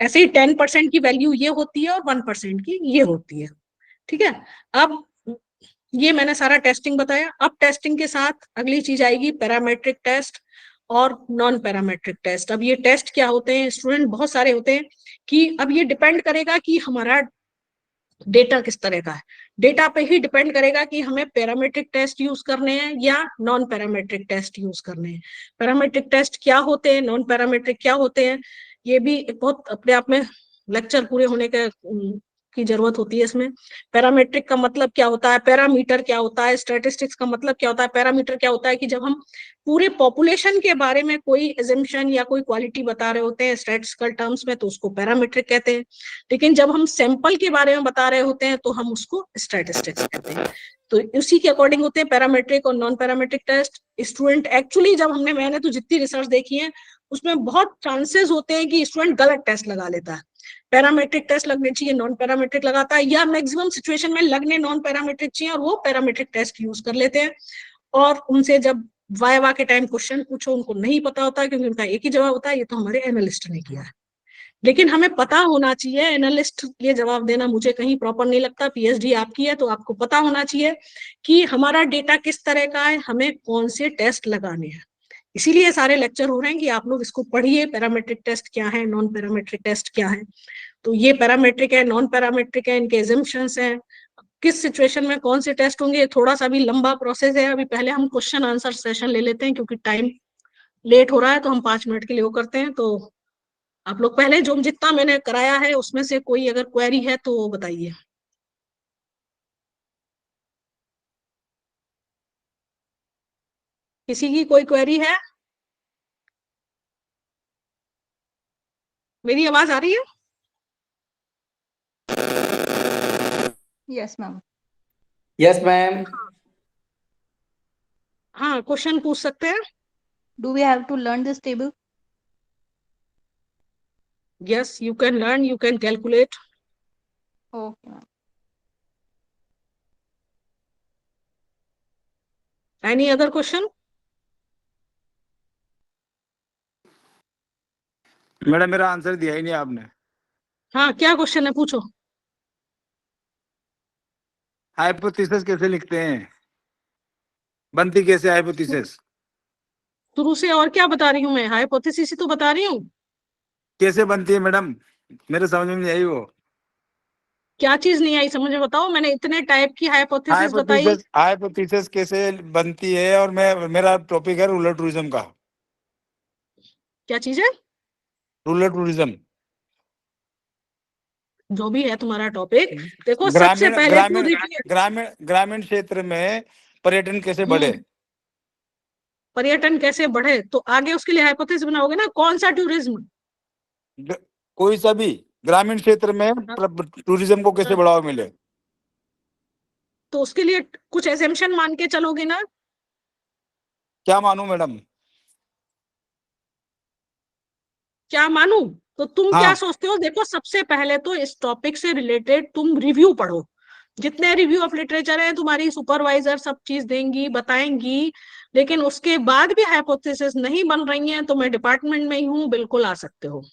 Speaker 4: ऐसे ही 10% की वैल्यू ये होती है और 1% की ये होती है। ठीक है, अब ये मैंने सारा टेस्टिंग बताया। अब टेस्टिंग के साथ अगली चीज आएगी पैरामेट्रिक टेस्ट और नॉन पैरामेट्रिक टेस्ट। अब ये टेस्ट क्या होते हैं, स्टूडेंट बहुत सारे होते हैं, कि अब ये डिपेंड करेगा कि हमारा डेटा किस तरह का है, डेटा पे ही डिपेंड करेगा कि हमें पैरामेट्रिक टेस्ट यूज करने हैं या नॉन पैरामेट्रिक टेस्ट यूज करने हैं। पैरामेट्रिक टेस्ट क्या होते हैं, नॉन पैरामेट्रिक क्या होते हैं, ये भी एक बहुत अपने आप में लेक्चर पूरे होने की जरूरत होती है इसमें। पैरामीट्रिक का मतलब क्या होता है, पैरामीटर क्या होता है, स्टैटिस्टिक्स का मतलब क्या होता है। पैरामीटर क्या होता है कि जब हम पूरे पॉपुलेशन के बारे में कोई एजम्पशन या कोई क्वालिटी बता रहे होते हैं स्टैटिस्टिकल टर्म्स में, तो उसको पैरामीट्रिक कहते हैं। लेकिन जब हम सैंपल के बारे में बता रहे होते हैं तो हम उसको स्टैटिस्टिक्स कहते हैं। तो उसी के अकॉर्डिंग होते हैं पैरामीट्रिक और non parametric test. Student actually जब मैंने तो जितनी रिसर्च देखी है उसमें बहुत चांसेस होते हैं कि स्टूडेंट गलत टेस्ट लगा लेता है। पैरामीट्रिक टेस्ट लगने चाहिए, नॉन पैरामीट्रिक लगाता है, या मैक्सिमम सिचुएशन में लगने नॉन पैरामीट्रिक चाहिए और वो पैरामीट्रिक टेस्ट यूज कर लेते हैं। और उनसे जब वाइवा के टाइम क्वेश्चन पूछो उनको नहीं पता होता क्योंकि उनका एक ही जवाब होता है, ये तो हमारे एनालिस्ट ने किया है। लेकिन हमें पता होना चाहिए, एनालिस्ट ये जवाब देना मुझे कहीं प्रॉपर नहीं लगता। पीएचडी आपकी है तो आपको पता होना चाहिए कि हमारा डेटा किस तरह का है, हमें कौन से टेस्ट लगाने हैं। इसीलिए सारे लेक्चर हो रहे हैं कि आप लोग इसको पढ़िए, पैरामीट्रिक टेस्ट क्या है, नॉन पैरामीट्रिक टेस्ट क्या है। तो ये पैरामीट्रिक है, नॉन पैरामीट्रिक है, इनके एजम्पशंस हैं, किस सिचुएशन में कौन से टेस्ट होंगे। थोड़ा सा भी लंबा प्रोसेस है। अभी पहले हम क्वेश्चन आंसर सेशन ले लेते हैं क्योंकि टाइम लेट हो रहा है, तो हम 5 मिनट के लिए वो करते हैं। तो आप लोग पहले जो जितना मैंने कराया है उसमें से कोई अगर क्वेरी है तो वो बताइए। किसी की कोई क्वेरी है? मेरी आवाज आ रही है?
Speaker 7: Yes, ma'am.
Speaker 8: Yes ma'am.
Speaker 4: हाँ, क्वेश्चन पूछ सकते हैं।
Speaker 7: Do we have to learn this table?
Speaker 4: Yes, you can learn, you can calculate.
Speaker 7: Okay, ma'am.
Speaker 4: Any other question?
Speaker 2: Madam मेरा आंसर दिया ही नहीं आपने।
Speaker 4: हाँ, क्या क्वेश्चन है, पूछो।
Speaker 2: हाइपोथेसिस कैसे लिखते हैं, बनती कैसे हाइपोथेसिस,
Speaker 4: शुरू से और क्या बता रही हूँ मैं? हाइपोथेसिस ही तो बता रही हूँ।
Speaker 2: कैसे बनती है मैडम, मेरे समझ में नहीं आई वो।
Speaker 4: क्या चीज नहीं आई समझ में, बताओ। मैंने इतने टाइप की हाइपोथेसिस बताई।
Speaker 2: हाइपोथेसिस कैसे बनती है, और मेरा टॉपिक है रूरल टूरिज्म का।
Speaker 4: क्या चीज है?
Speaker 2: Rural tourism.
Speaker 4: जो भी है तुम्हारा टॉपिक। देखो, सबसे पहले
Speaker 2: ग्रामीण क्षेत्र में पर्यटन कैसे बढ़े।
Speaker 4: पर्यटन कैसे बढ़े, तो आगे उसके लिए हाइपोथेसिस बनाओगे ना। कौन सा टूरिज्म?
Speaker 2: कोई सा भी ग्रामीण क्षेत्र में टूरिज्म को कैसे बढ़ावा मिले।
Speaker 4: तो उसके लिए कुछ एजम्पशन मान के चलोगे ना।
Speaker 2: क्या मानूं मैडम?
Speaker 4: क्या मानूं? तो तुम
Speaker 2: हाँ।
Speaker 4: क्या सोचते हो? देखो, सबसे पहले तो इस टॉपिक से रिलेटेड तुम रिव्यू पढ़ो। जितने रिव्यू ऑफ लिटरेचर है तुम्हारी सुपरवाइजर सब चीज देंगी, बताएंगी। लेकिन उसके बाद भी हाइपोथेसिस नहीं बन रही हैं तो मैं डिपार्टमेंट में ही हूँ, बिल्कुल आ सकते हो।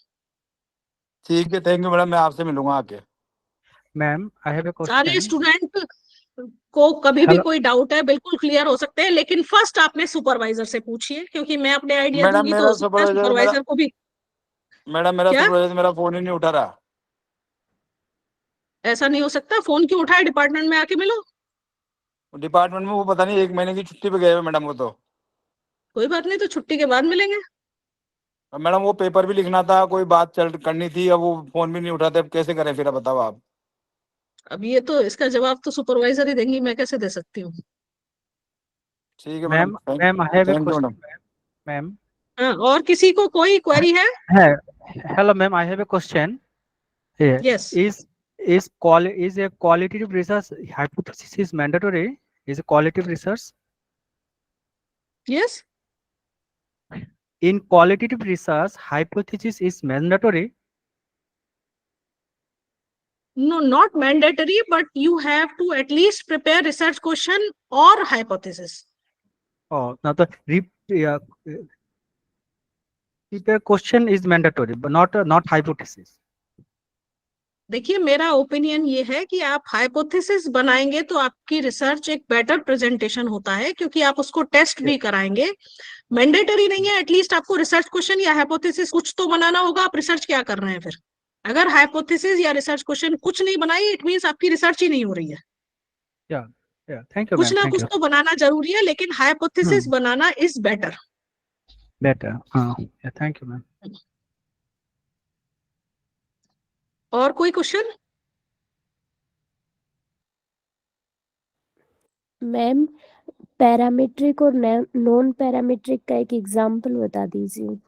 Speaker 2: ठीक है, थैंक यू मैडम, मैं आपसे मिलूंगा आके।
Speaker 3: Ma'am, I have a
Speaker 4: सारे
Speaker 3: question.
Speaker 4: स्टूडेंट को कभी भी
Speaker 3: Hello.
Speaker 4: कोई डाउट है बिल्कुल क्लियर हो सकते हैं, लेकिन फर्स्ट आपने सुपरवाइजर से पूछिए, क्योंकि मैं अपने आइडिया
Speaker 2: मैडम
Speaker 4: दूंगी
Speaker 2: मेरा
Speaker 4: तो सुपरवाइजर को भी।
Speaker 2: मैडम मेरा
Speaker 4: क्या?
Speaker 2: सुपरवाइजर मेरा फोन ही नहीं उठा रहा।
Speaker 4: ऐसा नहीं हो सकता, फोन क्यों उठाए? डिपार्टमेंट में आके मिलो।
Speaker 2: डिपार्टमेंट में वो पता नहीं 1 महीने की छुट्टी पे गए हुए मैडम वो तो।
Speaker 4: कोई बात नहीं, तो छुट्टी के बाद मिलेंगे।
Speaker 2: मैडम वो पेपर भी लिखना था, कोई बात करनी थी, अब वो फोन भी नहीं उठाते, अब कैसे करें फिर, अब बताओ आप।
Speaker 4: अब ये तो इसका जवाब तो सुपरवाइजर ही देंगी, मैं कैसे दे सकती हूँ।
Speaker 2: ठीक है madam,
Speaker 3: Ma'am, I have a
Speaker 2: thank you
Speaker 3: question.
Speaker 2: Madam.
Speaker 3: Ma'am.
Speaker 4: हाँ, और किसी को कोई क्वेरी है?
Speaker 3: Hello, ma'am. I have a question. Yeah.
Speaker 4: Yes.
Speaker 3: Is a qualitative research hypothesis is mandatory? Is a qualitative research?
Speaker 4: Yes.
Speaker 3: In qualitative research, hypothesis is mandatory.
Speaker 4: No, not mandatory, but you have to at least prepare research question or hypothesis.
Speaker 3: Oh, now the prepare question is mandatory, but not hypothesis.
Speaker 4: देखिए, मेरा opinion ये है कि आप hypothesis बनाएंगे तो आपकी research एक बेटर प्रेजेंटेशन होता है, क्योंकि आप उसको टेस्ट भी कराएंगे। मैंडेटरी नहीं है, एटलीस्ट आपको रिसर्च क्वेश्चन या हाइपोथेसिस कुछ तो बनाना होगा। आप रिसर्च क्या कर रहे हैं फिर? अगर हाइपोथेसिस या रिसर्च क्वेश्चन कुछ नहीं बनाई, इट मींस आपकी रिसर्च ही नहीं हो रही है।
Speaker 3: Yeah, thank you,
Speaker 4: कुछ
Speaker 3: ma'am.
Speaker 4: ना
Speaker 3: Thank
Speaker 4: कुछ
Speaker 3: you.
Speaker 4: तो बनाना जरूरी है, लेकिन hypothesis banana is better.
Speaker 3: Better. Yeah, thank you, ma'am.
Speaker 4: और कोई क्वेश्चन?
Speaker 9: मैम पैरामीट्रिक और नॉन पैरामीट्रिक का एक एग्जांपल बता दीजिए।